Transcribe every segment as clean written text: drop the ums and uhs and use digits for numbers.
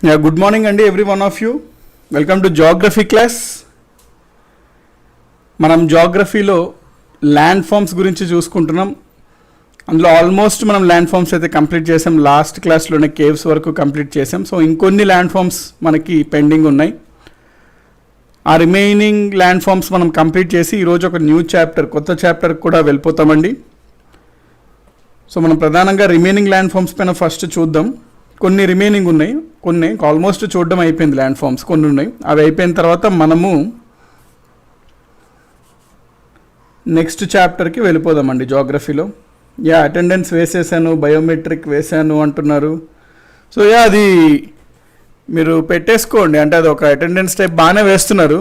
Good morning అండి every one of you. Welcome to geography class. మనం జాగ్రఫీలో land forms గురించి చూసుకుంటున్నాం. అందులో ఆల్మోస్ట్ మనం ల్యాండ్ ఫామ్స్ అయితే కంప్లీట్ చేసాం. లాస్ట్ క్లాస్లోనే కేవ్స్ వరకు కంప్లీట్ చేసాం. సో ఇంకొన్ని ల్యాండ్ ఫామ్స్ మనకి పెండింగ్ ఉన్నాయి. ఆ రిమైనింగ్ ల్యాండ్ ఫామ్స్ మనం కంప్లీట్ చేసి ఈరోజు ఒక న్యూ చాప్టర్, కొత్త చాప్టర్ కూడా వెళ్ళిపోతామండి. సో మనం ప్రధానంగా రిమైనింగ్ ల్యాండ్ ఫామ్స్ పైన ఫస్ట్ చూద్దాం. కొన్ని రిమైనింగ్ ఉన్నాయి, కొన్ని ఆల్మోస్ట్ చూడడం అయిపోయింది. ల్యాండ్ ఫామ్స్ కొన్ని ఉన్నాయి, అవి అయిపోయిన తర్వాత మనము నెక్స్ట్ చాప్టర్కి వెళ్ళిపోదామండి జాగ్రఫీలో. అటెండెన్స్ వేసేసాను, బయోమెట్రిక్ వేసాను అంటున్నారు. సో అది మీరు పెట్టేసుకోండి. అంటే అది ఒక అటెండెన్స్ టైప్ బాగానే వేస్తున్నారు.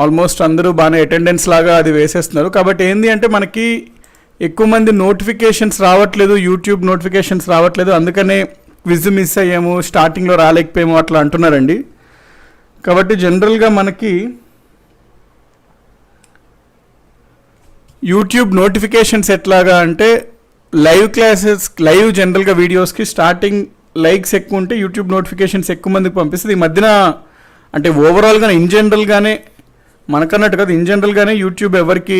ఆల్మోస్ట్ అందరూ బాగానే అటెండెన్స్ లాగా అది వేసేస్తున్నారు. కాబట్టి ఏంది అంటే మనకి ఎక్కువ మంది నోటిఫికేషన్స్ రావట్లేదు, యూట్యూబ్ నోటిఫికేషన్స్ రావట్లేదు, అందుకనే క్విజ్ మిస్ అయ్యాము, స్టార్టింగ్లో రాలేకపోయాము అట్లా అంటున్నారండి. కాబట్టి జనరల్గా మనకి యూట్యూబ్ నోటిఫికేషన్స్ ఎట్లాగా అంటే లైవ్ క్లాసెస్, లైవ్ జనరల్గా వీడియోస్కి స్టార్టింగ్ లైక్స్ ఎక్కువ ఉంటే యూట్యూబ్ నోటిఫికేషన్స్ ఎక్కువ మందికి పంపిస్తుంది. ఈ మధ్యన అంటే ఓవరాల్గా ఇన్ జనరల్గానే మనకన్నట్టు కదా, ఇన్ జనరల్గానే యూట్యూబ్ ఎవరికి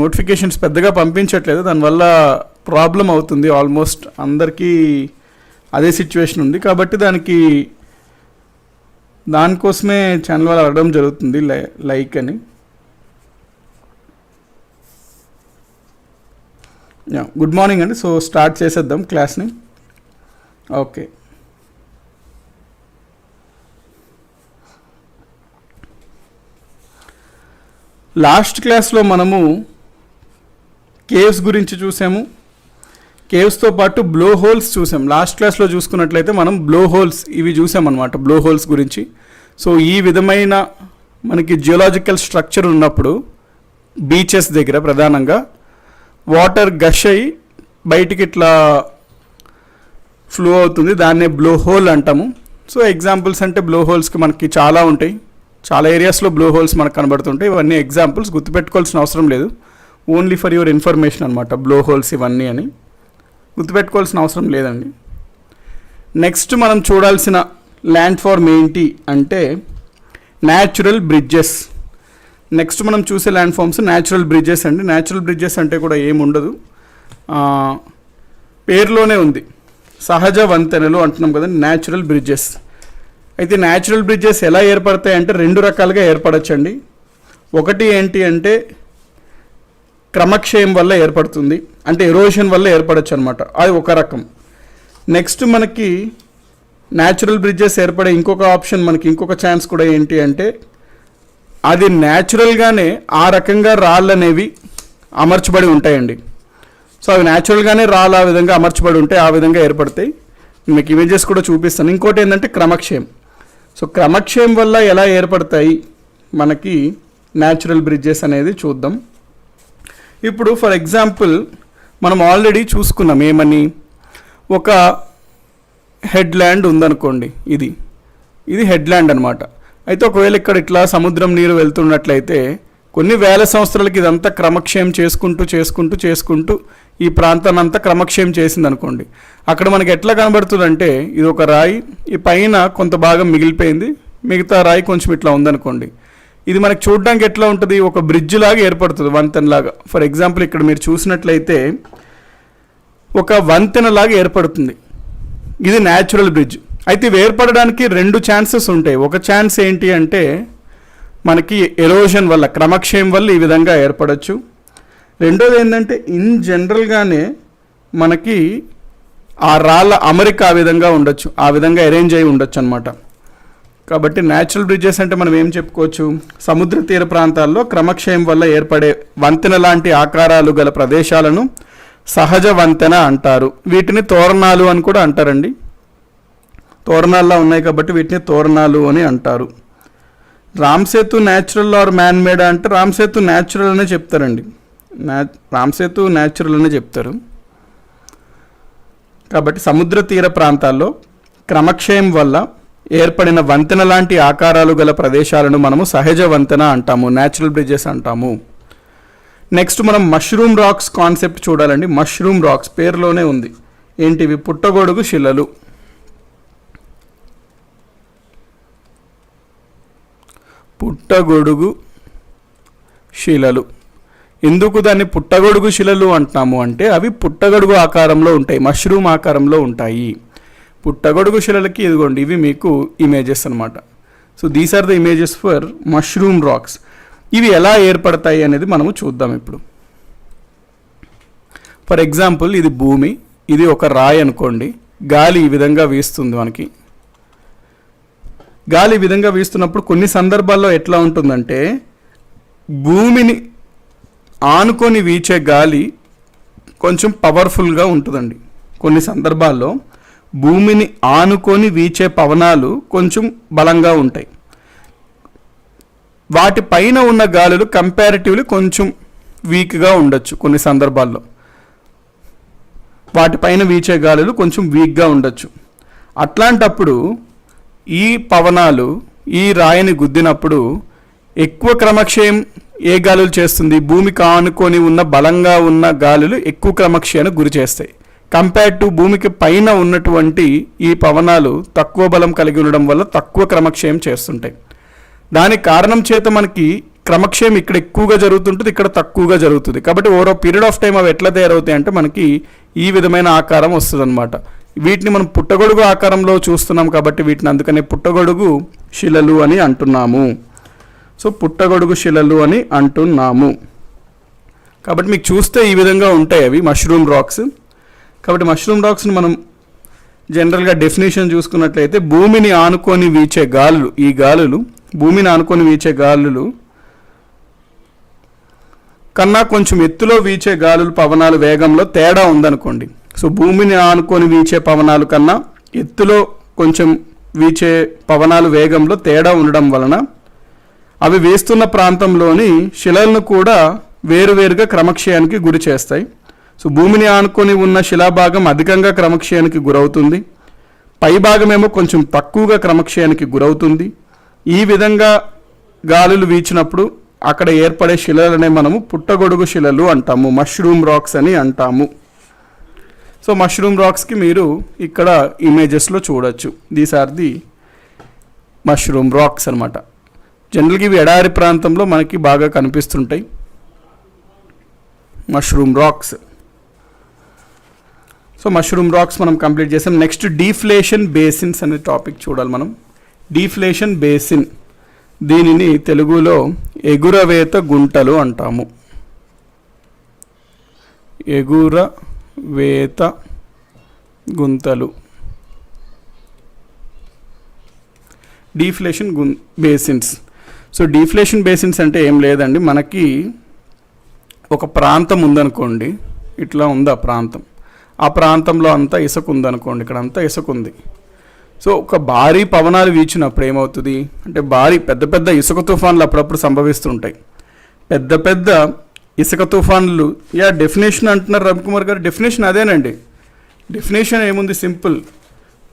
నోటిఫికేషన్స్ పెద్దగా పంపించట్లేదు. దానివల్ల ప్రాబ్లం అవుతుంది. ఆల్మోస్ట్ అందరికీ అదే సిచ్యువేషన్ ఉంది. కాబట్టి దానికోసమే ఛానల్ వాళ్ళు అడగడం జరుగుతుంది లైక్ అని. గుడ్ మార్నింగ్ అండి. సో స్టార్ట్ చేసేద్దాం క్లాస్ని. ఓకే, లాస్ట్ క్లాస్లో మనము కేవ్స్ గురించి చూసాము. కేవ్స్తో పాటు బ్లో హోల్స్ చూసాం. లాస్ట్ క్లాస్లో చూసుకున్నట్లయితే మనం బ్లో హోల్స్ ఇవి చూసామన్నమాట, బ్లో హోల్స్ గురించి. సో ఈ విధమైన మనకి జియోలాజికల్ స్ట్రక్చర్ ఉన్నప్పుడు బీచెస్ దగ్గర ప్రధానంగా వాటర్ గష్ అయ్యి బయటికి ఇట్లా ఫ్లో అవుతుంది, దాన్నే బ్లో హోల్ అంటాము. సో ఎగ్జాంపుల్స్ అంటే బ్లో హోల్స్కి మనకి చాలా ఉంటాయి, చాలా ఏరియాస్లో బ్లో హోల్స్ మనకు కనబడుతుంటాయి. ఇవన్నీ ఎగ్జాంపుల్స్, గుర్తుపెట్టుకోవాల్సిన అవసరం లేదు, ఓన్లీ ఫర్ యువర్ ఇన్ఫర్మేషన్ అనమాట. బ్లో హోల్స్ ఇవన్నీ అని గుర్తుపెట్టుకోవాల్సిన అవసరం లేదండి. నెక్స్ట్ మనం చూడాల్సిన ల్యాండ్ ఫార్మ్ ఏంటి అంటే న్యాచురల్ బ్రిడ్జెస్. నెక్స్ట్ మనం చూసే ల్యాండ్ ఫార్మ్స్ న్యాచురల్ బ్రిడ్జెస్ అండి. న్యాచురల్ బ్రిడ్జెస్ అంటే కూడా ఏముండదు, పేరులోనే ఉంది, సహజ వంతెనలు అంటున్నాం కదండి, న్యాచురల్ బ్రిడ్జెస్. అయితే న్యాచురల్ బ్రిడ్జెస్ ఎలా ఏర్పడతాయి అంటే రెండు రకాలుగా ఏర్పడచ్చండి. ఒకటి ఏంటి అంటే క్రమక్షయం వల్ల ఏర్పడుతుంది, అంటే ఎరోషన్ వల్ల ఏర్పడచ్చు అనమాట, అది ఒక రకం. నెక్స్ట్ మనకి న్యాచురల్ బ్రిడ్జెస్ ఏర్పడే ఇంకొక ఆప్షన్, మనకి ఇంకొక ఛాన్స్ కూడా ఏంటి అంటే అది న్యాచురల్గానే ఆ రకంగా రాళ్ళు అనేవి అమర్చబడి ఉంటాయండి. సో అవి న్యాచురల్గానే రాళ్ళు ఆ విధంగా అమర్చబడి ఉంటాయి, ఆ విధంగా ఏర్పడతాయి. మీకు ఇమేజెస్ కూడా చూపిస్తాను. ఇంకోటి ఏంటంటే క్రమక్షయం. సో క్రమక్షయం వల్ల ఎలా ఏర్పడతాయి మనకి న్యాచురల్ బ్రిడ్జెస్ అనేది చూద్దాం. ఇప్పుడు ఫర్ ఎగ్జాంపుల్ మనం ఆల్రెడీ చూసుకున్నాం ఏమని, ఒక హెడ్ల్యాండ్ ఉందనుకోండి, ఇది హెడ్ల్యాండ్ అనమాట. అయితే ఒకవేళ ఇక్కడ ఇట్లా సముద్రం నీరు వెళ్తున్నట్లయితే కొన్ని వేల సంవత్సరాలకి ఇదంతా క్రమక్షయం చేసుకుంటూ ఈ ప్రాంతాన్ని అంతా క్రమక్షయం చేసింది అనుకోండి. అక్కడ మనకి ఎట్లా కనబడుతుందంటే ఇది ఒక రాయి, ఈ పైన కొంత భాగం మిగిలిపోయింది, మిగతా రాయి కొంచెం ఇట్లా ఉందనుకోండి. ఇది మనకి చూడడానికి ఎట్లా ఉంటుంది, ఒక బ్రిడ్జ్ లాగా ఏర్పడుతుంది, వంతెనలాగా. ఫర్ ఎగ్జాంపుల్ ఇక్కడ మీరు చూసినట్లయితే ఒక వంతెనలాగా ఏర్పడుతుంది, ఇది న్యాచురల్ బ్రిడ్జ్. అయితే ఇవి ఏర్పడడానికి రెండు ఛాన్సెస్ ఉంటాయి. ఒక ఛాన్స్ ఏంటి అంటే మనకి ఎరోషన్ వల్ల, క్రమక్షయం వల్ల ఈ విధంగా ఏర్పడచ్చు. రెండోది ఏంటంటే ఇన్ జనరల్గానే మనకి ఆ రాళ్ళ అమరిక ఆ విధంగా ఉండొచ్చు, ఆ విధంగా అరేంజ్ అయి ఉండొచ్చు అనమాట. కాబట్టి న్యాచురల్ బ్రిడ్జెస్ అంటే మనం ఏం చెప్పుకోవచ్చు, సముద్ర తీర ప్రాంతాల్లో క్రమక్షయం వల్ల ఏర్పడే వంతెన లాంటి ఆకారాలు గల ప్రదేశాలను సహజ వంతెన అంటారు. వీటిని తోరణాలు అని కూడా అంటారండి. తోరణాల్లో ఉన్నాయి కాబట్టి వీటిని తోరణాలు అని అంటారు. Ram Setu natural or man made అంటే రామ్ సేతు న్యాచురల్ అనే చెప్తారండి, రామ్ సేతు న్యాచురల్ అనే చెప్తారు. కాబట్టి సముద్ర తీర ప్రాంతాల్లో క్రమక్షయం వల్ల ఏర్పడిన వంతెన లాంటి ఆకారాలు గల ప్రదేశాలను మనము సహజ వంతెన అంటాము, న్యాచురల్ బ్రిడ్జెస్ అంటాము. నెక్స్ట్ మనం మష్రూమ్ రాక్స్ కాన్సెప్ట్ చూడాలండి. మష్రూమ్ రాక్స్ పేరులోనే ఉంది, ఏంటివి, పుట్టగొడుగు శిలలు. పుట్టగొడుగు శిలలు. ఎందుకు దాన్ని పుట్టగొడుగు శిలలు అంటున్నాము అంటే అవి పుట్టగొడుగు ఆకారంలో ఉంటాయి, మష్రూమ్ ఆకారంలో ఉంటాయి. పుట్టగొడుగు శిలలకి ఇదిగోండి ఇవి మీకు ఇమేజెస్ అనమాట. So these are the images for mushroom rocks. ఇవి ఎలా ఏర్పడతాయి అనేది మనము చూద్దాం ఇప్పుడు. ఫర్ ఎగ్జాంపుల్ ఇది భూమి, ఇది ఒక రాయి అనుకోండి. గాలి ఈ విధంగా వీస్తుంది మనకి. గాలి ఈ విధంగా వీస్తున్నప్పుడు కొన్ని సందర్భాల్లో ఎట్లా ఉంటుందంటే భూమిని ఆనుకొని వీచే గాలి కొంచెం పవర్ఫుల్గా ఉంటుందండి. కొన్ని సందర్భాల్లో భూమిని ఆనుకొని వీచే పవనాలు కొంచెం బలంగా ఉంటాయి. వాటి పైన ఉన్న గాలులు కంపారిటివ్లీ కొంచెం వీక్గా ఉండొచ్చు. కొన్ని సందర్భాల్లో వాటిపైన వీచే గాలులు కొంచెం వీక్గా ఉండొచ్చు. అట్లాంటప్పుడు ఈ పవనాలు ఈ రాయిని గుద్దినప్పుడు ఎక్కువ క్రమక్షయం ఏ గాలులు చేస్తుంది? భూమికి ఆనుకొని ఉన్న బలంగా ఉన్న గాలులు ఎక్కువ క్రమక్షయానికి గురి చేస్తాయి. కంపేర్డ్ టు భూమికి పైన ఉన్నటువంటి ఈ పవనాలు తక్కువ బలం కలిగి ఉండడం వల్ల తక్కువ క్రమక్షయం చేస్తుంటాయి. దానికి కారణం చేత మనకి క్రమక్షయం ఇక్కడ ఎక్కువగా జరుగుతుంటుంది, ఇక్కడ తక్కువగా జరుగుతుంది. కాబట్టి ఓవర్ పీరియడ్ ఆఫ్ టైం అవి ఎట్లా తయారవుతాయి అంటే మనకి ఈ విధమైన ఆకారం వస్తుంది అనమాట. వీటిని మనం పుట్టగొడుగు ఆకారంలో చూస్తున్నాం కాబట్టి వీటిని అందుకనే పుట్టగొడుగు శిలలు అని అంటున్నాము. సో పుట్టగొడుగు శిలలు అని అంటున్నాము. కాబట్టి మీకు చూస్తే ఈ విధంగా ఉంటాయి అవి మష్రూమ్ రాక్స్. కాబట్టి మష్రూమ్ రాక్స్ని మనం జనరల్గా డెఫినేషన్ చూసుకున్నట్లయితే భూమిని ఆనుకొని వీచే గాలులు, ఈ గాలులు భూమిని ఆనుకొని వీచే గాలులు కన్నా కొంచెం ఎత్తులో వీచే గాలులు పవనాలు వేగంలో తేడా ఉందనుకోండి. సో భూమిని ఆనుకొని వీచే పవనాలు కన్నా ఎత్తులో కొంచెం వీచే పవనాలు వేగంలో తేడా ఉండడం వలన అవి వేస్తున్న ప్రాంతంలోని శిలలను కూడా వేరువేరుగా క్రమక్షయానికి గురి చేస్తాయి. సో భూమిని ఆనుకొని ఉన్న శిలాభాగం అధికంగా క్రమక్షయానికి గురవుతుంది, పై భాగమేమో కొంచెం తక్కువగా క్రమక్షయానికి గురవుతుంది. ఈ విధంగా గాలులు వీచినప్పుడు అక్కడ ఏర్పడే శిలలనే మనము పుట్టగొడుగు శిలలు అంటాము, మష్రూమ్ రాక్స్ అని అంటాము. సో మష్రూమ్ రాక్స్కి మీరు ఇక్కడ ఇమేజెస్లో చూడొచ్చు. These are the mushroom rocks అనమాట. జనరల్గా ఇవి ఎడారి ప్రాంతంలో మనకి బాగా కనిపిస్తుంటాయి mushroom rocks. So mushroom rocks మనం కంప్లీట్ చేసాం. నెక్స్ట్ డీఫ్లేషన్ బేసిన్స్ అనే టాపిక్ చూడాలి మనం. డీఫ్లేషన్ బేసిన్, దీనిని తెలుగులో ఎగురవేత గుంటలు అంటాము. ఎగురవేత గుంతలు, deflation basins. So deflation basins అంటే ఏం లేదండి, మనకి ఒక ప్రాంతం ఉందనుకోండి, ఇట్లా ఉంది ఆ ప్రాంతం, ఆ ప్రాంతంలో అంతా ఇసుక ఉందనుకోండి, ఇక్కడ అంతా ఇసుక ఉంది. సో ఒక భారీ పవనాలు వీచినప్పుడు ఏమవుతుంది అంటే పెద్ద పెద్ద ఇసుక తుఫాన్లు అప్పుడప్పుడు సంభవిస్తుంటాయి. పెద్ద పెద్ద ఇసుక తుఫాన్లు, డెఫినేషన్ అంటున్నారు రవికుమార్ గారు. డెఫినేషన్ అదేనండి. డెఫినేషన్ ఏముంది, సింపుల్.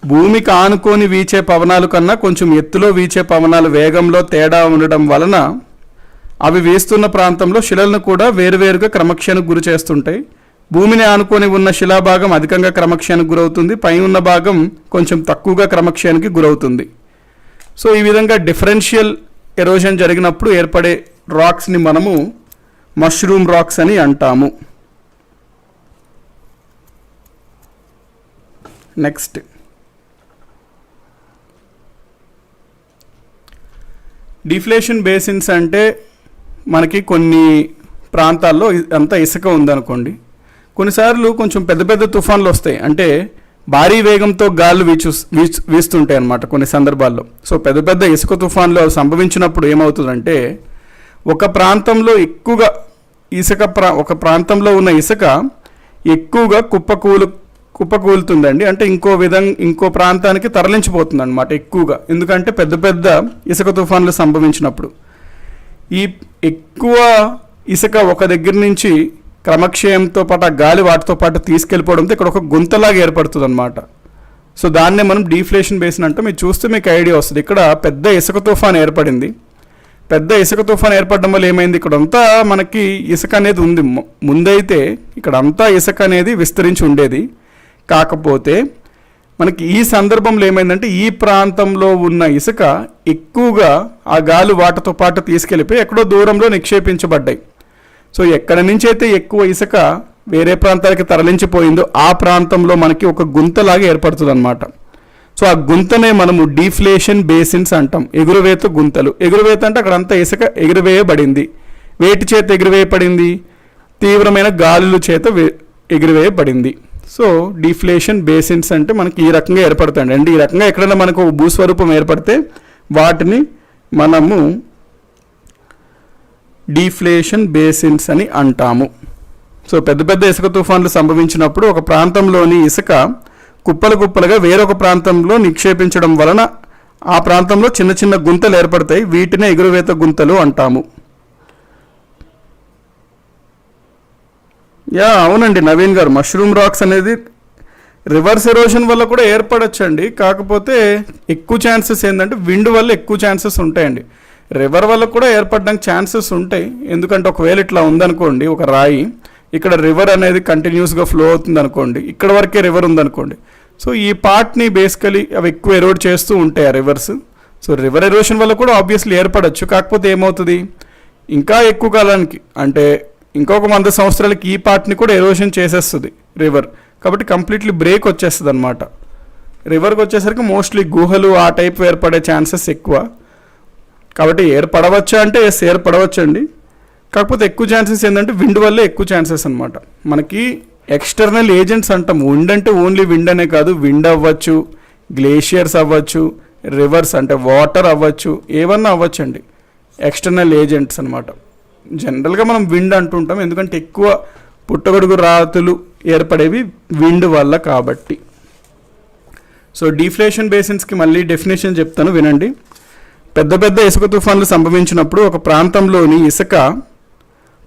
భూమికి ఆనుకొని వీచే పవనాలు కన్నా కొంచెం ఎత్తులో వీచే పవనాలు వేగంలో తేడా ఉండడం వలన అవి వేస్తున్న ప్రాంతంలో శిలలను కూడా వేరువేరుగా క్రమక్షయానికి గురి చేస్తుంటాయి. భూమిని ఆనుకొని ఉన్న శిలాభాగం అధికంగా క్రమక్షయానికి గురవుతుంది, పై ఉన్న భాగం కొంచెం తక్కువగా క్రమక్షయానికి గురవుతుంది. సో ఈ విధంగా డిఫరెన్షియల్ ఎరోజన్ జరిగినప్పుడు ఏర్పడే రాక్స్ని మనము మష్రూమ్ రాక్స్ అని అంటాము. నెక్స్ట్ డిఫ్లేషన్ బేసిన్స్ అంటే మనకి కొన్ని ప్రాంతాల్లో అంతా ఇసుక ఉందనుకోండి, కొన్నిసార్లు కొంచెం పెద్ద పెద్ద తుఫాన్లు వస్తాయి, అంటే భారీ వేగంతో గాలు వీస్తుంటాయి అన్నమాట కొన్ని సందర్భాల్లో. సో పెద్ద పెద్ద ఇసుక తుఫాన్లు అవి సంభవించినప్పుడు ఏమవుతుందంటే ఒక ప్రాంతంలో ఎక్కువగా ఒక ప్రాంతంలో ఉన్న ఇసుక ఎక్కువగా కుప్పకూలుతుందండి. అంటే ఇంకో ప్రాంతానికి తరలించిపోతుంది అనమాట ఎక్కువగా, ఎందుకంటే పెద్ద పెద్ద ఇసుక తుఫాన్లు సంభవించినప్పుడు ఈ ఎక్కువ ఇసుక ఒక దగ్గర నుంచి క్రమక్షయంతో పాటు ఆ గాలి వాటితో పాటు తీసుకెళ్ళిపోవడంతో ఇక్కడ ఒక గుంతలాగా ఏర్పడుతుంది అనమాట. సో దాన్నే మనం డీఫ్లేషన్ బేసిన్ అంటే మీరు చూస్తే మీకు ఐడియా వస్తుంది. ఇక్కడ పెద్ద ఇసుక తుఫాన్ ఏర్పడింది, పెద్ద ఇసుక తుఫాన్ ఏర్పడడం వల్ల ఏమైంది, ఇక్కడంతా మనకి ఇసుక అనేది ఉంది. ముందైతే ఇక్కడంతా ఇసుక అనేది విస్తరించి ఉండేది, కాకపోతే మనకి ఈ సందర్భంలో ఏమైందంటే ఈ ప్రాంతంలో ఉన్న ఇసుక ఎక్కువగా ఆ గాలి వాటతో పాటు తీసుకెళ్ళిపోయి ఎక్కడో దూరంలో నిక్షేపించబడ్డాయి. సో ఎక్కడి నుంచి అయితే ఎక్కువ ఇసుక వేరే ప్రాంతాలకి తరలించిపోయిందో ఆ ప్రాంతంలో మనకి ఒక గుంతలాగా ఏర్పడుతుంది అనమాట. సో ఆ గుంతనే మనము డీఫ్లేషన్ బేసిన్స్ అంటాం, ఎగురువేత గుంతలు. ఎగురువేత అంటే అక్కడ అంతా ఇసుక ఎగురువేయబడింది. వేటి చేత ఎగురువేయబడింది? తీవ్రమైన గాలుల చేత ఎగురువేయబడింది. సో డీఫ్లేషన్ బేసిన్స్ అంటే మనకి ఈ రకంగా ఏర్పడతాయండి. అంటే ఈ రకంగా ఎక్కడైనా మనకు భూస్వరూపం ఏర్పడితే వాటిని మనము డీఫ్లేషన్ బేసిన్స్ అని అంటాము. సో పెద్ద పెద్ద ఇసుక తుఫాన్లు సంభవించినప్పుడు ఒక ప్రాంతంలోని ఇసుక కుప్పలు కుప్పలుగా వేరొక ప్రాంతంలో నిక్షేపించడం వలన ఆ ప్రాంతంలో చిన్న చిన్న గుంతలు ఏర్పడతాయి. వీటినే ఎగురువేత గుంతలు అంటాము. అవునండి నవీన్ గారు, మష్రూమ్ రాక్స్ అనేది రివర్స్ ఎరోషన్ వల్ల కూడా ఏర్పడచ్చండి. కాకపోతే ఎక్కువ ఛాన్సెస్ ఏంటంటే విండ్ వల్ల ఎక్కువ ఛాన్సెస్ ఉంటాయండి. రివర్ వల్ల కూడా ఏర్పడడానికి ఛాన్సెస్ ఉంటాయి. ఎందుకంటే ఒకవేళ ఇట్లా ఉందనుకోండి, ఒక రాయి, ఇక్కడ రివర్ అనేది కంటిన్యూస్గా ఫ్లో అవుతుంది అనుకోండి, ఇక్కడ వరకే రివర్ ఉందనుకోండి. సో ఈ పార్ట్ని బేసికలీ అవి ఎక్కువ ఎరోడ్ చేస్తూ ఉంటాయి ఆ రివర్స్. సో రివర్ ఎరోషన్ వల్ల కూడా ఆబ్వియస్లీ ఏర్పడచ్చు. కాకపోతే ఏమవుతుంది, ఇంకా ఎక్కువ కాలానికి అంటే ఇంకొక 100 సంవత్సరాలకి ఈ పార్ట్ని కూడా ఎరోషన్ చేసేస్తుంది రివర్. కాబట్టి కంప్లీట్లీ బ్రేక్ వచ్చేస్తుంది అనమాట. రివర్కి వచ్చేసరికి మోస్ట్లీ గుహలు ఆ టైప్ ఏర్పడే ఛాన్సెస్ ఎక్కువ. కాబట్టి ఏర్పడవచ్చా అంటే ఏర్పడవచ్చు అండి. కాకపోతే ఎక్కువ ఛాన్సెస్ ఏంటంటే విండ్ వల్లే ఎక్కువ ఛాన్సెస్ అనమాట. మనకి ఎక్స్టర్నల్ ఏజెంట్స్ అంటాం. విండ్ అంటే ఓన్లీ విండ్ అనే కాదు, విండ్ అవ్వచ్చు, గ్లేషియర్స్ అవ్వచ్చు, రివర్స్ అంటే వాటర్ అవ్వచ్చు, ఏమన్నా అవ్వచ్చు అండి. ఎక్స్టర్నల్ ఏజెంట్స్ అనమాట. జనరల్గా మనం విండ్ అంటుంటాం ఎందుకంటే ఎక్కువ పుట్టగొడుగు రాతులు ఏర్పడేవి విండ్ వల్ల కాబట్టి. సో డీఫ్లేషన్ బేసిన్స్కి మళ్ళీ డెఫినేషన్ చెప్తాను వినండి. పెద్ద పెద్ద ఇసుక తుఫాన్లు సంభవించినప్పుడు ఒక ప్రాంతంలోని ఇసుక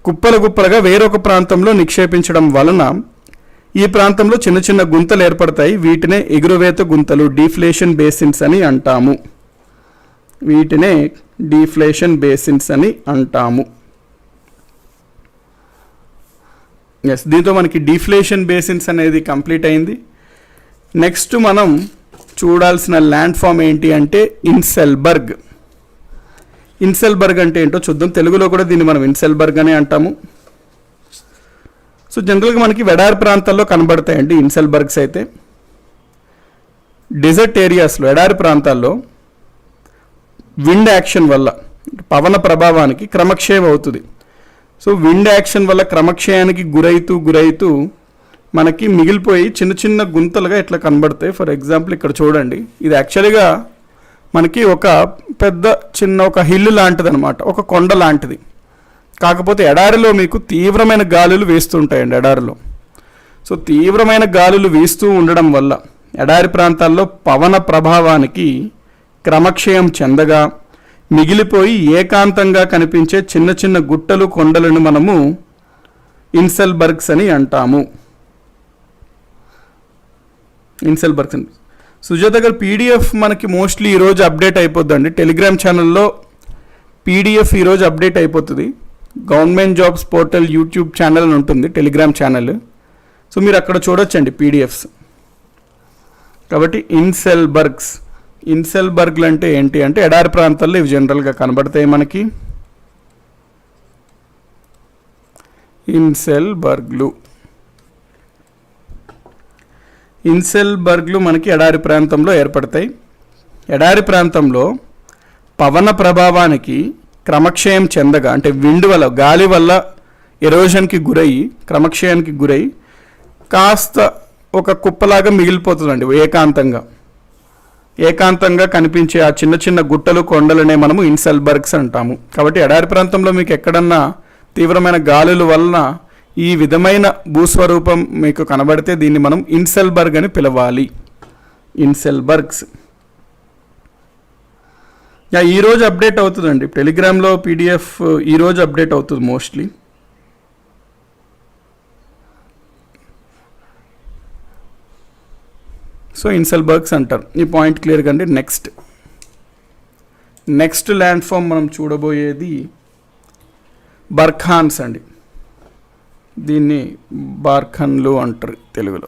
కుప్పలు కుప్పలుగా వేరొక ప్రాంతంలో నిక్షేపించడం వలన ఈ ప్రాంతంలో చిన్న చిన్న గుంతలు ఏర్పడతాయి. వీటినే ఎగురువేత గుంతలు, డీఫ్లేషన్ బేసిన్స్ అని అంటాము. వీటినే డీఫ్లేషన్ బేసిన్స్ అని అంటాము. ఎస్, దీంతో మనకి డీఫ్లేషన్ బేసిన్స్ అనేది కంప్లీట్ అయింది. నెక్స్ట్ మనం చూడాల్సిన ల్యాండ్ ఫామ్ ఏంటి అంటే ఇన్సెల్బర్గ్. ఇన్సెల్బర్గ్ అంటే ఏంటో చూద్దాం. తెలుగులో కూడా దీన్ని మనం ఇన్సెల్బర్గ్ అని అంటాము. సో జనరల్గా మనకి వెడారి ప్రాంతాల్లో కనబడతాయండి ఇన్సెల్బర్గ్స్. అయితే డెజర్ట్ ఏరియాస్లో, ఎడారి ప్రాంతాల్లో విండ్ యాక్షన్ వల్ల, పవన ప్రభావానికి క్రమక్షయం అవుతుంది. సో విండ్ యాక్షన్ వల్ల క్రమక్షయానికి గురైతూ మనకి మిగిలిపోయి చిన్న చిన్న గుంతలుగా ఇట్లా కనబడతాయి. ఫర్ ఎగ్జాంపుల్ ఇక్కడ చూడండి, ఇది యాక్చువల్గా మనకి ఒక పెద్ద చిన్న ఒక హిల్ లాంటిది అనమాట, ఒక కొండ లాంటిది. కాకపోతే ఎడారిలో మీకు తీవ్రమైన గాలులు వేస్తుంటాయండి ఎడారిలో. సో తీవ్రమైన గాలులు వీస్తూ ఉండడం వల్ల ఎడారి ప్రాంతాల్లో పవన ప్రభావానికి క్రమక్షయం చెందగా మిగిలిపోయి ఏకాంతంగా కనిపించే చిన్న చిన్న గుట్టలు, కొండలను మనము ఇన్సెల్బర్గ్స్ అని అంటాము. ఇన్సెల్బర్గ్స్. సుజాత గారు, పీడిఎఫ్ మనకి మోస్ట్లీ ఈరోజు అప్డేట్ అయిపోద్దండి. టెలిగ్రామ్ ఛానల్లో పీడిఎఫ్ ఈరోజు అప్డేట్ అయిపోతుంది. Government jobs portal YouTube channel అని ఉంటుంది, టెలిగ్రామ్ ఛానల్. సో మీరు అక్కడ చూడొచ్చండి పీడిఎఫ్స్. కాబట్టి ఇన్సెల్బర్గ్లు అంటే ఏంటి అంటే ఎడారి ప్రాంతాల్లో ఇవి జనరల్గా కనబడతాయి మనకి. ఇన్సెల్బర్గ్లు మనకి ఎడారి ప్రాంతంలో ఏర్పడతాయి. ఎడారి ప్రాంతంలో పవన ప్రభావానికి క్రమక్షయం చెందగా, అంటే విండ్ వల్ల, గాలి వల్ల ఎరోజన్కి గురయ్యి, క్రమక్షయానికి గురై కాస్త ఒక కుప్పలాగా మిగిలిపోతుందండి. ఏకాంతంగా కనిపించే ఆ చిన్న చిన్న గుట్టలు, కొండలనే మనము ఇన్సెల్బర్గ్స్ అంటాము. కాబట్టి ఎడారి ప్రాంతంలో మీకు ఎక్కడన్నా తీవ్రమైన గాలుల వలన ఈ విధమైన భూస్వరూపం మీకు కనబడితే దీన్ని మనం ఇన్సెల్బర్గ్ అని పిలవాలి. ఇన్సెల్బర్గ్స్. ఈరోజు అప్డేట్ అవుతుందండి టెలిగ్రామ్లో పీడిఎఫ్, ఈరోజు అప్డేట్ అవుతుంది మోస్ట్లీ. సో ఇన్సెల్బర్గ్స్ అంటారు. ఈ పాయింట్ క్లియర్గా అండి. నెక్స్ట్ ల్యాండ్ ఫామ్ మనం చూడబోయేది బర్ఖాన్స్ అండి. దీన్ని బార్ఖన్లు అంటారు తెలుగులో.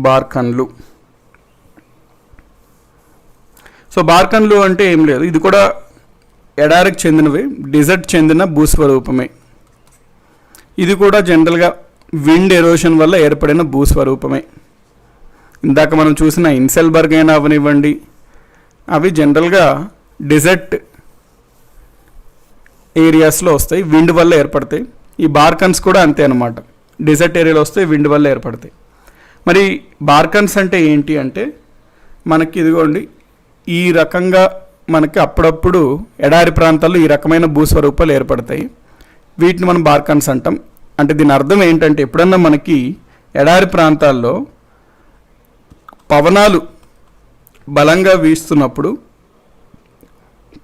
బార్కన్లు. సో బార్కన్లు అంటే ఏం లేదు, ఇది కూడా ఎడారికి చెందినవి, డిజర్ట్ చెందిన భూస్వరూపమే. ఇది కూడా జనరల్గా విండ్ ఎరోషన్ వల్ల ఏర్పడిన భూస్వరూపమే. ఇందాక మనం చూసిన ఇన్సెల్బర్గ్ అయినా అవనివ్వండి, అవి జనరల్గా డిజర్ట్ ఏరియాస్లో వస్తాయి, విండ్ వల్ల ఏర్పడతాయి. ఈ బార్కన్స్ కూడా అంతే అన్నమాట, డిజర్ట్ ఏరియాలో వస్తాయి, విండ్ వల్ల ఏర్పడతాయి. మరి బార్కన్స్ అంటే ఏంటి అంటే మనకి ఇదిగోండి ఈ రకంగా మనకి అప్పుడప్పుడు ఎడారి ప్రాంతాల్లో ఈ రకమైన భూస్వరూపాలు ఏర్పడతాయి. వీటిని మనం బార్కన్స్ అంటాం. అంటే దీని అర్థం ఏంటంటే ఎప్పుడన్నా మనకి ఎడారి ప్రాంతాల్లో పవనాలు బలంగా వీస్తున్నప్పుడు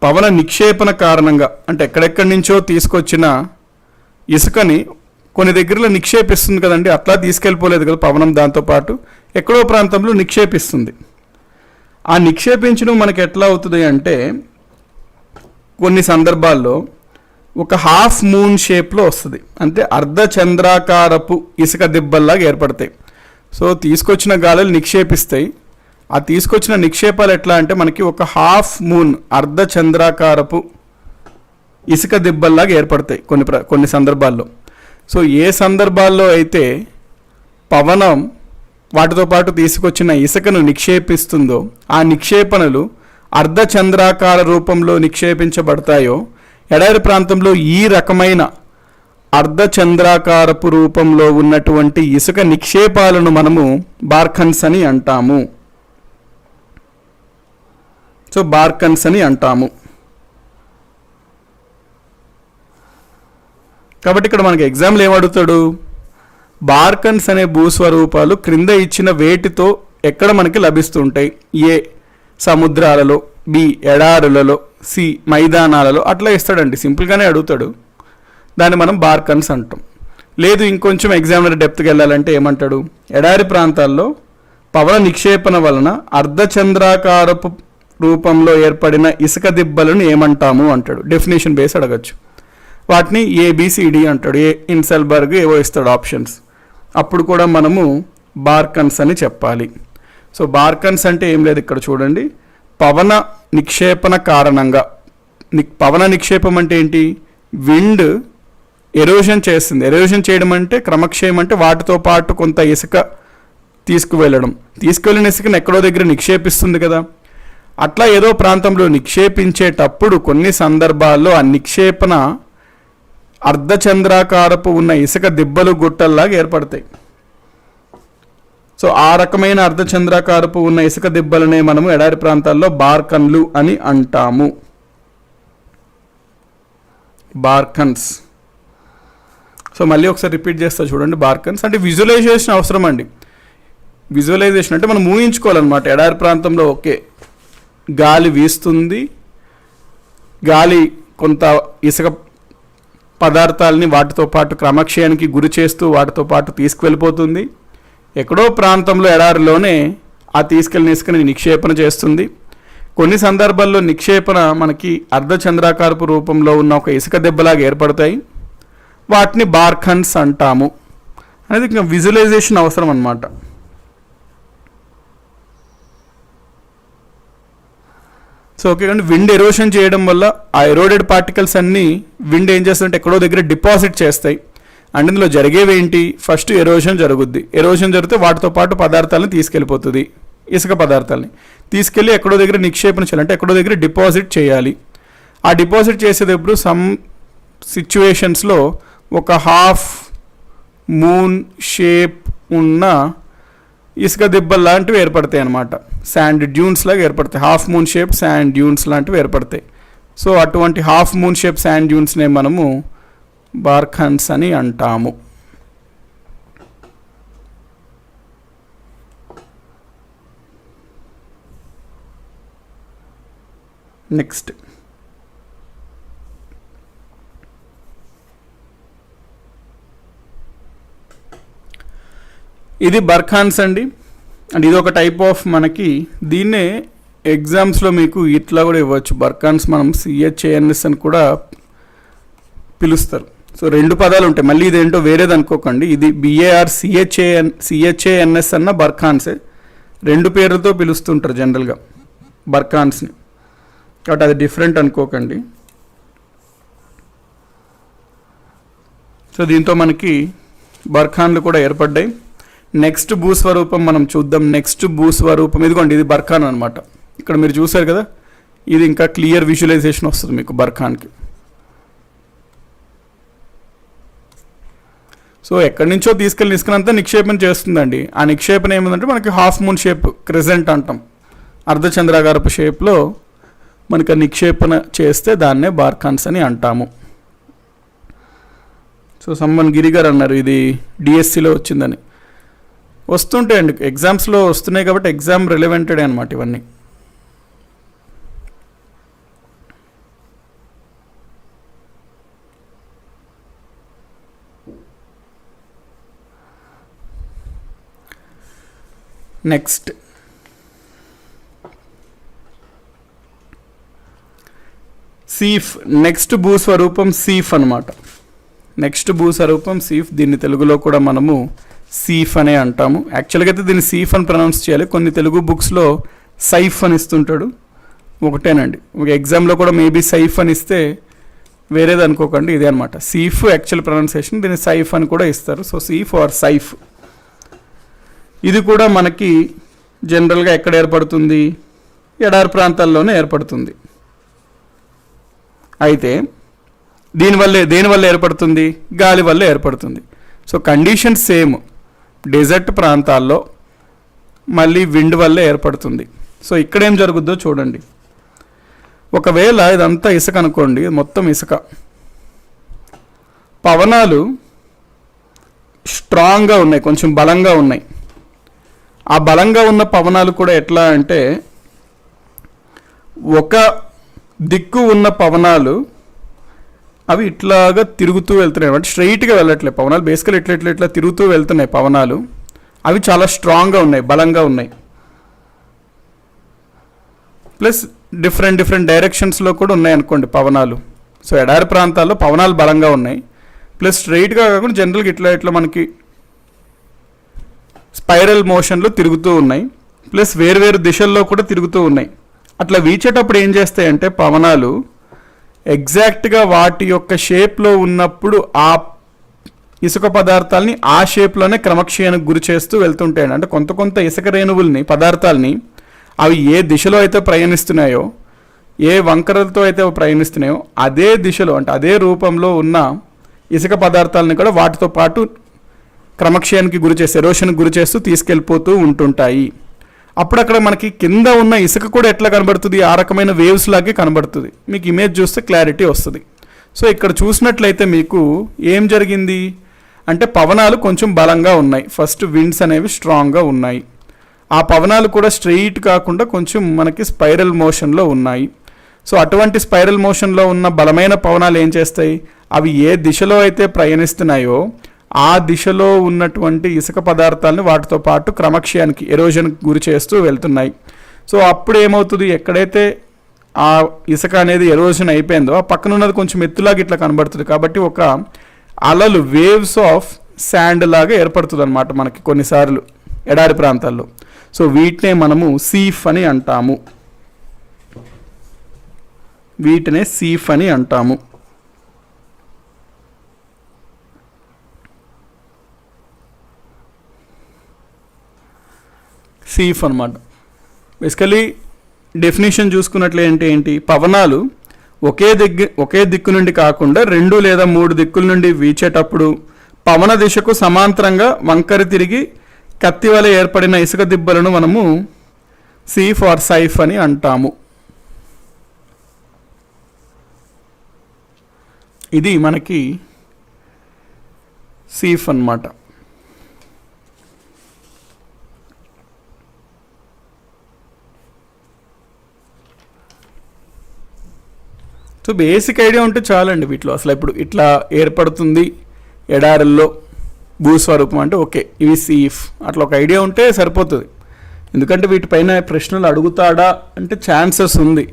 పవన నిక్షేపణ కారణంగా, అంటే ఎక్కడెక్కడి నుంచో తీసుకొచ్చిన ఇసుకని కొన్ని దగ్గరలో నిక్షేపిస్తుంది కదండి, అట్లా తీసుకెళ్ళిపోలేదు కదా పవనం, దాంతోపాటు ఎక్కడో ప్రాంతంలో నిక్షేపిస్తుంది. ఆ నిక్షేపించడం మనకి ఎట్లా అవుతుంది అంటే కొన్ని సందర్భాల్లో ఒక హాఫ్ మూన్ షేప్లో వస్తుంది, అంటే అర్ధచంద్రాకారపు ఇసుక దిబ్బల్లాగా ఏర్పడతాయి. సో తీసుకొచ్చిన గాలులు నిక్షేపిస్తాయి. ఆ తీసుకొచ్చిన నిక్షేపాలు ఎట్లా అంటే మనకి ఒక హాఫ్ మూన్ అర్ధచంద్రాకారపు ఇసుక దిబ్బల్లాగా ఏర్పడతాయి కొన్ని సందర్భాల్లో. సో ఏ సందర్భాల్లో అయితే పవనం వాటితో పాటు తీసుకొచ్చిన ఇసుకను నిక్షేపిస్తుందో ఆ నిక్షేపణలు అర్ధచంద్రాకార రూపంలో నిక్షేపించబడతాయో ఎడారి ప్రాంతంలో ఈ రకమైన అర్ధచంద్రాకారపు రూపంలో ఉన్నటువంటి ఇసుక నిక్షేపాలను మనము బార్కన్స్ అని అంటాము. సో బార్కన్స్ అని అంటాము. కాబట్టి ఇక్కడ మనకి ఎగ్జామ్లో ఏమడుగుతాడు, బార్కన్స్ అనే భూస్వరూపాలు క్రింద ఇచ్చిన వేటితో ఎక్కడ మనకి లభిస్తుంటాయి? ఏ సముద్రాలలో, బి ఎడారులలో, సి మైదానాలలో, అట్లా ఇస్తాడండి. సింపుల్గానే అడుగుతాడు, దాన్ని మనం బార్కన్స్ అంటాం. లేదు ఇంకొంచెం ఎగ్జామినర్ డెప్త్కి వెళ్ళాలంటే ఏమంటాడు, ఎడారి ప్రాంతాల్లో పవన నిక్షేపణ వలన అర్ధచంద్రాకారపు రూపంలో ఏర్పడిన ఇసుక దిబ్బలను ఏమంటాము అంటాడు. డెఫినేషన్ బేస్ అడగచ్చు. వాటిని ఏబిసిడి అంటాడు, ఇన్సెల్బర్గ్ ఏవో ఇస్తాడు ఆప్షన్స్. అప్పుడు కూడా మనము బార్కన్స్ అని చెప్పాలి. సో బార్కన్స్ అంటే ఏం లేదు, ఇక్కడ చూడండి, పవన నిక్షేపణ కారణంగా. పవన నిక్షేపం అంటే ఏంటి? విండ్ ఎరోషన్ చేస్తుంది. ఎరోషన్ చేయడం అంటే క్రమక్షయం, అంటే వాటితో పాటు కొంత ఇసుక తీసుకువెళ్ళిన ఇసుకను ఎక్కడో దగ్గర నిక్షేపిస్తుంది కదా. అట్లా ఏదో ప్రాంతంలో నిక్షేపించేటప్పుడు కొన్ని సందర్భాల్లో ఆ నిక్షేపణ అర్ధచంద్రాకారపు ఉన్న ఇసుక దిబ్బలు గుట్టల్లాగా ఏర్పడతాయి. సో ఆ రకమైన అర్ధచంద్రాకారపు ఉన్న ఇసుక దిబ్బలనే మనము ఎడారి ప్రాంతాల్లో బార్కన్లు అని అంటాము. బార్కన్స్. సో మళ్ళీ ఒకసారి రిపీట్ చేస్తా చూడండి. బార్కన్స్ అంటే విజువలైజేషన్ అవసరం అండి. విజువలైజేషన్ అంటే మనం ఊహించుకోవాలన్నమాట. ఎడారి ప్రాంతంలో ఓకే గాలి వీస్తుంది, గాలి కొంత ఇసుక పదార్థాలని వాటితో పాటు క్రమక్షయానికి గురి చేస్తూ వాటితో పాటు తీసుకువెళ్ళిపోతుంది. ఎక్కడో ప్రాంతంలో ఎడారిలోనే ఆ తీసుకెళ్ళిన ఇసుకని నిక్షేపణ చేస్తుంది. కొన్ని సందర్భాల్లో నిక్షేపణ మనకి అర్ధచంద్రాకారపు రూపంలో ఉన్న ఒక ఇసుక దెబ్బలాగా ఏర్పడతాయి. వాటిని బార్కన్స్ అంటాము. అనేది ఇంకా విజువలైజేషన్ అవసరం అన్నమాట. సో ఓకే అండి, విండ్ ఎరోషన్ చేయడం వల్ల ఆ ఎరోడెడ్ పార్టికల్స్ అన్నీ విండ్ ఏం చేస్తుందంటే ఎక్కడో దగ్గర డిపాజిట్ చేస్తాయి. అండ్ ఇందులో జరిగేవి ఏంటి? ఫస్ట్ ఎరోషన్ జరుగుద్ది. ఎరోషన్ జరిగితే వాటితో పాటు పదార్థాలను తీసుకెళ్ళిపోతుంది. ఇసుక పదార్థాలని తీసుకెళ్ళి ఎక్కడో దగ్గర నిక్షేపణ చేయాలి, అంటే ఎక్కడో దగ్గర డిపాజిట్ చేయాలి. ఆ డిపాజిట్ చేసేటప్పుడు సమ్ సిచ్యువేషన్స్లో ఒక హాఫ్ మూన్ షేప్ ఉన్న ఇసుక దిబ్బలు లాంటివి ఏర్పడతాయి అన్నమాట. శాండ్ డ్యూన్స్ లాగా ఏర్పడతాయి. Half moon shape sand dunes లాంటివి ఏర్పడతాయి. సో అటువంటి హాఫ్ మూన్ షేప్ శాండ్ డ్యూన్స్నే మనము బార్కన్స్ అని అంటాము. నెక్స్ట్ ఇది బర్ఖాన్స్ అండి. అండ్ ఇది ఒక టైప్ ఆఫ్ మనకి దీన్నే ఎగ్జామ్స్లో మీకు ఇట్లా కూడా ఇవ్వచ్చు. బర్ఖాన్స్ మనం సిహెచ్ఏఎన్ఎస్ అని కూడా పిలుస్తారు. సో 2 పదాలు ఉంటాయి, మళ్ళీ ఇదేంటో వేరేది అనుకోకండి. ఇది BARCHANS అన్న బర్ఖాన్సే, 2 పేర్లతో పిలుస్తుంటారు జనరల్గా బర్ఖాన్స్ని, కాబట్టి అది డిఫరెంట్ అనుకోకండి. సో దీంతో మనకి బర్ఖాన్లు కూడా ఏర్పడ్డాయి. నెక్స్ట్ భూస్వరూపం మనం చూద్దాం. నెక్స్ట్ భూస్వరూపం ఇదిగోండి, ఇది బర్ఖాన్ అనమాట. ఇక్కడ మీరు చూసారు కదా, ఇది ఇంకా క్లియర్ విజువలైజేషన్ వస్తుంది మీకు బర్ఖాన్కి. సో ఎక్కడి నుంచో తీసుకెళ్ళినంత నిక్షేపణ చేస్తుందండి. ఆ నిక్షేపణ ఏముందంటే మనకి హాఫ్ మూన్ షేప్, క్రెసెంట్ అంటాం, అర్ధచంద్రాకారపు షేప్లో మనకి నిక్షేపణ చేస్తే దాన్నే బార్ఖాన్స్ అని అంటాము. సో సమ్మన్ గిరి గారు అన్నారు ఇది డిఎస్సిలో వచ్చిందని. వస్తుంటాయండి, ఎగ్జామ్స్లో వస్తున్నాయి కాబట్టి ఎగ్జామ్ రిలవెంటెడ్ అనమాట ఇవన్నీ. నెక్స్ట్ సీఫ్. నెక్స్ట్ భూస్వరూపం సీఫ్ అనమాట. నెక్స్ట్ భూస్వరూపం సీఫ్. దీన్ని తెలుగులో కూడా మనము సీఫ్ అనే అంటాము. యాక్చువల్గా అయితే దీన్ని సీఫ్ అని ప్రొనౌన్స్ చేయాలి. కొన్ని తెలుగు బుక్స్లో సైఫ్ అని ఇస్తుంటాడు, ఒకటేనండి. ఒక ఎగ్జామ్లో కూడా మేబీ సైఫ్ అని ఇస్తే వేరేది అనుకోకండి, ఇదే అనమాట సీఫ్ యాక్చువల్ ప్రొనౌన్సియేషన్. దీన్ని సైఫ్ అని కూడా ఇస్తారు. సో సీఫ్ ఆర్ సైఫ్. ఇది కూడా మనకి జనరల్గా ఎక్కడ ఏర్పడుతుంది, ఎడారి ప్రాంతాల్లోనే ఏర్పడుతుంది. అయితే దేని వల్ల ఏర్పడుతుంది, గాలి వల్ల ఏర్పడుతుంది. సో కండిషన్ సేమ్, డెజర్ట్ ప్రాంతాల్లో మళ్ళీ విండ్ వల్ల ఏర్పడుతుంది. సో ఇక్కడేం జరుగుద్దో చూడండి. ఒకవేళ ఇదంతా ఇసుక అనుకోండి, మొత్తం ఇసుక, పవనాలు స్ట్రాంగ్గా ఉన్నాయి, కొంచెం బలంగా ఉన్నాయి. ఆ బలంగా ఉన్న పవనాలు కూడా ఎట్లా అంటే, ఒక దిక్కు ఉన్న పవనాలు అవి ఇట్లాగా తిరుగుతూ వెళ్తున్నాయి, అంటే స్ట్రైట్గా వెళ్ళట్లేదు పవనాలు, బేసికల్ ఇట్లా తిరుగుతూ వెళ్తున్నాయి పవనాలు. అవి చాలా స్ట్రాంగ్గా ఉన్నాయి, బలంగా ఉన్నాయి. ప్లస్ డిఫరెంట్ డైరెక్షన్స్లో కూడా ఉన్నాయి అనుకోండి పవనాలు. సో ఎడారి ప్రాంతాల్లో పవనాలు బలంగా ఉన్నాయి, ప్లస్ స్ట్రైట్గా కాకుండా జనరల్గా ఇట్లా మనకి స్పైరల్ మోషన్లో తిరుగుతూ ఉన్నాయి, ప్లస్ వేరు దిశల్లో కూడా తిరుగుతూ ఉన్నాయి. అట్లా వీచేటప్పుడు ఏం చేస్తాయంటే పవనాలు ఎగ్జాక్ట్గా వాటి యొక్క షేప్లో ఉన్నప్పుడు ఆ ఇసుక పదార్థాలని ఆ షేప్లోనే క్రమక్షయానికి గురి చేస్తూ వెళ్తుంటాయండి. అంటే కొంత ఇసుక రేణువుల్ని, పదార్థాలని అవి ఏ దిశలో అయితే ప్రయాణిస్తున్నాయో, ఏ వంకరలతో అయితే ప్రయాణిస్తున్నాయో అదే దిశలో, అంటే అదే రూపంలో ఉన్న ఇసుక పదార్థాలని కూడా వాటితో పాటు క్రమక్షయానికి గురి చేసి, ఎరోషన్కి గురి చేస్తూ తీసుకెళ్ళిపోతూ ఉంటుంటాయి. అప్పుడు అక్కడ మనకి కింద ఉన్న ఇసుక కూడా ఎట్లా కనబడుతుంది, ఆ రకమైన వేవ్స్ లాగే కనబడుతుంది. మీకు ఇమేజ్ చూస్తే క్లారిటీ వస్తుంది. సో ఇక్కడ చూసినట్లయితే మీకు ఏం జరిగింది అంటే పవనాలు కొంచెం బలంగా ఉన్నాయి. ఫస్ట్ విండ్స్ అనేవి స్ట్రాంగ్గా ఉన్నాయి. ఆ పవనాలు కూడా స్ట్రెయిట్ కాకుండా కొంచెం మనకి స్పైరల్ మోషన్లో ఉన్నాయి. సో అటువంటి స్పైరల్ మోషన్లో ఉన్న బలమైన పవనాలు ఏం చేస్తాయి, అవి ఏ దిశలో అయితే ప్రయాణిస్తున్నాయో ఆ దిశలో ఉన్నటువంటి ఇసుక పదార్థాలని వాటితో పాటు క్రమక్షయానికి, ఎరోజన్కి గురి చేస్తూ వెళ్తున్నాయి. సో అప్పుడు ఏమవుతుంది, ఎక్కడైతే ఆ ఇసుక అనేది ఎరోజన్ అయిపోయిందో ఆ పక్కన ఉన్నది కొంచెం ఎత్తులాగా ఇట్లా కనబడుతుంది. కాబట్టి ఒక అలలు, వేవ్స్ ఆఫ్ శాండ్ లాగా ఏర్పడుతుంది అనమాట మనకి కొన్నిసార్లు ఎడారి ప్రాంతాల్లో. సో వీటినే మనము సీఫ్ అని అంటాము. వీటినే సీఫ్ అని అంటాము. సీఫ్ అనమాట. బేసికలీ డెఫినేషన్ చూసుకున్నట్లే అంటే ఏంటి, పవనాలు ఒకే దిక్కు నుండి కాకుండా 2 లేదా 3 దిక్కుల నుండి వీచేటప్పుడు పవన దిశకు సమాంతరంగా వంకరి తిరిగి కత్తి వలె ఏర్పడిన ఇసుక దిబ్బలను మనము సీఫ్ ఆర్ సైఫ్ అని అంటాము. ఇది మనకి సీఫ్ అన్నమాట. సో బేసిక్ ఐడియా ఉంటే చాలండి వీటిలో. అసలు ఇప్పుడు ఇట్లా ఏర్పడుతుంది ఎడారుల్లో భూస్వరూపం అంటే ఓకే ఇవి సీఫ్, అట్లా ఒక ఐడియా ఉంటే సరిపోతుంది. ఎందుకంటే వీటిపైన ప్రశ్నలు అడుగుతాడా అంటే ఛాన్సెస్ ఉంది.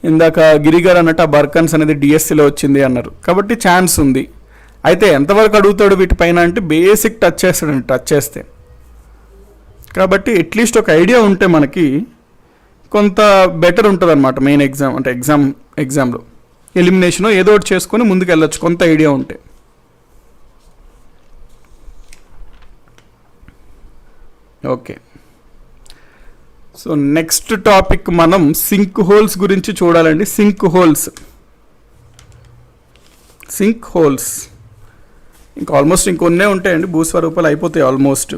ఇందాక గిరిగారు అన్నట్టు ఆ బర్కన్స్ అనేది డిఎస్సిలో వచ్చింది అన్నారు కాబట్టి ఛాన్స్ ఉంది. అయితే ఎంతవరకు అడుగుతాడు వీటిపైన అంటే బేసిక్ టచ్ చేస్తాడండి, టచ్ చేస్తే. కాబట్టి అట్లీస్ట్ ఒక ఐడియా ఉంటే మనకి కొంత బెటర్ ఉంటుంది అనమాట. మెయిన్ ఎగ్జామ్ అంటే ఎగ్జామ్లో ఎలిమినేషన్ ఏదో ఒకటి చేసుకొని ముందుకు వెళ్ళొచ్చు కొంత ఐడియా ఉంటే. ఓకే, సో నెక్స్ట్ టాపిక్ మనం సింక్ హోల్స్ గురించి చూడాలండి. సింక్ హోల్స్ ఇంకా ఆల్మోస్ట్ ఇంకొన్నే ఉంటాయండి, భూస్వరూపాలు అయిపోతాయి ఆల్మోస్ట్.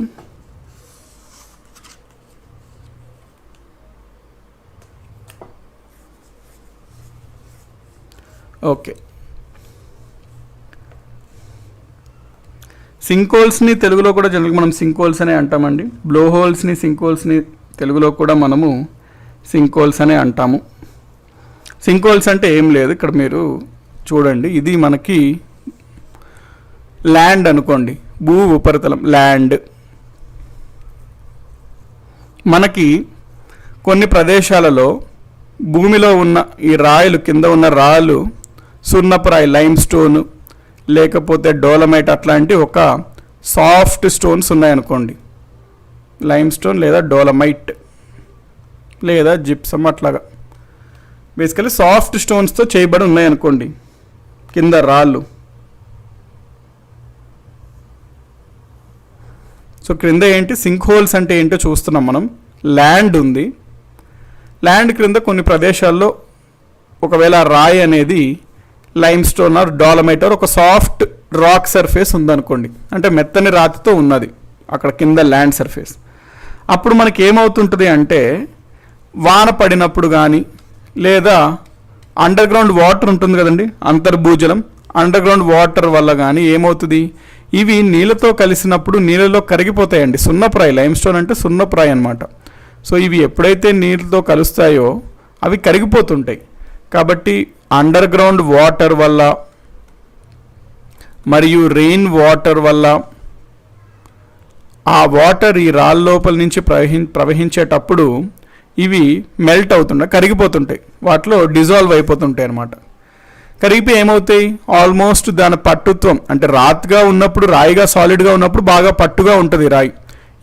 ఓకే, సింక్ హోల్స్ని తెలుగులో కూడా జనరల్గా మనం సింక్ హోల్స్ అనే అంటామండి. బ్లో హోల్స్ని సింక్ హోల్స్ని తెలుగులో కూడా మనము సింక్ హోల్స్ అనే అంటాము. సింక్ హోల్స్ అంటే ఏం లేదు, ఇక్కడ మీరు చూడండి, ఇది మనకి ల్యాండ్ అనుకోండి, భూ ఉపరితలం ల్యాండ్. మనకి కొన్ని ప్రదేశాలలో భూమిలో ఉన్న ఈ రాయిలు, కింద ఉన్న రాళ్ళు సున్నపు రాయి, లైమ్ స్టోన్ లేకపోతే డోలమైట్ అట్లాంటి ఒక సాఫ్ట్ స్టోన్స్ ఉన్నాయనుకోండి, లైమ్ స్టోన్ లేదా డోలమైట్ లేదా జిప్సమ్, అట్లాగా బేసికలీ సాఫ్ట్ స్టోన్స్తో చేయబడి ఉన్నాయనుకోండి కింద రాళ్ళు. సో క్రింద ఏంటి సింక్ హోల్స్ అంటే ఏంటో చూస్తున్నాం మనం. ల్యాండ్ ఉంది, ల్యాండ్ క్రింద కొన్ని ప్రదేశాల్లో ఒకవేళ రాయి అనేది limestone or dolomite or ఒక సాఫ్ట్ రాక్ సర్ఫేస్ ఉందనుకోండి, అంటే మెత్తని రాతితో ఉన్నది అక్కడ కింద ల్యాండ్ సర్ఫేస్. అప్పుడు మనకి ఏమవుతుంటుంది అంటే వాన పడినప్పుడు కానీ లేదా అండర్ గ్రౌండ్ వాటర్ ఉంటుంది కదండి, అంతర్భూజలం, అండర్ గ్రౌండ్ వాటర్ వల్ల కానీ ఏమవుతుంది, ఇవి నీళ్ళతో కలిసినప్పుడు నీళ్ళలో కరిగిపోతాయండి. సున్నప్రాయి, లైమ్ స్టోన్ అంటే సున్నప్రాయి అనమాట. సో ఇవి ఎప్పుడైతే నీళ్ళతో కలుస్తాయో అవి కరిగిపోతుంటాయి. కాబట్టి అండర్ గ్రౌండ్ వాటర్ వల్ల మరియు రెయిన్ వాటర్ వల్ల ఆ వాటర్ ఈ రాళ్ళ లోపల నుంచి ప్రవహించేటప్పుడు ఇవి మెల్ట్ అవుతుంటాయి, కరిగిపోతుంటాయి, వాటిలో డిజాల్వ్ అయిపోతుంటాయి అన్నమాట. కరిగిపోయి ఏమవుతాయి, ఆల్మోస్ట్ దాని పట్టుత్వం అంటే రాతిగా ఉన్నప్పుడు, రాయిగా సాలిడ్గా ఉన్నప్పుడు బాగా పట్టుగా ఉంటుంది రాయి.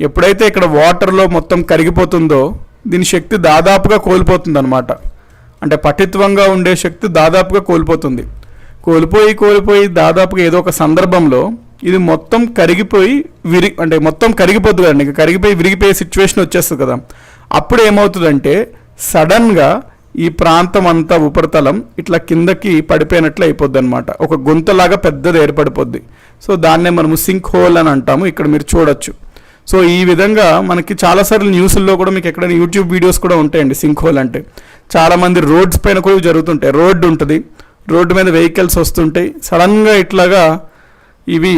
ఎప్పుడైతే ఇక్కడ వాటర్లో మొత్తం కరిగిపోతుందో దీని శక్తి దాదాపుగా కోల్పోతుంది అనమాట. అంటే పటిత్వంగా ఉండే శక్తి దాదాపుగా కోల్పోతుంది. కోల్పోయి దాదాపుగా ఏదో ఒక సందర్భంలో ఇది మొత్తం కరిగిపోయి అంటే మొత్తం కరిగిపోతుంది కదండి, ఇంకా కరిగిపోయి విరిగిపోయే సిచ్యువేషన్ వచ్చేస్తుంది కదా. అప్పుడు ఏమవుతుందంటే సడన్గా ఈ ప్రాంతం అంతా ఉపరితలం ఇట్లా కిందకి పడిపోయినట్లు అయిపోద్ది అనమాట, ఒక గుంతలాగా పెద్దది ఏర్పడిపోద్ది. సో దాన్నే మనము సింక్ హోల్ అని అంటాము. ఇక్కడ మీరు చూడొచ్చు. సో ఈ విధంగా మనకి చాలాసార్లు న్యూస్ల్లో కూడా మీకు ఎక్కడైనా యూట్యూబ్ వీడియోస్ కూడా ఉంటాయండి. సింక్ హోల్ అంటే చాలామంది రోడ్స్ పైన కూడా జరుగుతుంటాయి. రోడ్డు ఉంటుంది, రోడ్డు మీద వెహికల్స్ వస్తుంటాయి, సడన్గా ఇట్లాగా ఇవి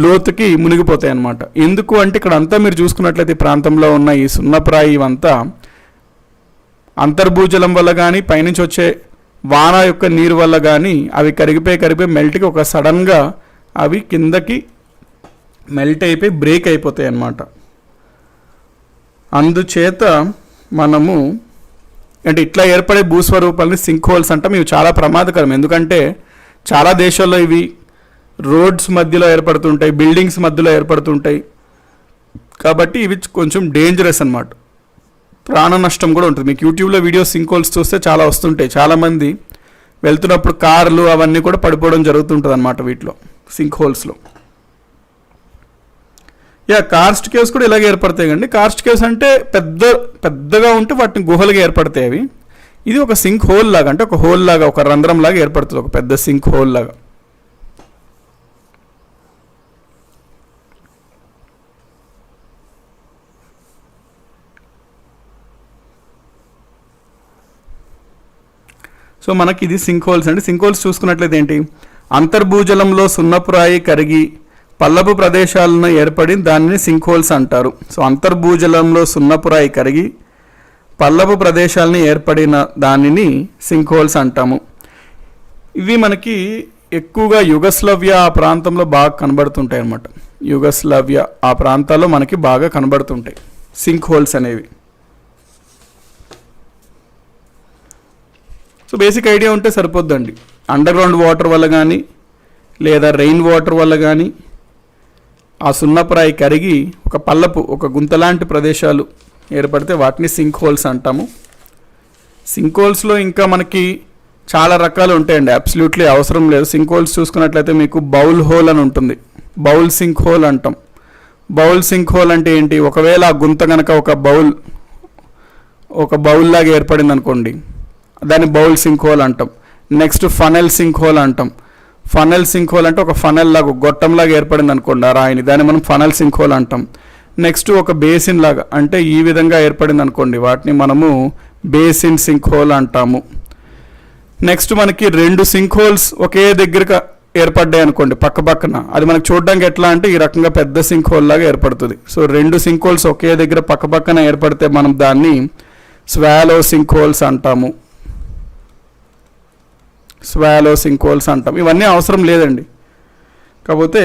లోతుకి మునిగిపోతాయి అన్నమాట. ఎందుకు అంటే ఇక్కడ అంతా మీరు చూసుకున్నట్లయితే ఈ ప్రాంతంలో ఉన్న ఈ సున్నప్రాయి ఇవంతా అంతర్భూజలం వల్ల కానీ పైనుంచి వచ్చే వాన యొక్క నీరు వల్ల కానీ అవి కరిగిపోయి మెల్ట్కి ఒక సడన్గా అవి కిందకి మెల్ట్ అయిపోయి బ్రేక్ అయిపోతాయి అన్నమాట. అందుచేత మనము అంటే ఇట్లా ఏర్పడే భూస్వరూపాలని సింక్ హోల్స్ అంటాం. ఇవి చాలా ప్రమాదకరం, ఎందుకంటే చాలా దేశాల్లో ఇవి రోడ్స్ మధ్యలో ఏర్పడుతుంటాయి, బిల్డింగ్స్ మధ్యలో ఏర్పడుతుంటాయి. కాబట్టి ఇవి కొంచెం డేంజరస్ అన్నమాట, ప్రాణ నష్టం కూడా ఉంటుంది. మీకు యూట్యూబ్లో వీడియోస్ సింక్ హోల్స్ చూస్తే చాలా వస్తుంటాయి. చాలామంది వెళ్తున్నప్పుడు కార్లు అవన్నీ కూడా పడిపోవడం జరుగుతుంటుంది అన్నమాట వీటిలో, సింక్ హోల్స్లో. కార్స్ట్ కేవ్స్ కూడా ఇలాగే ఏర్పడతాయి కండి. కార్స్ట్ కేవ్స్ అంటే పెద్దగా ఉంటే వాటిని గుహలుగా ఏర్పడతాయి అవి. ఇది ఒక సింక్ హోల్ లాగా, అంటే ఒక హోల్ లాగా, ఒక రంధ్రం లాగా ఏర్పడుతుంది, ఒక పెద్ద సింక్ హోల్ లాగా. సో మనకి ఇది సింక్ హోల్స్ అండి. సింక్ హోల్స్ చూసుకున్నట్లయితే ఏంటి, అంతర్భూజలంలో సున్నపురాయి కరిగి పల్లపు ప్రదేశాలను ఏర్పడి దానిని సింక్ హోల్స్ అంటారు. సో అంతర్భూజలంలో సున్నపురాయి కరిగి పల్లపు ప్రదేశాలని ఏర్పడిన దానిని సింక్ హోల్స్ అంటాము. ఇవి మనకి ఎక్కువగా యుగస్లవ్య ఆ ప్రాంతంలో బాగా కనబడుతుంటాయి అన్నమాట. యుగస్లవ్య ఆ ప్రాంతాల్లో మనకి బాగా కనబడుతుంటాయి సింక్ హోల్స్ అనేవి. సో బేసిక్ ఐడియా ఉంటే సరిపోద్దండి. అండర్ గ్రౌండ్ వాటర్ వల్ల కానీ లేదా రెయిన్ వాటర్ వల్ల కానీ ఆ సున్నప్రాయి కరిగి ఒక పల్లపు ఒక గుంతలాంటి ప్రదేశాలు ఏర్పడితే వాటిని సింక్ హోల్స్ అంటాము. సింక్ హోల్స్లో ఇంకా మనకి చాలా రకాలు ఉంటాయండి, అబ్సల్యూట్లీ అవసరం లేదు. సింక్ హోల్స్ చూసుకున్నట్లయితే మీకు బౌల్ హోల్ అని ఉంటుంది, బౌల్ సింక్ హోల్ అంటాం. బౌల్ సింక్ హోల్ అంటే ఏంటి, ఒకవేళ ఆ గుంత కనుక ఒక బౌల్ లాగా ఏర్పడింది అనుకోండి, దాన్ని బౌల్ సింక్ హోల్ అంటాం. నెక్స్ట్ ఫనెల్ సింక్ హోల్ అంటాం. ఫనెల్ సింక్ హోల్ అంటే ఒక ఫనెల్ లాగా గొట్టంలాగా ఏర్పడింది అనుకోండి ఆ రాయిని, దాన్ని మనం ఫనెల్ సింక్ హోల్ అంటాం. నెక్స్ట్ ఒక బేసిన్ లాగా అంటే ఈ విధంగా ఏర్పడింది అనుకోండి, వాటిని మనము బేసిన్ సింక్ హోల్ అంటాము. నెక్స్ట్ మనకి 2 సింక్ హోల్స్ ఒకే దగ్గరగా ఏర్పడ్డాయి అనుకోండి పక్క పక్కన, అది మనకు చూడడానికి ఎట్లా అంటే ఈ రకంగా పెద్ద సింక్ హోల్ లాగా ఏర్పడుతుంది. సో 2 సింక్ హోల్స్ ఒకే దగ్గర పక్క పక్కన ఏర్పడితే మనం దాన్ని స్వాలో సింక్ హోల్స్ అంటాము. స్వాలో సింక్ హోల్స్ అంటాం. ఇవన్నీ అవసరం లేదండి, కాకపోతే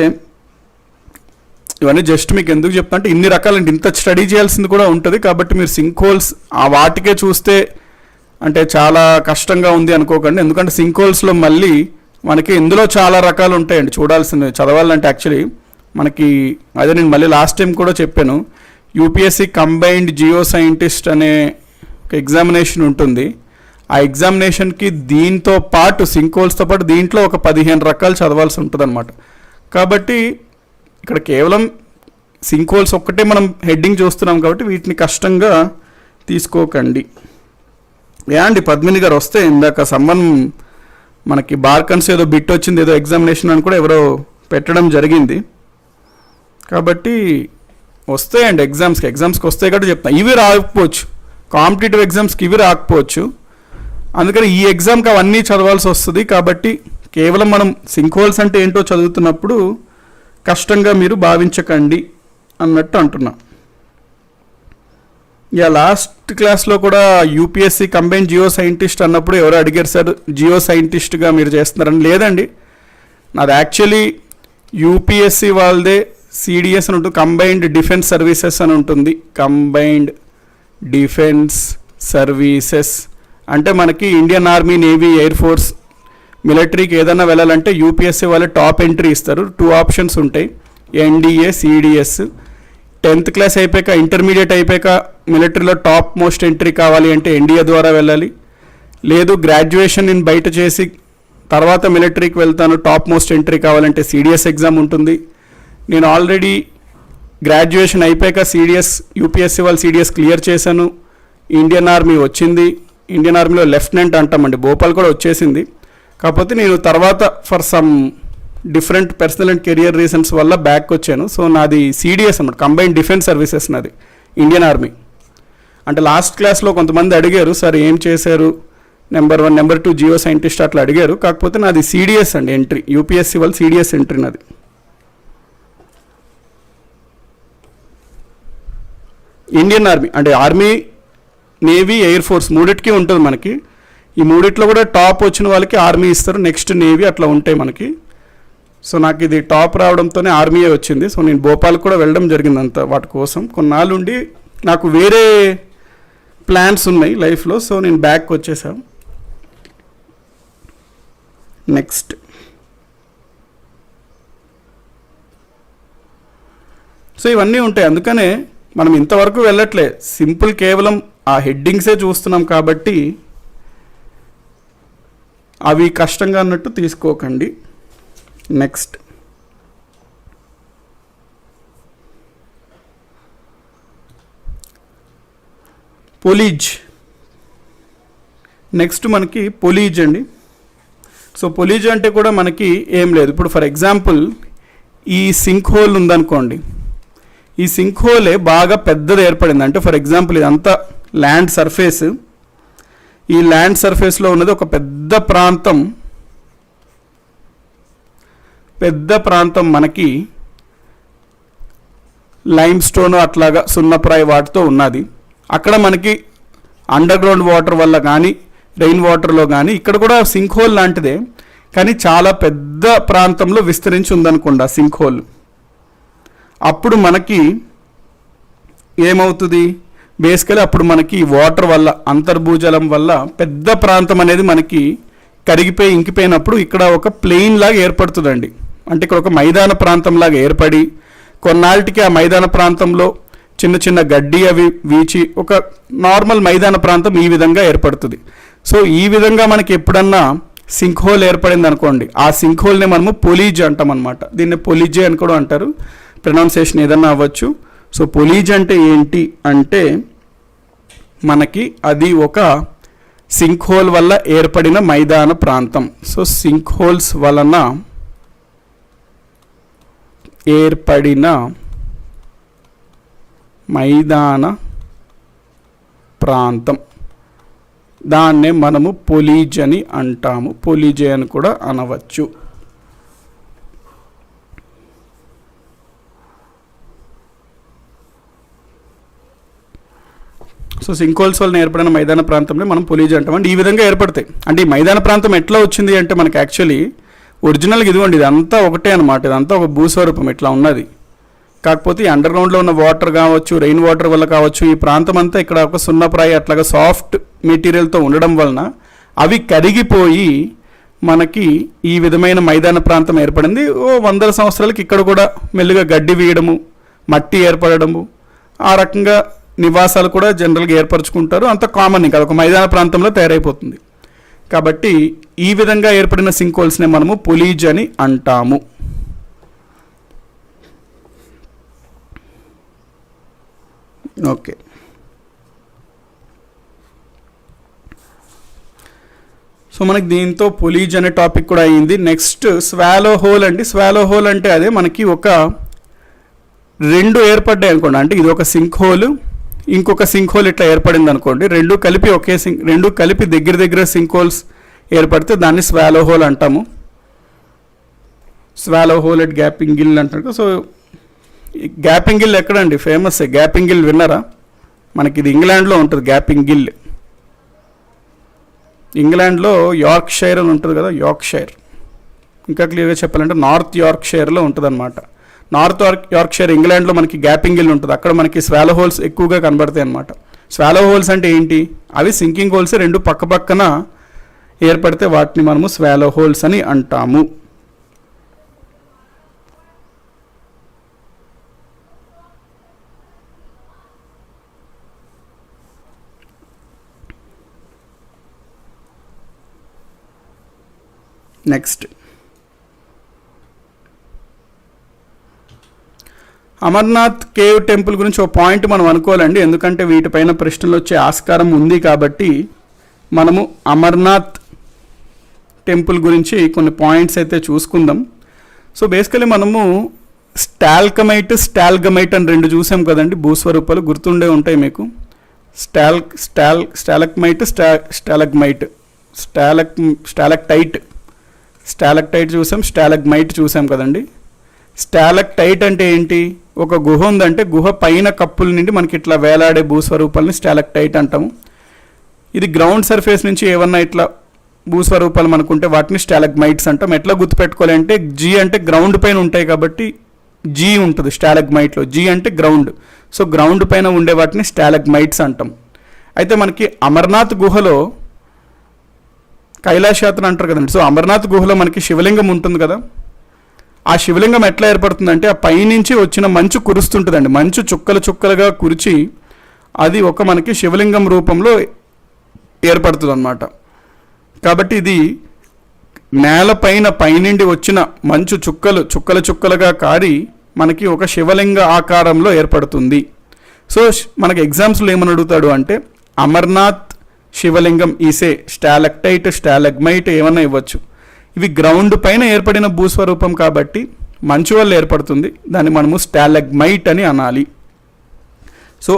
ఇవన్నీ జస్ట్ మీకు ఎందుకు చెప్తా అంటే ఇన్ని రకాలండి, ఇంత స్టడీ చేయాల్సింది కూడా ఉంటుంది. కాబట్టి మీరు సింక్ హోల్స్ ఆ వాటికే చూస్తే అంటే చాలా కష్టంగా ఉంది అనుకోకండి, ఎందుకంటే సింక్ హోల్స్లో మళ్ళీ మనకి ఇందులో చాలా రకాలు ఉంటాయండి చూడాల్సింది. చదవాలంటే యాక్చువల్లీ మనకి అదే నేను మళ్ళీ లాస్ట్ టైం కూడా చెప్పాను, యూపీఎస్సీ కంబైన్డ్ జియో సైంటిస్ట్ అనే ఒక ఎగ్జామినేషన్ ఉంటుంది. ఆ ఎగ్జామినేషన్కి దీంతో పాటు సింక్ హోల్స్తో పాటు దీంట్లో ఒక 15 రకాలు చదవాల్సి ఉంటుంది అనమాట. కాబట్టి ఇక్కడ కేవలం సింక్ హోల్స్ ఒక్కటే మనం హెడ్డింగ్ చూస్తున్నాం కాబట్టి వీటిని కష్టంగా తీసుకోకండి. అండి పద్మిని గారు వస్తే ఇందాక సమ్మన్ మనకి బార్కన్స్ ఏదో బిట్ వచ్చింది, ఏదో ఎగ్జామినేషన్ అని కూడా ఎవరో పెట్టడం జరిగింది. కాబట్టి వస్తాయండి ఎగ్జామ్స్కి వస్తాయి కాబట్టి చెప్తాను. ఇవి రాకపోవచ్చు, కాంపిటేటివ్ ఎగ్జామ్స్కి ఇవి రాకపోవచ్చు, అందుకని ఈ ఎగ్జామ్కి అవన్నీ చదవాల్సి వస్తుంది. కాబట్టి కేవలం మనం సింక్ హోల్స్ అంటే ఏంటో చదువుతున్నప్పుడు కష్టంగా మీరు భావించకండి అన్నట్టు అంటున్నా. ఇక లాస్ట్ క్లాస్లో కూడా యూపీఎస్సీ కంబైన్ జియో సైంటిస్ట్ అన్నప్పుడు ఎవరో అడిగారు, సార్ జియో సైంటిస్ట్గా మీరు చేస్తున్నారని. లేదండి, నాది యాక్చువల్లీ యూపీఎస్సీ వాళ్ళదే సిడిఎస్ అని ఉంటుంది, కంబైన్డ్ డిఫెన్స్ సర్వీసెస్ అని ఉంటుంది. కంబైన్డ్ డిఫెన్స్ సర్వీసెస్ అంటే మనకి Indian army, navy, air force, మిలిటరీకి ఏదైనా వెళ్ళాలంటే యూపీఎస్సీ వాళ్ళే టాప్ ఎంట్రీ ఇస్తారు. 2 ఆప్షన్స్ ఉంటాయి, ఎన్డీఏ, సిడిఎస్. 10th క్లాస్ అయిపోయాక ఇంటర్మీడియట్ అయిపోయాక మిలిటరీలో టాప్ మోస్ట్ ఎంట్రీ కావాలి అంటే ఎన్డీఏ ద్వారా వెళ్ళాలి. లేదు గ్రాడ్యుయేషన్ నేను బయట చేసి తర్వాత మిలిటరీకి వెళ్తాను, టాప్ మోస్ట్ ఎంట్రీ కావాలంటే సిడిఎస్ ఎగ్జామ్ ఉంటుంది. నేను ఆల్రెడీ గ్రాడ్యుయేషన్ అయిపోయాక యూపీఎస్సీ వాళ్ళు సిడిఎస్ క్లియర్ చేశాను, ఇండియన్ ఆర్మీ వచ్చింది. ఇండియన్ ఆర్మీలో లెఫ్టినెంట్ అంటామండి, భోపాల్ కూడా వచ్చేసింది. కాకపోతే నేను తర్వాత for some different personal and career reasons వల్ల బ్యాక్ వచ్చాను. సో నాది సిడిఎస్ అన్నమాట, కంబైన్డ్ డిఫెన్స్ సర్వీసెస్ నాది, ఇండియన్ ఆర్మీ. అంటే లాస్ట్ క్లాస్లో కొంతమంది అడిగారు, సార్ ఏం చేశారు, నెంబర్ 1 నెంబర్ 2 జియో సైంటిస్ట్ అట్లా అడిగారు. కాకపోతే నాది సిడిఎస్ అండి ఎంట్రీ, యూపీఎస్సీ వాళ్ళు సిడిఎస్ ఎంట్రీ నాది. ఇండియన్ ఆర్మీ అంటే ఆర్మీ, నేవీ, ఎయిర్ ఫోర్స్ మూడిటికి ఉంటుంది మనకి. ఈ మూడిట్లో కూడా టాప్ వచ్చిన వాళ్ళకి ఆర్మీ ఇస్తారు, నెక్స్ట్ నేవీ, అట్లా ఉంటాయి మనకి. సో నాకు ఇది టాప్ రావడంతోనే ఆర్మీయే వచ్చింది. సో నేను భోపాల్ కూడా వెళ్ళడం జరిగింది అంత వాటి కోసం. కొన్నాళ్ళు ఉండి నాకు వేరే ప్లాన్స్ ఉన్నాయి లైఫ్లో, సో నేను బ్యాక్ వచ్చేసాను. నెక్స్ట్ సో ఇవన్నీ ఉంటాయి, అందుకనే మనం ఇంతవరకు వెళ్ళట్లే, సింపుల్ కేవలం ఆ హెడ్డింగ్సే చూస్తున్నాం కాబట్టి అవి కష్టంగా అన్నట్టు తీసుకోకండి. నెక్స్ట్ పొలీజ్. నెక్స్ట్ మనకి పొలీజ్ అండి. సో పొలీజ్ అంటే కూడా మనకి ఏం లేదు, ఇప్పుడు ఫర్ ఎగ్జాంపుల్ ఈ సింక్ హోల్ ఉందనుకోండి, ఈ సింక్ హోలే బాగా పెద్దది ఏర్పడింది. అంటే ఫర్ ఎగ్జాంపుల్ ఇదంతా ల్యాండ్ సర్ఫేస్, ఈ ల్యాండ్ సర్ఫేస్లో ఉన్నది ఒక పెద్ద ప్రాంతం మనకి లైమ్ స్టోన్ అట్లాగా సున్నప్రాయి వాటితో ఉన్నది. అక్కడ మనకి అండర్ గ్రౌండ్ వాటర్ వల్ల కానీ రెయిన్ వాటర్లో కానీ ఇక్కడ కూడా సింక్ హోల్ లాంటిదే, కానీ చాలా పెద్ద ప్రాంతంలో విస్తరించి ఉందనుకోండి ఆ సింక్ హోల్. అప్పుడు మనకి ఏమవుతుంది, బేసికలీ అప్పుడు మనకి వాటర్ వల్ల, అంతర్భూజలం వల్ల పెద్ద ప్రాంతం అనేది మనకి కరిగిపోయి ఇంకిపోయినప్పుడు ఇక్కడ ఒక ప్లెయిన్ లాగా ఏర్పడుతుందండి. అంటే ఇక్కడ ఒక మైదాన ప్రాంతంలాగా ఏర్పడి కొన్నాళ్ళకి ఆ మైదాన ప్రాంతంలో చిన్న చిన్న గడ్డి అవి వీచి ఒక నార్మల్ మైదాన ప్రాంతం ఈ విధంగా ఏర్పడుతుంది. సో ఈ విధంగా మనకి ఎప్పుడన్నా సింక్ హోల్ ఏర్పడింది అనుకోండి, ఆ సింక్ హోల్ని మనము పొలీజ్ అంటాం అనమాట. దీన్ని పొలీజే అని కూడా అంటారు, ప్రొనౌన్సియేషన్ ఏదన్నా అవ్వచ్చు. సో పొలీజ్ అంటే ఏంటి అంటే మనకి అది ఒక సింక్ హోల్ వల్ల ఏర్పడిన మైదాన ప్రాంతం. సో సింక్ హోల్స్ వలన ఏర్పడిన మైదాన ప్రాంతం, దాన్నే మనము పొలీజ్ అని అంటాము. పొలీజే అని కూడా అనవచ్చు. సో సింక్ హోల్స్ వలన ఏర్పడిన మైదాన ప్రాంతంలో మనం పొలీజ్ అంటాం. అంటే ఈ విధంగా ఏర్పడతాయి. అంటే ఈ మైదాన ప్రాంతం ఎట్లా వచ్చింది అంటే మనకి యాక్చువల్లీ ఒరిజినల్గా ఇదిగోండి, ఇదంతా ఒకటే అనమాట. ఇదంతా ఒక భూస్వరూపం ఇట్లా ఉన్నది. కాకపోతే ఈ అండర్ గ్రౌండ్లో ఉన్న వాటర్ కావచ్చు, రెయిన్ వాటర్ వల్ల కావచ్చు, ఈ ప్రాంతం అంతా ఇక్కడ ఒక సున్నప్రాయ అట్లాగా సాఫ్ట్ మెటీరియల్తో ఉండడం వలన అవి కరిగిపోయి మనకి ఈ విధమైన మైదాన ప్రాంతం ఏర్పడింది. వందల సంవత్సరాలకి ఇక్కడ కూడా మెల్లిగా గడ్డి వీయడము, మట్టి ఏర్పడము, ఆ రకంగా నివాసాలు కూడా జనరల్గా ఏర్పరచుకుంటారు. అంత కామన్, ఇంకా ఒక మైదాన ప్రాంతంలో తయారైపోతుంది. కాబట్టి ఈ విధంగా ఏర్పడిన సింక్ హోల్స్నే మనము పొలీజ్ అని అంటాము. ఓకే, సో మనకి దీంతో పొలీజ్ అనే టాపిక్ కూడా అయ్యింది. నెక్స్ట్ స్వాలో హోల్ అండి. స్వాలో హోల్ అంటే అదే మనకి ఒక రెండు ఏర్పడ్డాయి అనుకోండి. అంటే ఇది ఒక సింక్ హోల్, ఇంకొక సింక్ హోల్ ఇట్లా ఏర్పడింది అనుకోండి. రెండు కలిపి దగ్గర సింక్ హోల్స్ ఏర్పడితే దాన్ని స్వాలో హోల్ అంటాము. Swallow hole at Gaping Gill అంటారు. సో గ్యాపింగ్ గిల్ ఎక్కడండి ఫేమస్? గ్యాపింగ్ గిల్ విన్నారా? మనకి ఇది ఇంగ్లాండ్లో ఉంటుంది. గ్యాపింగ్ గిల్ ఇంగ్లాండ్లో యార్క్షైర్ అని ఉంటుంది కదా, యార్క్షైర్. ఇంకా క్లియర్గా చెప్పాలంటే నార్త్ యార్క్షైర్లో ఉంటుంది అనమాట. నార్త్ యార్క్షైర్ ఇంగ్లాండ్లో మనకి గ్యాపింగ్ గిల్ ఉంటుంది. అక్కడ మనకి స్వాలో హోల్స్ ఎక్కువగా కనబడతాయి అనమాట. స్వాలో హోల్స్ అంటే ఏంటి? అవి సింకింగ్ హోల్స్, రెండు పక్క పక్కన ఏర్పడితే వాటిని మనము స్వాలో హోల్స్ అని అంటాము. నెక్స్ట్ అమర్నాథ్ కేవ్ టెంపుల్ గురించి ఒక పాయింట్ మనం అనుకోవాలండి. ఎందుకంటే వీటిపైన ప్రశ్నలు వచ్చే ఆస్కారం ఉంది కాబట్టి మనము అమర్నాథ్ టెంపుల్ గురించి కొన్ని పాయింట్స్ అయితే చూసుకుందాం. సో బేసికలీ మనము స్టాల్గమైట్ అని రెండు చూసాం కదండి, భూస్వరూపాలు గుర్తుండే ఉంటాయి మీకు. స్టాలక్టైట్ చూసాం, స్టాలగ్మైట్ చూసాం కదండి. స్టాలక్టైట్ అంటే ఏంటి? ఒక గుహ ఉందంటే గుహ పైన కప్పుల నుండి మనకి ఇట్లా వేలాడే భూస్వరూపాలని స్టాలక్టైట్ అంటాము. ఇది గ్రౌండ్ సర్ఫేస్ నుంచి ఏమన్నా ఇట్లా భూస్వరూపాలు మనకుంటే వాటిని స్టాలగ్మైట్స్ అంటాం. ఎట్లా గుర్తుపెట్టుకోవాలి అంటే జీ అంటే గ్రౌండ్ పైన ఉంటాయి కాబట్టి జీ ఉంటుంది స్టాలగ్మైట్లో. జీ అంటే గ్రౌండ్. సో గ్రౌండ్ పైన ఉండే వాటిని స్టాలగ్మైట్స్ అంటాం. అయితే మనకి అమర్నాథ్ గుహలో కైలాష్ యాత్ర అంటారు కదండి. సో అమర్నాథ్ గుహలో మనకి శివలింగం ఉంటుంది కదా. ఆ శివలింగం ఎట్లా ఏర్పడుతుందంటే ఆ పైనుంచి వచ్చిన మంచు కురుస్తుంటుందండి. మంచు చుక్కలుగా కురిచి అది ఒక మనకి శివలింగం రూపంలో ఏర్పడుతుంది అన్నమాట. కాబట్టి ఇది నేలపైన పైనుండి వచ్చిన మంచు చుక్కలుగా కారి మనకి ఒక శివలింగ ఆకారంలో ఏర్పడుతుంది. సో మనకి ఎగ్జామ్స్లో ఏమని అడుగుతాడు అంటే అమర్నాథ్ శివలింగం ఈసే స్టాలక్టైట్, స్టాలగ్మైట్ ఏమన్నా ఇవ్వచ్చు. ఇవి గ్రౌండ్ పైన ఏర్పడిన భూస్వరూపం కాబట్టి మంచు వల్ల ఏర్పడుతుంది. దాన్ని మనము స్టాలగ్మైట్ అని అనాలి. సో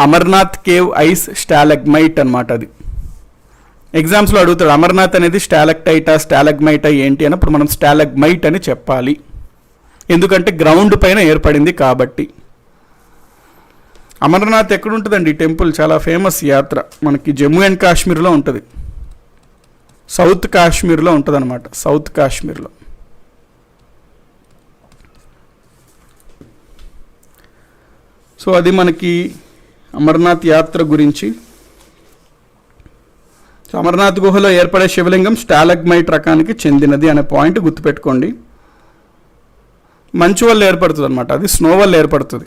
అమర్నాథ్ కేవ్ ఐస్ స్టాలగ్మైట్ అనమాట. అది ఎగ్జామ్స్లో అడుగుతాడు అమర్నాథ్ అనేది స్టాలక్టైటా స్టాలగ్మైటా ఏంటి అన్నప్పుడు మనం స్టాలగ్మైట్ అని చెప్పాలి. ఎందుకంటే గ్రౌండ్ పైన ఏర్పడింది కాబట్టి. అమర్నాథ్ ఎక్కడుంటుందండి ఈ టెంపుల్? చాలా ఫేమస్ యాత్ర మనకి జమ్మూ అండ్ కాశ్మీర్లో ఉంటుంది. సౌత్ కాశ్మీర్లో ఉంటుంది అనమాట. సౌత్ కాశ్మీర్లో. సో అది మనకి అమర్నాథ్ యాత్ర గురించి. సో అమర్నాథ్ గుహలో ఏర్పడే శివలింగం స్టాలగ్మైట్ రకానికి చెందినది అనే పాయింట్ గుర్తుపెట్టుకోండి. మంచు వల్ల ఏర్పడుతుంది అనమాట, అది స్నో వల్ల ఏర్పడుతుంది.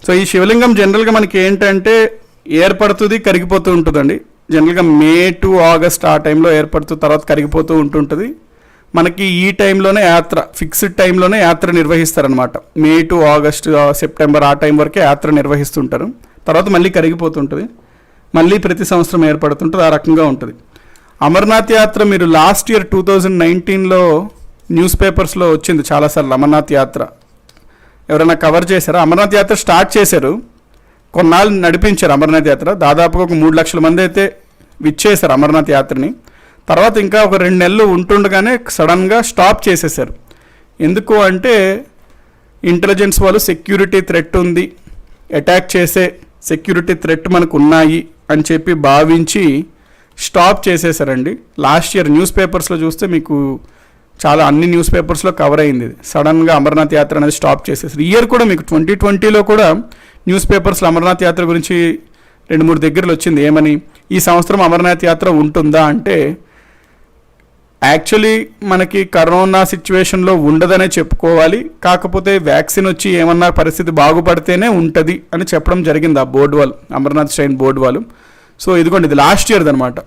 సో ఈ శివలింగం జనరల్గా మనకి ఏంటంటే ఏర్పడుతుంది, కరిగిపోతూ ఉంటుందండి. జనరల్గా మే టు ఆగస్ట్ ఆ టైంలో ఏర్పడుతూ తర్వాత కరిగిపోతూ ఉంటుంటుంది. మనకి ఈ టైంలోనే యాత్ర, ఫిక్స్డ్ టైంలోనే యాత్ర నిర్వహిస్తారనమాట. మే టు ఆగస్ట్ సెప్టెంబర్ ఆ టైం వరకే యాత్ర నిర్వహిస్తుంటారు. తర్వాత మళ్ళీ కరిగిపోతుంటుంది, మళ్ళీ ప్రతి సంవత్సరం ఏర్పడుతుంటుంది, ఆ రకంగా ఉంటుంది. అమర్నాథ్ యాత్ర మీరు లాస్ట్ ఇయర్ 2019లో న్యూస్ పేపర్స్లో వచ్చింది చాలాసార్లు. అమర్నాథ్ యాత్ర ఎవరైనా కవర్ చేశారా? అమర్నాథ్ యాత్ర స్టార్ట్ చేశారు, కొన్నాళ్ళు నడిపించారు అమర్నాథ్ యాత్ర. దాదాపుగా ఒక 3 లక్షల మంది అయితే విచ్చేశారు అమర్నాథ్ యాత్రని. తర్వాత ఇంకా ఒక 2 నెలలు ఉంటుండగానే సడన్గా స్టాప్ చేసేసారు. ఎందుకు అంటే ఇంటెలిజెన్స్ వాళ్ళు సెక్యూరిటీ థ్రెట్ ఉంది, అటాక్ చేసే సెక్యూరిటీ థ్రెట్ మనకు ఉన్నాయి అని చెప్పి భావించి స్టాప్ చేసేసారండి. లాస్ట్ ఇయర్ న్యూస్ పేపర్స్లో చూస్తే మీకు చాలా అన్ని న్యూస్ పేపర్స్లో కవర్ అయింది. సడన్గా అమర్నాథ్ యాత్ర అనేది స్టాప్ చేసేసారు. ఈ ఇయర్ కూడా మీకు 2020లో కూడా న్యూస్ పేపర్స్లో అమర్నాథ్ యాత్ర గురించి 2-3 దగ్గరలో వచ్చింది. ఏమని, ఈ సంవత్సరం అమర్నాథ్ యాత్ర ఉంటుందా అంటే యాక్చువల్లీ మనకి కరోనా సిచ్యువేషన్లో ఉండదనే చెప్పుకోవాలి. కాకపోతే వ్యాక్సిన్ వచ్చి ఏమన్నా పరిస్థితి బాగుపడితేనే ఉంటుంది అని చెప్పడం జరిగింది ఆ బోర్డు వాళ్ళు, అమర్నాథ్ శ్రైన్ బోర్డు వాళ్ళు. సో ఇదిగోండి, ఇది లాస్ట్ ఇయర్ది అనమాట.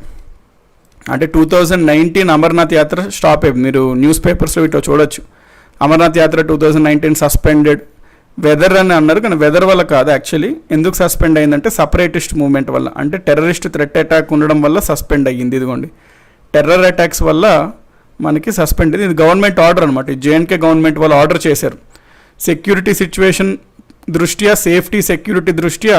అంటే 2019 అమర్నాథ్ యాత్ర స్టాప్ అయింది. మీరు న్యూస్ పేపర్స్లో ఇట్లా చూడొచ్చు, అమర్నాథ్ యాత్ర 2019 సస్పెండెడ్. వెదర్ అని అన్నారు, కానీ వెదర్ వల్ల కాదు. యాక్చువల్లీ ఎందుకు సస్పెండ్ అయిందంటే సపరేటిస్ట్ మూవ్మెంట్ వల్ల, అంటే టెర్రరిస్ట్ థ్రెట్ అటాక్ ఉండడం వల్ల సస్పెండ్ అయ్యింది. ఇదిగోండి, టెర్రర్ అటాక్స్ వల్ల మనకి సస్పెండ్ అయింది. ఇది గవర్నమెంట్ ఆర్డర్ అనమాట, జేఎన్కే గవర్నమెంట్ వాళ్ళు ఆర్డర్ చేశారు. సెక్యూరిటీ సిచ్యువేషన్ దృష్ట్యా, సేఫ్టీ సెక్యూరిటీ దృష్ట్యా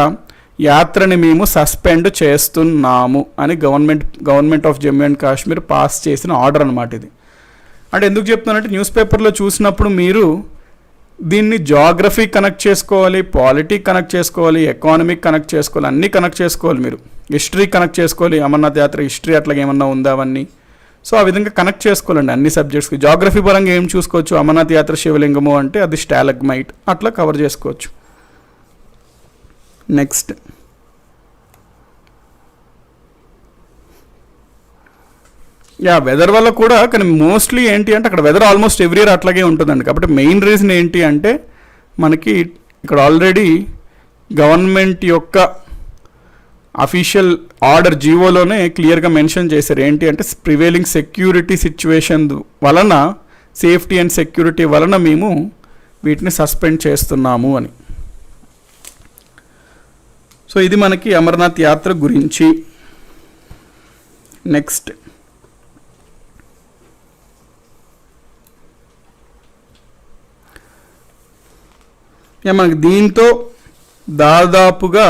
యాత్రని మేము సస్పెండ్ చేస్తున్నాము అని government of Jammu and Kashmir pass చేసిన ఆర్డర్ అనమాట ఇది. అంటే ఎందుకు చెప్తున్నానంటే న్యూస్ పేపర్లో చూసినప్పుడు మీరు దీన్ని జాగ్రఫీ కనెక్ట్ చేసుకోవాలి, పాలిటీ కనెక్ట్ చేసుకోవాలి, ఎకానమిక్ కనెక్ట్ చేసుకోవాలి, అన్నీ కనెక్ట్ చేసుకోవాలి. మీరు హిస్టరీ కనెక్ట్ చేసుకోవాలి, అమర్నాథ్ యాత్ర హిస్టరీ అట్లాగే ఏమన్నా ఉందా అవన్నీ. సో ఆ విధంగా కనెక్ట్ చేసుకోవాలండి అన్ని సబ్జెక్ట్స్కి. జాగ్రఫీ పరంగా ఏం చూసుకోవచ్చు, అమర్నాథ్ యాత్ర శివలింగము అంటే అది స్టాలగ్మైట్, అట్లా కవర్ చేసుకోవచ్చు. నెక్స్ట్ వెదర్ వల్ల కూడా, కానీ మోస్ట్లీ ఏంటి అంటే అక్కడ వెదర్ ఆల్మోస్ట్ ఎవ్రీ ఇయర్ అట్లాగే ఉంటుందండి. కాబట్టి మెయిన్ రీజన్ ఏంటి అంటే మనకి ఇక్కడ ఆల్రెడీ గవర్నమెంట్ యొక్క అఫీషియల్ ఆర్డర్ జీవోలోనే క్లియర్గా మెన్షన్ చేశారు. ఏంటి అంటే ప్రివేలింగ్ సెక్యూరిటీ సిచ్యువేషన్ వలన, సేఫ్టీ అండ్ సెక్యూరిటీ వలన మేము వీటిని సస్పెండ్ చేస్తున్నాము అని. సో ఇది మనకి అమర్నాథ్ యాత్ర గురించి. నెక్స్ట్ మనకి దీంతో దాదాపుగా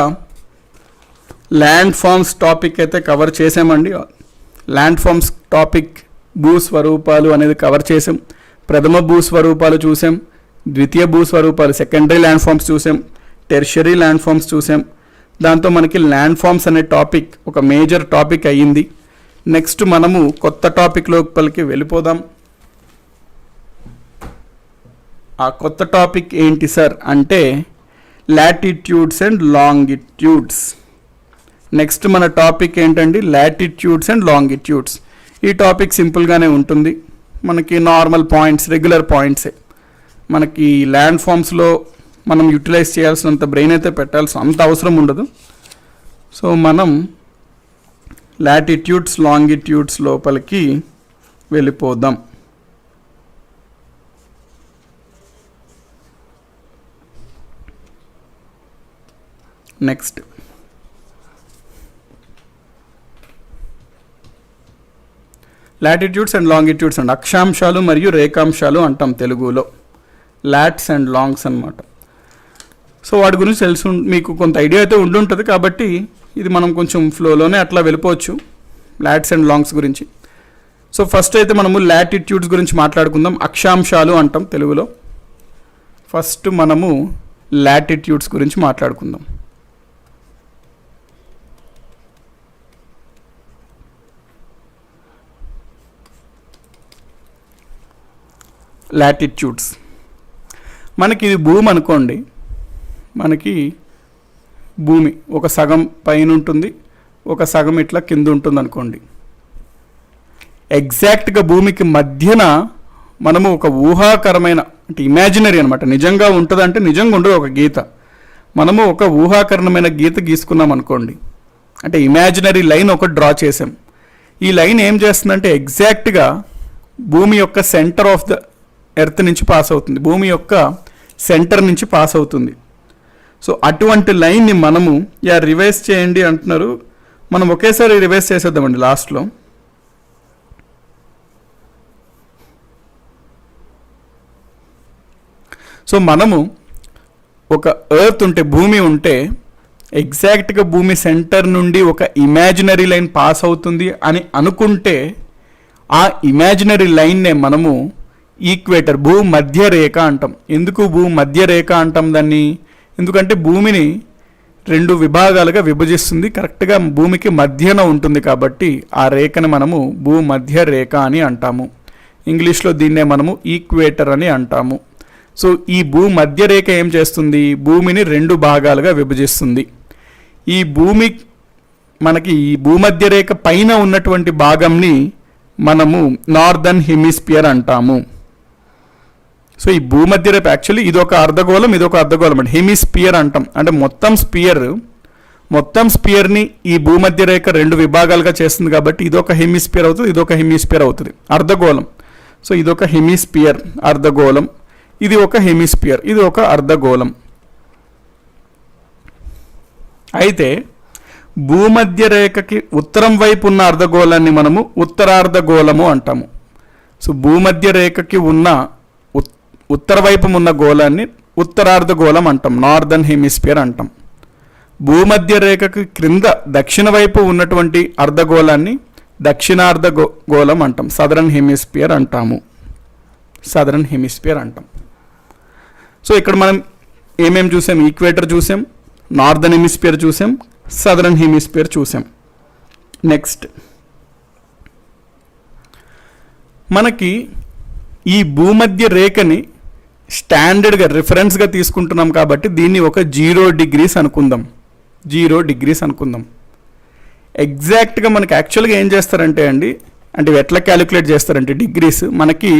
ల్యాండ్ ఫార్మ్స్ టాపిక్ అయితే కవర్ చేసామండి. ల్యాండ్ ఫార్మ్స్ టాపిక్, భూస్వరూపాలు అనేది కవర్ చేసాం. ప్రథమ భూస్వరూపాలు చూసాం, ద్వితీయ భూస్వరూపాలు సెకండరీ ల్యాండ్ ఫార్మ్స్ చూసాం, టెర్షరీ ల్యాండ్ ఫార్మ్స్ చూసాం. దాంతో మనకి ల్యాండ్ ఫార్మ్స్ అనే టాపిక్ ఒక మేజర్ టాపిక్ అయ్యింది. నెక్స్ట్ మనము కొత్త టాపిక్ లోపలికి వెళ్ళిపోదాం. ఆ కొత్త టాపిక్ ఏంటి సార్ అంటే లాటిట్యూడ్స్ అండ్ లాంగిట్యూడ్స్. నెక్స్ట్ మన టాపిక్ ఏంటండి, లాటిట్యూడ్స్ అండ్ లాంగిట్యూడ్స్. ఈ టాపిక్ సింపుల్గానే ఉంటుంది, మనకి నార్మల్ పాయింట్స్, రెగ్యులర్ పాయింట్సే. మనకి ల్యాండ్ ఫార్మ్స్లో మనం యూటిలైజ్ చేయాల్సినంత బ్రెయిన్ అయితే పెట్టాల్సిన అంత అవసరం ఉండదు. సో మనం లాటిట్యూడ్స్ లాంగిట్యూడ్స్ లోపలికి వెళ్ళిపోదాం. Next latitudes and longitudes and అక్షాంశాలు మరియు రేఖాంశాలు అంటాం తెలుగులో. లాట్స్ అండ్ లాంగ్స్ అన్నమాట. సో వాటి గురించి తెలుసు, మీకు కొంత ఐడియా అయితే ఉండుంటుంది. కాబట్టి ఇది మనం కొంచెం ఫ్లోలోనే అట్లా వెళ్ళిపోవచ్చు లాట్స్ అండ్ లాంగ్స్ గురించి. సో ఫస్ట్ అయితే మనము లాటిట్యూడ్స్ గురించి మాట్లాడుకుందాం. అక్షాంశాలు అంటాం తెలుగులో. ఫస్ట్ మనము లాటిట్యూడ్స్ గురించి మాట్లాడుకుందాం. లాటిట్యూడ్స్ మనకి ఇది భూమి అనుకోండి. మనకి భూమి ఒక సగం పైన ఉంటుంది, ఒక సగం ఇట్లా కింద ఉంటుంది అనుకోండి. ఎగ్జాక్ట్గా భూమికి మధ్యన మనము ఒక ఊహాకరమైన అంటే ఇమాజినరీ అనమాట, నిజంగా ఉంటుందంటే నిజంగా ఉండదు ఒక గీత, మనము ఒక ఊహాకరణమైన గీత గీసుకున్నాం అనుకోండి, అంటే ఇమాజినరీ లైన్ ఒకటి డ్రా చేసాం. ఈ లైన్ ఏం చేస్తుందంటే ఎగ్జాక్ట్గా భూమి యొక్క సెంటర్ ఆఫ్ ద ఎర్త్ నుంచి పాస్ అవుతుంది, భూమి యొక్క సెంటర్ నుంచి పాస్ అవుతుంది. సో అటువంటి లైన్ని మనము రివైజ్ చేయండి అంటున్నారు, మనం ఒకేసారి రివైజ్ చేసేద్దామండి లాస్ట్లో. సో మనము ఒక ఎర్త్ ఉంటే, భూమి ఉంటే ఎగ్జాక్ట్గా భూమి సెంటర్ నుండి ఒక ఇమాజినరీ లైన్ పాస్ అవుతుంది అని అనుకుంటే ఆ ఇమాజినరీ లైన్నే మనము ఈక్వేటర్, భూమధ్య రేఖ అంటాం. ఎందుకు భూమధ్య రేఖ అంటాం దాన్ని? ఎందుకంటే భూమిని 2 విభాగాలుగా విభజిస్తుంది, కరెక్ట్గా భూమికి మధ్యన ఉంటుంది కాబట్టి ఆ రేఖని మనము భూమధ్య రేఖ అని అంటాము. ఇంగ్లీష్లో దీన్నే మనము ఈక్వేటర్ అని అంటాము. సో ఈ భూమధ్య రేఖ ఏం చేస్తుంది? భూమిని 2 భాగాలుగా విభజిస్తుంది. ఈ భూమి మనకి ఈ భూమధ్య రేఖ పైన ఉన్నటువంటి భాగంని మనము నార్దర్న్ హెమిస్పియర్ అంటాము. సో ఈ భూమధ్య రేఖ యాక్చువల్లీ ఇదొక అర్ధగోళం, ఇదొక అర్ధగోళం అంటే హెమిస్పియర్ అంటాం. అంటే మొత్తం స్పియర్ని ఈ భూమధ్య రేఖ 2 విభాగాలుగా చేస్తుంది కాబట్టి ఇదొక హెమిస్పియర్ అవుతుంది, ఇదొక హెమిస్పియర్ అవుతుంది, అర్ధగోళం. సో ఇదొక హెమిస్పియర్ అర్ధగోళం, ఇది ఒక హెమిస్పియర్, ఇది ఒక అర్ధగోళం. అయితే భూమధ్య రేఖకి ఉత్తరం వైపు ఉన్న అర్ధగోళాన్ని మనము ఉత్తరార్ధగోళము అంటాము. సో భూమధ్య రేఖకి ఉన్న ఉత్తర వైపు ఉన్న గోళాన్ని ఉత్తరార్ధగోళం అంటాం, నార్దర్న్ హెమిస్పియర్ అంటాం. భూమధ్య రేఖకి క్రింద దక్షిణ వైపు ఉన్నటువంటి అర్ధగోళాన్ని దక్షిణార్ధగోళం అంటాం, సదరన్ హెమిస్పియర్ అంటాము, సదరన్ హెమిస్పియర్ అంటాం. సో ఇక్కడ మనం ఏమేమి చూసాం? ఈక్వేటర్ చూసాం, నార్దర్న్ హెమిస్పియర్ చూసాం, సదరన్ హెమిస్పియర్ చూసాం. నెక్స్ట్ మనకి ఈ భూమధ్య రేఖని స్టాండర్డ్గా రిఫరెన్స్గా తీసుకుంటున్నాం కాబట్టి దీన్ని ఒక 0 డిగ్రీస్ అనుకుందాం, 0 డిగ్రీస్ అనుకుందాం. ఎగ్జాక్ట్గా మనకి యాక్చువల్గా ఏం చేస్తారంటే అండి, అంటే ఎట్లా క్యాలిక్యులేట్ చేస్తారంటే డిగ్రీస్, మనకి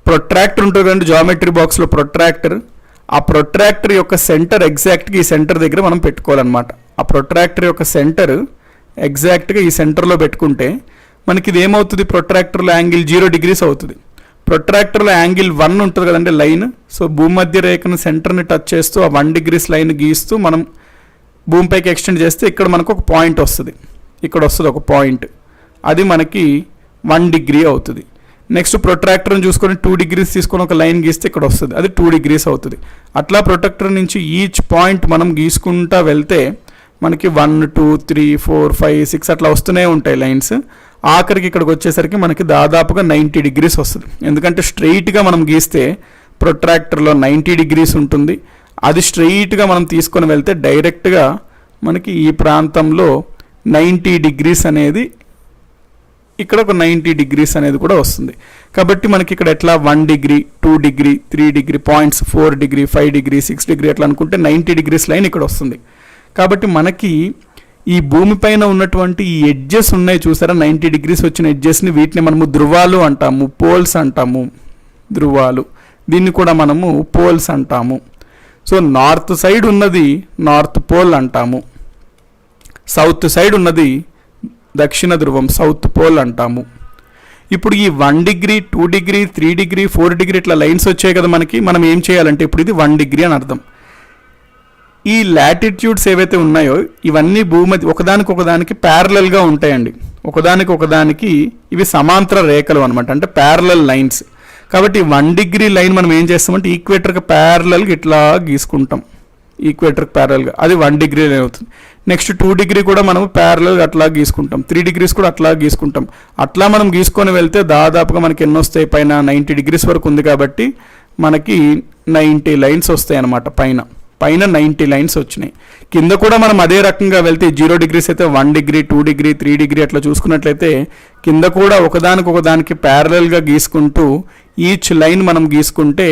ప్రొట్రాక్టర్ ఉంటుంది కదండి జామెట్రీ బాక్స్లో ప్రొట్రాక్టర్, ఆ ప్రొట్రాక్టర్ యొక్క సెంటర్ ఎగ్జాక్ట్గా ఈ సెంటర్ దగ్గర మనం పెట్టుకోవాలన్నమాట. ఆ ప్రొట్రాక్టర్ యొక్క సెంటర్ ఎగ్జాక్ట్గా ఈ సెంటర్లో పెట్టుకుంటే మనకి ఇది ఏమవుతుంది? ప్రొట్రాక్టర్లో యాంగిల్ 0 డిగ్రీస్ అవుతుంది. ప్రొట్రాక్టర్లో యాంగిల్ 1 ఉంటుంది కదండి లైన్. సో భూమధ్య రేఖను సెంటర్ని టచ్ చేస్తూ ఆ 1 డిగ్రీస్ లైన్ గీస్తూ మనం భూమిపైకి ఎక్స్టెండ్ చేస్తే ఇక్కడ మనకు ఒక పాయింట్ వస్తుంది, ఇక్కడ వస్తుంది ఒక పాయింట్, అది మనకి 1 డిగ్రీ అవుతుంది. నెక్స్ట్ ప్రొట్రాక్టర్ని చూసుకొని 2 డిగ్రీస్ తీసుకొని ఒక లైన్ గీస్తే ఇక్కడ వస్తుంది, అది 2 డిగ్రీస్ అవుతుంది. అట్లా ప్రొట్రాక్టర్ నుంచి ఈచ్ పాయింట్ మనం గీసుకుంటా వెళ్తే మనకి 1 2 3 4 5 6 అట్లా వస్తూనే ఉంటాయి లైన్స్. ఆఖరికి ఇక్కడికి వచ్చేసరికి మనకి దాదాపుగా 90 డిగ్రీస్ వస్తుంది. ఎందుకంటే స్ట్రెయిట్గా మనం గీస్తే ప్రొట్రాక్టర్లో 90 డిగ్రీస్ ఉంటుంది, అది స్ట్రెయిట్గా మనం తీసుకొని వెళ్తే డైరెక్ట్గా మనకి ఈ ప్రాంతంలో 90 డిగ్రీస్ అనేది, ఇక్కడ ఒక 90 డిగ్రీస్ అనేది కూడా వస్తుంది. కాబట్టి మనకి ఇక్కడ ఎట్లా 1 degree 2 degree 3 degree points 4 degree 5 degree 6 degree అట్లా అనుకుంటే 90 డిగ్రీస్ లైన్ ఇక్కడ వస్తుంది. కాబట్టి మనకి ఈ భూమిపైన ఉన్నటువంటి ఈ ఎడ్జెస్ ఉన్నాయి చూసారా, 90 డిగ్రీస్ వచ్చిన ఎడ్జెస్ని, వీటిని మనము ధృవాలు అంటాము, పోల్స్ అంటాము, ధృవాలు. దీన్ని కూడా మనము పోల్స్ అంటాము. సో నార్త్ సైడ్ ఉన్నది నార్త్ పోల్ అంటాము, సౌత్ సైడ్ ఉన్నది దక్షిణ ధ్రువం, సౌత్ పోల్ అంటాము. ఇప్పుడు ఈ 1 డిగ్రీ 2 డిగ్రీ 3 డిగ్రీ 4 డిగ్రీ ఇట్లా లైన్స్ వచ్చాయి కదా మనకి, మనం ఏం చేయాలంటే ఇప్పుడు ఇది 1 డిగ్రీ అని అర్థం. ఈ లాటిట్యూడ్స్ ఏవైతే ఉన్నాయో ఇవన్నీ భూమధ్య ఒకదానికి ప్యారలల్గా ఉంటాయండి, ఒకదానికి ఇవి సమాంతర రేఖలు అనమాట, అంటే ప్యారలల్ లైన్స్. కాబట్టి 1 డిగ్రీ లైన్ మనం ఏం చేస్తామంటే ఈక్వేటర్కి ప్యారలల్గా ఇట్లా గీసుకుంటాం, ఈక్వేటర్కి ప్యారలల్గా, అది 1 డిగ్రీ లైన్ అవుతుంది. నెక్స్ట్ 2 డిగ్రీ కూడా మనం ప్యారలల్గా అట్లా గీసుకుంటాం, 3 డిగ్రీస్ కూడా అట్లా గీసుకుంటాం. అట్లా మనం గీసుకొని వెళ్తే దాదాపుగా మనకి ఎన్ని వస్తాయి? పైన 90 డిగ్రీస్ వరకు ఉంది కాబట్టి మనకి 90 లైన్స్ వస్తాయి అన్నమాట. పైన 90 లైన్స్ వచ్చినాయి. కింద కూడా మనం అదే రకంగా వెళ్తే 0 డిగ్రీస్ అయితే 1 డిగ్రీ 2 డిగ్రీ 3 డిగ్రీ అట్లా చూసుకున్నట్లయితే కింద కూడా ఒకదానికి ప్యారలల్గా గీసుకుంటూ ఈచ్ లైన్ మనం గీసుకుంటే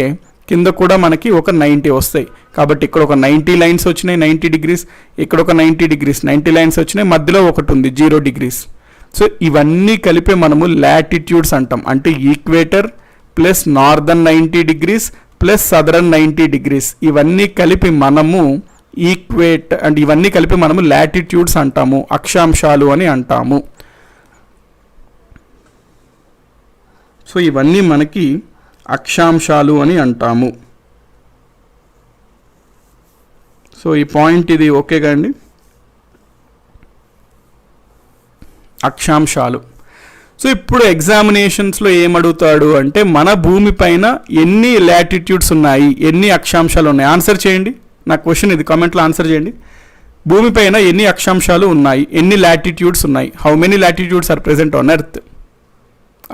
కింద కూడా మనకి ఒక 90 వస్తాయి. కాబట్టి ఇక్కడ ఒక 90 లైన్స్ వచ్చినాయి 90 డిగ్రీస్, ఇక్కడ ఒక 90 డిగ్రీస్ 90 లైన్స్ వచ్చినాయి, మధ్యలో ఒకటి ఉంది 0 డిగ్రీస్. సో ఇవన్నీ కలిపి మనము లాటిట్యూడ్స్ అంటాం. అంటే equator plus northern 90 degrees plus southern 90 degrees ఇవన్నీ కలిపి మనము ఇవన్నీ కలిపి మనము లాటిట్యూడ్స్ అంటాము, అక్షాంశాలు అని అంటాము. సో ఇవన్నీ మనకి అక్షాంశాలు అని అంటాము. సో ఈ పాయింట్ ఇది ఓకేగా అండి. అక్షాంశాలు. సో ఇప్పుడు ఎగ్జామినేషన్స్లో ఏమడుగుతాడు అంటే మన భూమి పైన ఎన్ని లాటిట్యూడ్స్ ఉన్నాయి, ఎన్ని అక్షాంశాలు ఉన్నాయి. ఆన్సర్ చేయండి, నా క్వశ్చన్ ఇది, కామెంట్లో ఆన్సర్ చేయండి. భూమి పైన ఎన్ని అక్షాంశాలు ఉన్నాయి, ఎన్ని లాటిట్యూడ్స్ ఉన్నాయి, how many latitudes are present on earth.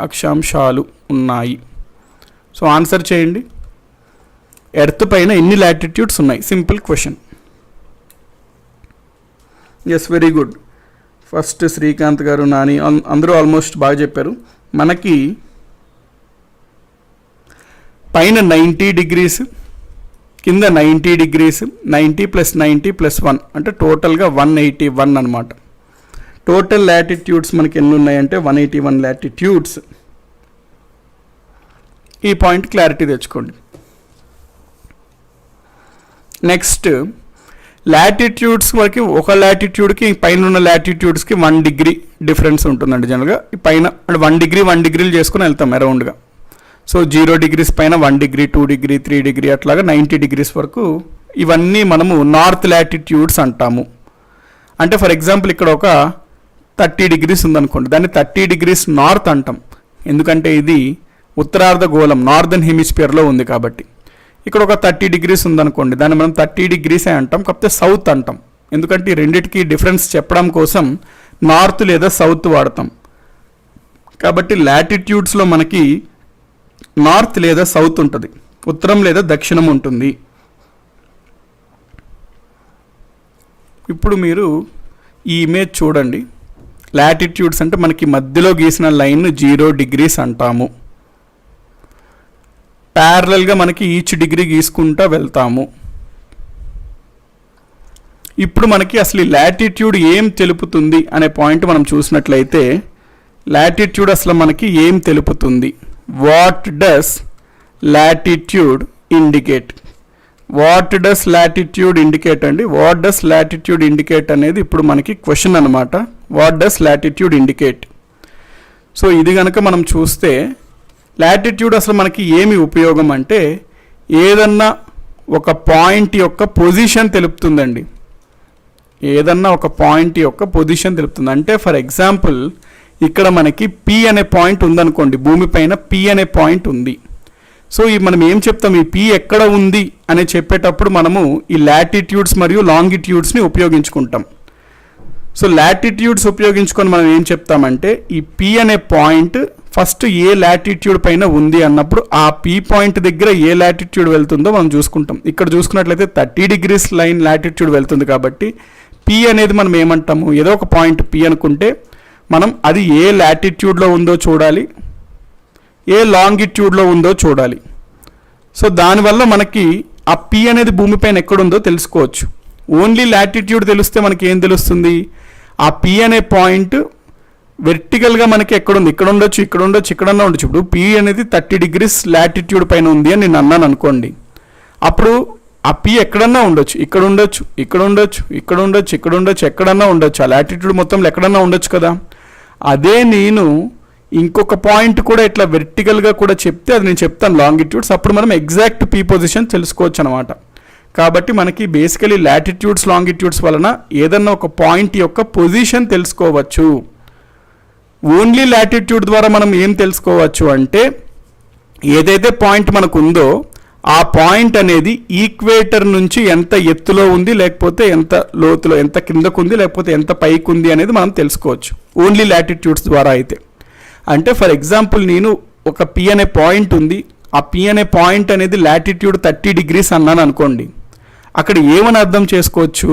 అక్షాంశాలు ఉన్నాయి. సో ఆన్సర్ చేయండి, ఎర్త్ పైన ఎన్ని లాటిట్యూడ్స్ ఉన్నాయి, simple question. Yes, very good. First Srikanth garu, Nani అందరూ ఆల్మోస్ట్ బాగా చెప్పారు. మనకి పైన 90 డిగ్రీస్, కింద 90 డిగ్రీస్, 90 + 90 + 1 అంటే టోటల్గా 181 అనమాట. టోటల్ లాటిట్యూడ్స్ మనకి ఎన్ని ఉన్నాయంటే 181 లాటిట్యూడ్స్. ఈ పాయింట్ క్లారిటీ తెచ్చుకోండి. నెక్స్ట్ లాటిట్యూడ్స్ వరకు ఒక లాటిట్యూడ్కి పైన ఉన్న లాటిట్యూడ్స్కి 1 డిగ్రీ డిఫరెన్స్ ఉంటుందండి జనరల్గా. పైన 1 డిగ్రీ 1 డిగ్రీలు చేసుకుని వెళ్తాం అరౌండ్గా. సో 0 డిగ్రీస్ పైన 1 డిగ్రీ 2 డిగ్రీ 3 డిగ్రీ అట్లాగా 90 డిగ్రీస్ వరకు ఇవన్నీ మనము నార్త్ లాటిట్యూడ్స్ అంటాము. అంటే ఫర్ ఎగ్జాంపుల్ ఇక్కడ ఒక 30 డిగ్రీస్ ఉందనుకోండి, దాన్ని 30 డిగ్రీస్ నార్త్ అంటాం. ఎందుకంటే ఇది ఉత్తరార్ధ గోళం నార్దర్న్ హెమిస్ఫియర్లో ఉంది కాబట్టి. ఇక్కడ ఒక 30 డిగ్రీస్ ఉందనుకోండి, దాన్ని మనం 30 డిగ్రీసే అంటాం, కాకపోతే సౌత్ అంటాం. ఎందుకంటే ఈ రెండింటికి డిఫరెన్స్ చెప్పడం కోసం నార్త్ లేదా సౌత్ వాడతాం. కాబట్టి లాటిట్యూడ్స్లో మనకి నార్త్ లేదా సౌత్ ఉంటుంది, ఉత్తరం లేదా దక్షిణం ఉంటుంది. ఇప్పుడు మీరు ఈ ఇమేజ్ చూడండి. లాటిట్యూడ్స్ అంటే మనకి మధ్యలో గీసిన లైన్ 0 డిగ్రీస్ అంటాము. ప్యారలల్గా మనకి ఈచ్ డిగ్రీ గీసుకుంటూ వెళ్తాము. ఇప్పుడు మనకి అసలు ఈ లాటిట్యూడ్ ఏం తెలుపుతుంది అనే పాయింట్ మనం చూసినట్లయితే, లాటిట్యూడ్ అసలు మనకి ఏం తెలుపుతుంది? What does latitude indicate? What does latitude indicate అండి. వాట్ డస్ లాటిట్యూడ్ ఇండికేట్ అనేది ఇప్పుడు మనకి క్వశ్చన్ అనమాట. What does latitude indicate? So ఇది కనుక మనం చూస్తే లాటిట్యూడ్ అసలు మనకి ఏమి ఉపయోగం అంటే, ఏదన్నా ఒక పాయింట్ యొక్క పొజిషన్ తెలుపుతుందండి. ఏదన్నా ఒక పాయింట్ యొక్క పొజిషన్ తెలుపుతుంది. అంటే ఫర్ ఎగ్జాంపుల్ ఇక్కడ మనకి P అనే పాయింట్ ఉందనుకోండి, భూమిపైన P అనే పాయింట్ ఉంది. సో ఈ మనం ఏం చెప్తాం, ఈ P ఎక్కడ ఉంది అని చెప్పేటప్పుడు మనము ఈ లాటిట్యూడ్స్ మరియు లాంగిట్యూడ్స్ని ఉపయోగించుకుంటాం. సో లాటిట్యూడ్స్ ఉపయోగించుకొని మనం ఏం చెప్తామంటే, ఈ P అనే పాయింట్ ఫస్ట్ ఏ లాటిట్యూడ్ పైన ఉంది అన్నప్పుడు ఆ P పాయింట్ దగ్గర ఏ లాటిట్యూడ్ వెళ్తుందో మనం చూసుకుంటాం. ఇక్కడ చూసుకున్నట్లయితే 30 డిగ్రీస్ లైన్ లాటిట్యూడ్ వెళ్తుంది కాబట్టి P అనేది మనం ఏమంటాము, ఏదో ఒక పాయింట్ P అనుకుంటే మనం అది ఏ లాటిట్యూడ్లో ఉందో చూడాలి, ఏ లాంగిట్యూడ్లో ఉందో చూడాలి. సో దానివల్ల మనకి ఆ P అనేది భూమిపైన ఎక్కడుందో తెలుసుకోవచ్చు. ఓన్లీ లాటిట్యూడ్ తెలిస్తే మనకి ఏం తెలుస్తుంది, ఆ P అనే పాయింట్ వెర్టికల్గా మనకి ఎక్కడుంది, ఇక్కడ ఉండొచ్చు, ఇక్కడ ఉండొచ్చు, ఇక్కడన్నా ఉండొచ్చు. ఇప్పుడు P అనేది 30 డిగ్రీస్ లాటిట్యూడ్ పైన ఉంది అని నేను అన్నాను అనుకోండి, అప్పుడు ఆ P ఎక్కడన్నా ఉండొచ్చు, ఇక్కడ ఉండొచ్చు, ఇక్కడ ఉండొచ్చు, ఇక్కడ ఉండొచ్చు, ఇక్కడ ఉండొచ్చు, ఎక్కడన్నా ఉండొచ్చు. ఆ లాటిట్యూడ్ మొత్తంలో ఎక్కడన్నా ఉండొచ్చు కదా. అదే నేను ఇంకొక పాయింట్ కూడా ఇట్లా వెర్టికల్గా కూడా చెప్తే అది నేను చెప్తాను లాంగిట్యూడ్స్, అప్పుడు మనం ఎగ్జాక్ట్ P పొజిషన్ తెలుసుకోవచ్చు అనమాట. కాబట్టి మనకి బేసికలీ లాటిట్యూడ్స్ లాంగిట్యూడ్స్ వలన ఏదన్నా ఒక పాయింట్ యొక్క పొజిషన్ తెలుసుకోవచ్చు. ఓన్లీ లాటిట్యూడ్ ద్వారా మనం ఏం తెలుసుకోవచ్చు అంటే, ఏదైతే పాయింట్ మనకు ఉందో ఆ పాయింట్ అనేది ఈక్వేటర్ నుంచి ఎంత ఎత్తులో ఉంది, లేకపోతే ఎంత లోతులో, ఎంత కిందకు ఉంది, లేకపోతే ఎంత పైకి ఉంది అనేది మనం తెలుసుకోవచ్చు ఓన్లీ లాటిట్యూడ్స్ ద్వారా అయితే. అంటే ఫర్ ఎగ్జాంపుల్ నేను ఒక P అనే పాయింట్ ఉంది, ఆ P అనే పాయింట్ అనేది లాటిట్యూడ్ 30 డిగ్రీస్ అన్నాను అనుకోండి, అక్కడ ఏమని అర్థం చేసుకోవచ్చు,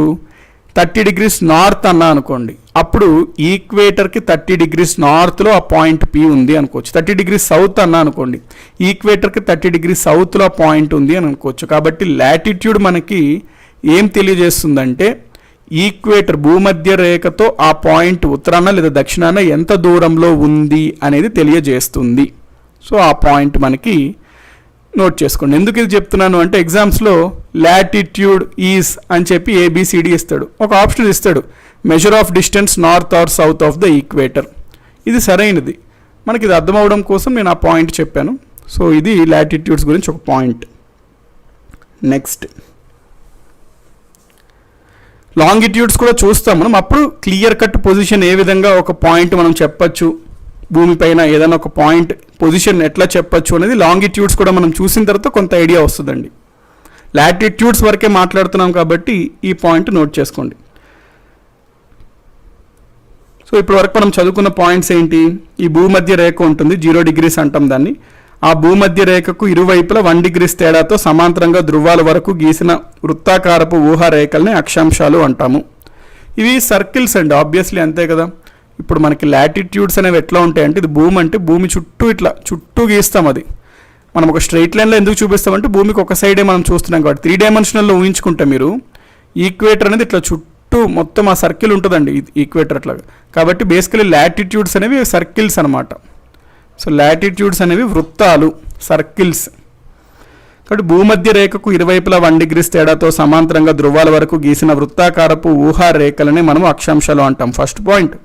30 డిగ్రీస్ నార్త్ అన్నా అనుకోండి, అప్పుడు ఈక్వేటర్కి 30 డిగ్రీస్ నార్త్లో ఆ పాయింట్ పి ఉంది అనుకోవచ్చు. 30 డిగ్రీస్ సౌత్ అన్నా అనుకోండి, ఈక్వేటర్కి 30 డిగ్రీస్ సౌత్లో ఆ పాయింట్ ఉంది అని అనుకోవచ్చు. కాబట్టి లాటిట్యూడ్ మనకి ఏం తెలియజేస్తుందంటే ఈక్వేటర్ భూమధ్య రేఖతో ఆ పాయింట్ ఉత్తరాన లేదా దక్షిణాన ఎంత దూరంలో ఉంది అనేది తెలియజేస్తుంది. సో ఆ పాయింట్ మనకి నోట్ చేసుకోండి. ఎందుకు ఇది చెప్తున్నాను అంటే ఎగ్జామ్స్లో లాటిట్యూడ్ ఈజ్ అని చెప్పి ఏబిసిడి ఇస్తాడు, ఒక ఆప్షన్ ఇస్తాడు measure of distance north are south of the equator. ఇది సరైనది, మనకి ఇది అర్థం అవడం కోసం నేను ఆ పాయింట్ చెప్పాను. సో ఇది లాటిట్యూడ్స్ గురించి ఒక పాయింట్. నెక్స్ట్ లాంగిట్యూడ్స్ కూడా చూస్తాం మనం. అప్పుడు క్లియర్ కట్ పొజిషన్ ఏ విధంగా ఒక పాయింట్ మనం చెప్పచ్చు, భూమిపైన ఏదైనా ఒక పాయింట్ పొజిషన్ ఎట్లా చెప్పచ్చు అనేది లాంగిట్యూడ్స్ కూడా మనం చూసిన తర్వాత కొంత ఐడియా వస్తుందండి. లాటిట్యూడ్స్ వరకే మాట్లాడుతున్నాం కాబట్టి ఈ పాయింట్ నోట్ చేసుకోండి. సో ఇప్పటి వరకు మనం చదువుకున్న పాయింట్స్ ఏంటి? ఈ భూమధ్య రేఖ ఉంటుంది, 0 డిగ్రీస్ అంటాం దాన్ని. ఆ భూమధ్య రేఖకు ఇరువైపులా 1 డిగ్రీస్ తేడాతో సమాంతరంగా ధృవాల వరకు గీసిన వృత్తాకారపు ఊహారేఖల్ని అక్షాంశాలు అంటాము. ఇవి సర్కిల్స్ అండి, ఆబ్వియస్లీ అంతే కదా. ఇప్పుడు మనకి లాటిట్యూడ్స్ అనేవి ఎట్లా ఉంటాయంటే, ఇది భూమి అంటే భూమి చుట్టూ ఇట్లా చుట్టూ గీస్తాం. అది మనం ఒక స్ట్రైట్ లైన్లో ఎందుకు చూపిస్తామంటే భూమికి ఒక సైడే మనం చూస్తున్నాం కాబట్టి. 3 డైమెన్షనల్లో ఊహించుకుంటే మీరు ఈక్వేటర్ అనేది ఇట్లా చుట్టూ మొత్తం ఆ సర్కిల్ ఉంటుందండి, ఈక్వేటర్ అట్లాగా. కాబట్టి బేసికలీ లాటిట్యూడ్స్ అనేవి సర్కిల్స్ అనమాట. సో లాటిట్యూడ్స్ అనేవి వృత్తాలు, సర్కిల్స్. కాబట్టి భూమధ్య రేఖకు ఇరువైపులా 1 డిగ్రీస్ తేడాతో సమాంతరంగా ధృవాల వరకు గీసిన వృత్తాకారపు ఊహా రేఖలని మనం అక్షాంశాలు అంటాం. First point.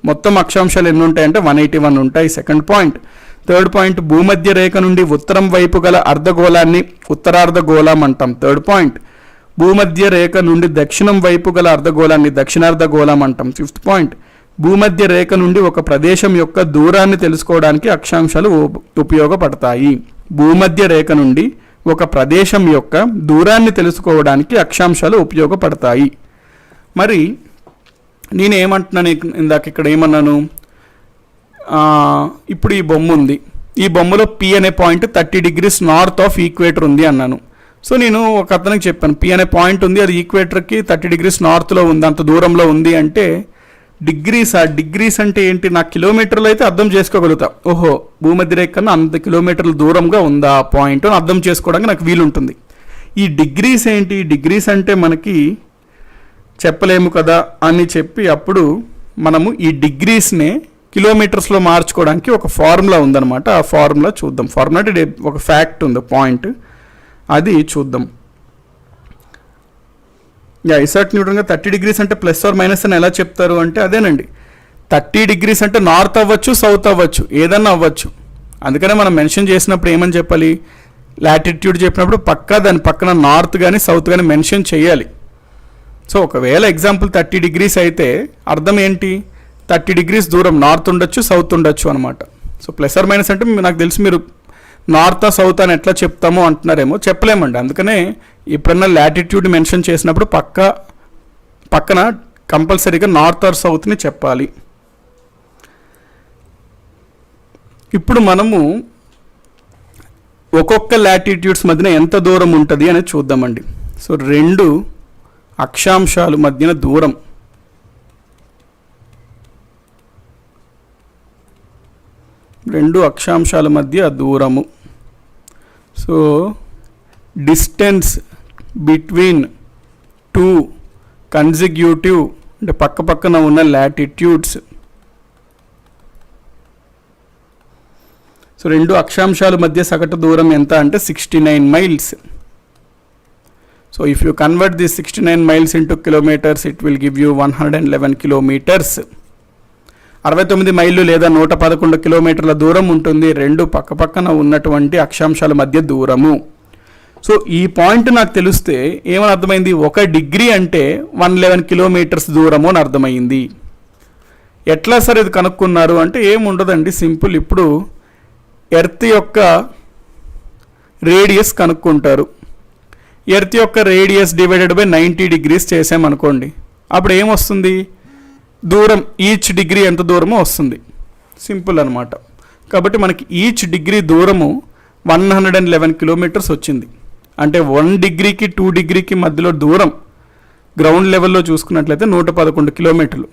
మొత్తం అక్షాంశాలు ఎన్ని ఉంటాయంటే 181 ఉంటాయి. Second point. థర్డ్ పాయింట్, భూమధ్య రేఖ నుండి ఉత్తరం వైపు గల అర్ధగోళాన్ని ఉత్తరార్ధగోళం అంటాం. థర్డ్ పాయింట్, భూమధ్య రేఖ నుండి దక్షిణం వైపు గల అర్ధగోళాన్ని దక్షిణార్ధగోళం అంటాం. ఫిఫ్త్ పాయింట్, భూమధ్య రేఖ నుండి ఒక ప్రదేశం యొక్క దూరాన్ని తెలుసుకోవడానికి అక్షాంశాలు ఉపయోగపడతాయి. భూమధ్య రేఖ నుండి ఒక ప్రదేశం యొక్క దూరాన్ని తెలుసుకోవడానికి అక్షాంశాలు ఉపయోగపడతాయి. మరి నేనేమంటున్నాను ఇందాక, ఇక్కడ ఏమన్నాను, ఇప్పుడు ఈ బొమ్మ ఉంది, ఈ బొమ్మలో పి అనే point 30 degrees north of equator ఉంది అన్నాను. సో నేను ఒక అతనికి చెప్పాను పి అనే పాయింట్ ఉంది, అది ఈక్వేటర్కి 30 డిగ్రీస్ నార్త్లో ఉంది, అంత దూరంలో ఉంది అంటే డిగ్రీస్, ఆ డిగ్రీస్ అంటే ఏంటి, నాకు కిలోమీటర్లు అయితే అర్థం చేసుకోగలుగుతా. ఓహో, భూమధ్య రేఖ కన్నా అంత కిలోమీటర్ల దూరంగా ఉందా ఆ పాయింట్ అని అర్థం చేసుకోవడానికి నాకు వీలుంటుంది. ఈ డిగ్రీస్ ఏంటి, డిగ్రీస్ అంటే మనకి చెప్పలేము కదా అని చెప్పి అప్పుడు మనము ఈ డిగ్రీస్నే కిలోమీటర్స్లో మార్చుకోవడానికి ఒక ఫార్ములా ఉందన్నమాట. ఆ ఫార్ములా చూద్దాం. ఫార్ములా అంటే ఒక ఫ్యాక్ట్ ఉంది, పాయింట్, అది చూద్దాం. ఐసాక్ న్యూటన్గా 30 డిగ్రీస్ అంటే ప్లస్ ఆర్ మైనస్ అని ఎలా చెప్తారు అంటే అదేనండి, 30 డిగ్రీస్ అంటే నార్త్ అవ్వచ్చు, సౌత్ అవ్వచ్చు, ఏదన్నా అవ్వచ్చు. అందుకనే మనం మెన్షన్ చేసినప్పుడు ఏమని చెప్పాలి, లాటిట్యూడ్ చెప్పినప్పుడు పక్కా దాని పక్కన నార్త్ కానీ సౌత్ కానీ మెన్షన్ చేయాలి. సో ఒకవేళ ఎగ్జాంపుల్ 30 డిగ్రీస్ అయితే అర్థం ఏంటి, 30 డిగ్రీస్ దూరం నార్త్ ఉండొచ్చు, సౌత్ ఉండొచ్చు అనమాట. సో ప్లస్ ఆర్ మైనస్ అంటే నాకు తెలిసి మీరు నార్త్ సౌత్ అని ఎట్లా చెప్తామో అంటున్నారేమో, చెప్పలేమండి. అందుకనే ఎప్పుడన్నా లాటిట్యూడ్ మెన్షన్ చేసినప్పుడు పక్కన కంపల్సరీగా నార్త్ ఆర్ సౌత్ని చెప్పాలి. ఇప్పుడు మనము ఒక్కొక్క లాటిట్యూడ్స్ మధ్యన ఎంత దూరం ఉంటుంది అనేది చూద్దామండి. సో రెండు అక్షాంశాల మధ్యన దూరం, రెండు అక్షాంశాల మధ్య దూరము. సో డిస్టెన్స్ బిట్వీన్ 2 కన్సిక్యూటివ్ అంటే పక్క పక్కన ఉన్న లాటిట్యూడ్స్. సో రెండు అక్షాంశాల మధ్య సగటు దూరం ఎంత అంటే 69 miles. So if you convert this 69 miles into kilometres it will give you 111 kilometres. 69 మైళ్ళు లేదా 111 కిలోమీటర్ల దూరం ఉంటుంది రెండు పక్కపక్కన ఉన్నటువంటి అక్షాంశాల మధ్య దూరము. సో ఈ పాయింట్ నాకు తెలిస్తే ఏమని అర్థమైంది, 1 డిగ్రీ అంటే 111 కిలోమీటర్స్ దూరము అని అర్థమైంది. ఎట్లా సరే ఇది కనుక్కున్నారు అంటే ఏముండదండి, సింపుల్. ఇప్పుడు ఎర్త్ యొక్క రేడియస్ కనుక్కుంటారు. ఎర్త్ యొక్క రేడియస్ డివైడెడ్ బై 90 డిగ్రీస్ చేసామనుకోండి, అప్పుడు ఏమొస్తుంది, దూరం ఈచ్ డిగ్రీ ఎంత దూరమో వస్తుంది. సింపుల్ అనమాట. కాబట్టి మనకి ఈచ్ డిగ్రీ దూరము 111 కిలోమీటర్స్ వచ్చింది. అంటే 1 డిగ్రీకి 2 డిగ్రీకి మధ్యలో దూరం గ్రౌండ్ లెవెల్లో చూసుకున్నట్లయితే 111 కిలోమీటర్లు.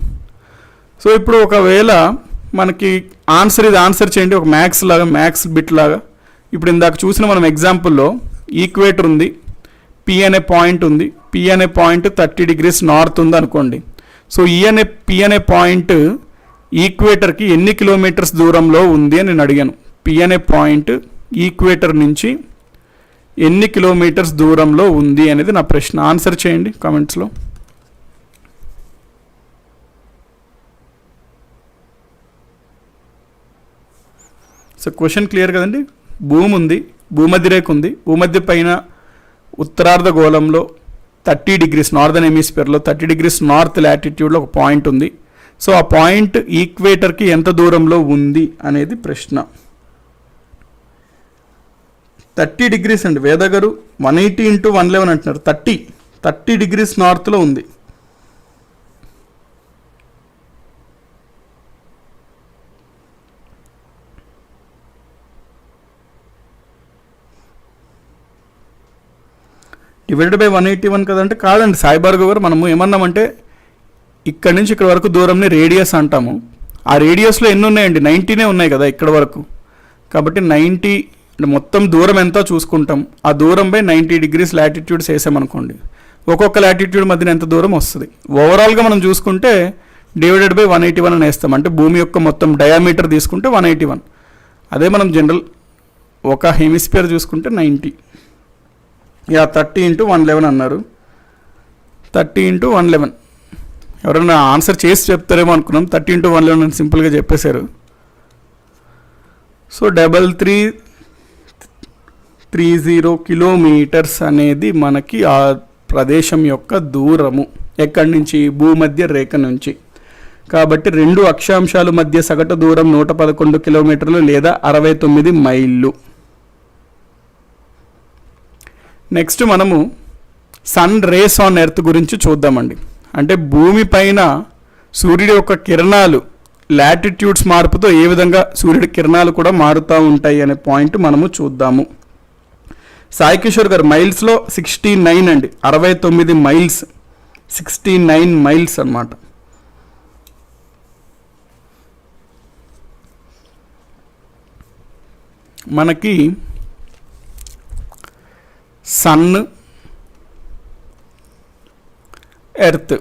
సో ఇప్పుడు ఒకవేళ మనకి ఇది ఆన్సర్ చేయండి, ఒక మ్యాథ్స్ బిట్ లాగా. ఇప్పుడు ఇందాక చూసిన మనం ఎగ్జాంపుల్లో ఈక్వేటర్ ఉంది, పి అనే పాయింట్ ఉంది, పి అనే పాయింట్ 30 degrees నార్త్ ఉంది అనుకోండి. సో పి అనే పాయింట్ ఈక్వేటర్కి ఎన్ని కిలోమీటర్స్ దూరంలో ఉంది అని నేను అడిగాను. పి అనే పాయింట్ ఈక్వేటర్ నుంచి ఎన్ని కిలోమీటర్స్ దూరంలో ఉంది అనేది నా ప్రశ్న. ఆన్సర్ చేయండి కామెంట్స్లో. సో క్వశ్చన్ క్లియర్ కదండి. భూమి ఉంది, భూమధ్యరేఖ ఉంది, భూమధ్య పైన ఉత్తరార్ధ గోళంలో 30 degrees నార్దర్న్ హెమిస్ఫియర్లో 30 degrees నార్త్ లాటిట్యూడ్లో ఒక పాయింట్ ఉంది. సో ఆ పాయింట్ ఈక్వేటర్కి ఎంత దూరంలో ఉంది అనేది ప్రశ్న. 30 degrees అండి వేద గారు, 180 × 111 అంటున్నారు. 30 degrees నార్త్లో ఉంది. డివైడెడ్ బై 181 కదంటే కాదండి సాయిబార్గవ్ గారు, మనము ఏమన్నామంటే ఇక్కడ నుంచి ఇక్కడ వరకు దూరంని రేడియస్ అంటాము. ఆ రేడియస్లో ఎన్ని ఉన్నాయండి? 90 ఉన్నాయి కదా ఇక్కడ వరకు. కాబట్టి 90 మొత్తం దూరం ఎంత చూసుకుంటాం, ఆ దూరం బై 90 degrees లాటిట్యూడ్స్ వేసామనుకోండి, ఒక్కొక్క లాటిట్యూడ్ మధ్యన ఎంత దూరం వస్తుంది. ఓవరాల్గా మనం చూసుకుంటే డివైడెడ్ బై 181 అని వేస్తాం. అంటే భూమి యొక్క మొత్తం డయామీటర్ తీసుకుంటే 181. అదే మనం జనరల్ ఒక హెమిస్ఫియర్ చూసుకుంటే 90. 30 × 111 అన్నారు. 30 × 111 ఎవరైనా ఆన్సర్ చేసి చెప్తారేమో అనుకున్నాం. 30 × 111 అని సింపుల్గా చెప్పేశారు. సో 3330 కిలోమీటర్స్ అనేది మనకి ఆ ప్రదేశం యొక్క దూరము. ఎక్కడి నుంచి? భూమధ్య రేఖ నుంచి. కాబట్టి రెండు అక్షాంశాల మధ్య సగటు దూరం 111 కిలోమీటర్లు లేదా 69 మైళ్ళు. నెక్స్ట్ మనము సన్ రేస్ ఆన్ ఎర్త్ గురించి చూద్దామండి. అంటే భూమి పైన సూర్యుడి యొక్క కిరణాలు లాటిట్యూడ్స్ మార్పుతో ఏ విధంగా సూర్యుడి కిరణాలు కూడా మారుతూ ఉంటాయి అనే పాయింట్ మనము చూద్దాము. సాయి కిషోర్ గారు మైల్స్లో 69 అండి, 69 మైల్స్, 69 మైల్స్ అన్నమాట. మనకి సన్, ఎర్త్,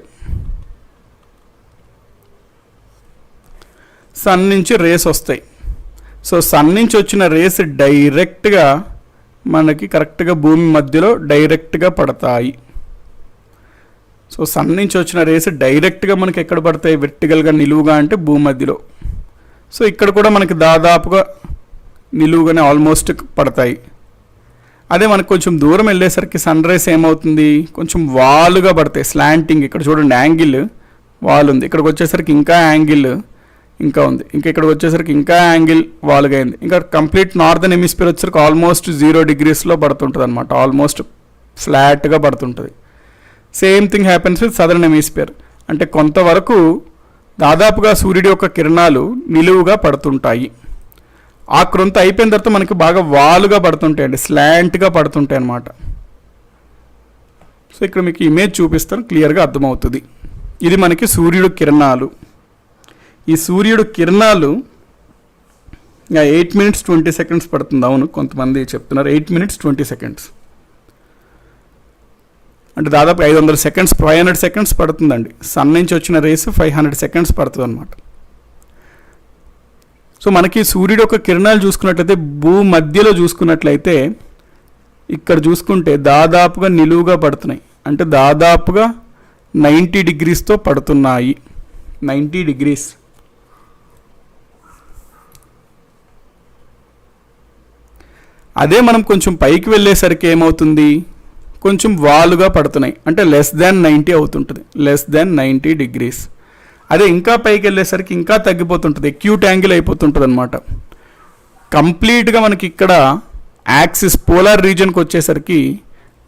సన్ నుంచి రేస్ వస్తాయి. సో సన్ నుంచి వచ్చిన రేస్ డైరెక్ట్గా మనకి కరెక్ట్గా భూమి మధ్యలో డైరెక్ట్గా పడతాయి. సో సన్ నుంచి వచ్చిన రేస్ డైరెక్ట్గా మనకి ఎక్కడ పడతాయి? వెర్టికల్గా నిలువుగా అంటే భూమి మధ్యలో. సో ఇక్కడ కూడా మనకి దాదాపుగా నిలువుగానే ఆల్మోస్ట్ పడతాయి. అదే మనకు కొంచెం దూరం వెళ్ళేసరికి సన్ రైస్ ఏమవుతుంది? కొంచెం వాలుగా పడతాయి, స్లాంటింగ్. ఇక్కడ చూడండి యాంగిల్ వాల్ ఉంది, ఇక్కడికి వచ్చేసరికి ఇంకా యాంగిల్ ఇంకా ఉంది, ఇంకా ఇక్కడికి వచ్చేసరికి ఇంకా యాంగిల్ వాలుగా అయింది. ఇంకా కంప్లీట్ నార్దర్న్ హెమిస్ఫియర్ వచ్చేసరికి ఆల్మోస్ట్ 0 degreesలో పడుతుంటుంది అనమాట, ఆల్మోస్ట్ ఫ్లాట్గా పడుతుంటుంది. Same thing happens with southern hemisphere. అంటే కొంతవరకు దాదాపుగా సూర్యుడి యొక్క కిరణాలు నిలువుగా పడుతుంటాయి. ఆ క్రొంత అయిపోయిన తర్వాత మనకి బాగా వాలుగా పడుతుంటాయండి, స్లాంట్గా పడుతుంటాయి అన్నమాట. సో ఇక్కడ మీకు ఇమేజ్ చూపిస్తాను, క్లియర్గా అర్థమవుతుంది. ఇది మనకి సూర్యుడు కిరణాలు. ఈ సూర్యుడు కిరణాలు 8 minutes 20 seconds పడుతుంది. అవును, కొంతమంది చెప్తున్నారు 8 minutes 20 seconds. అంటే దాదాపు 500 seconds 500 seconds పడుతుందండి. సన్ నుంచి వచ్చిన రేస్ 500 seconds పడుతుంది అనమాట. సో మనకి సూర్యుడు యొక్క కిరణాలు చూసుకున్నట్లయితే భూమధ్యలో చూసుకున్నట్లయితే ఇక్కడ చూసుకుంటే దాదాపుగా నిలువుగా పడుతున్నాయి. అంటే దాదాపుగా 90 degreesతో పడుతున్నాయి. 90 degrees. అదే మనం కొంచెం పైకి వెళ్ళేసరికి ఏమవుతుంది? కొంచెం వాలుగా పడుతున్నాయి, అంటే లెస్ దాన్ 90 అవుతుంటుంది, లెస్ దాన్ 90 degrees. అదే ఇంకా పైకి వెళ్ళేసరికి ఇంకా తగ్గిపోతుంటుంది, ఎక్యూట్ యాంగిల్ అయిపోతుంటుంది అనమాట. కంప్లీట్గా మనకి ఇక్కడ యాక్సిస్ పోలార్ రీజన్కి వచ్చేసరికి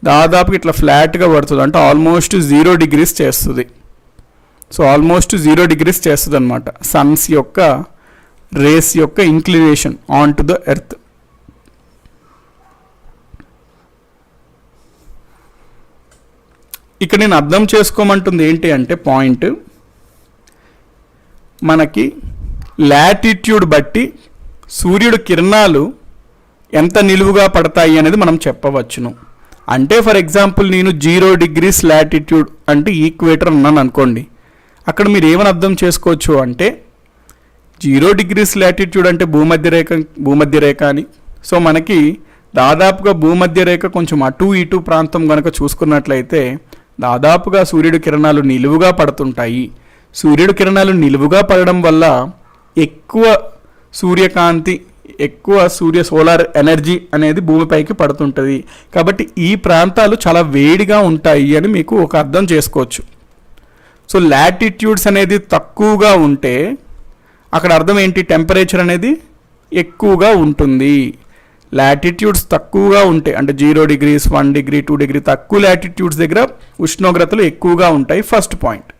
దాదాపుగా ఇట్లా ఫ్లాట్గా పడుతుంది, అంటే ఆల్మోస్ట్ 0 degrees చేస్తుంది. సో ఆల్మోస్ట్ 0 degrees చేస్తుంది అనమాట సన్స్ యొక్క రేస్ యొక్క inclination on to the earth. ఇక్కడ నేను అర్థం చేసుకోమంటుంది ఏంటి అంటే పాయింట్, మనకి లాటిట్యూడ్ బట్టి సూర్యుడు కిరణాలు ఎంత నిలువుగా పడతాయి అనేది మనం చెప్పవచ్చును. అంటే ఫర్ ఎగ్జాంపుల్ నేను 0 degrees లాటిట్యూడ్ అంటే ఈక్వేటర్ అన్నాను అనుకోండి. అక్కడ మీరు ఏమని అర్థం చేసుకోవచ్చు అంటే 0 degrees లాటిట్యూడ్ అంటే భూమధ్య రేఖ అని. సో మనకి దాదాపుగా భూమధ్య రేఖ కొంచెం అటు ఇటు ప్రాంతం కనుక చూసుకున్నట్లయితే దాదాపుగా సూర్యుడి కిరణాలు నిలువుగా పడుతుంటాయి. సూర్యుడి కిరణాలు నిలువుగా పడడం వల్ల ఎక్కువ సూర్యకాంతి, ఎక్కువ సోలార్ ఎనర్జీ అనేది భూమిపైకి పడుతుంటుంది. కాబట్టి ఈ ప్రాంతాలు చాలా వేడిగా ఉంటాయి అని మీకు ఒక అర్థం చేసుకోవచ్చు. సో లాటిట్యూడ్స్ అనేది తక్కువగా ఉంటే అక్కడ అర్థం ఏంటి, టెంపరేచర్ అనేది ఎక్కువగా ఉంటుంది. లాటిట్యూడ్స్ తక్కువగా ఉంటాయి అంటే 0 degrees 1 degree 2 degree తక్కువ లాటిట్యూడ్స్ దగ్గర ఉష్ణోగ్రతలు ఎక్కువగా ఉంటాయి. First point.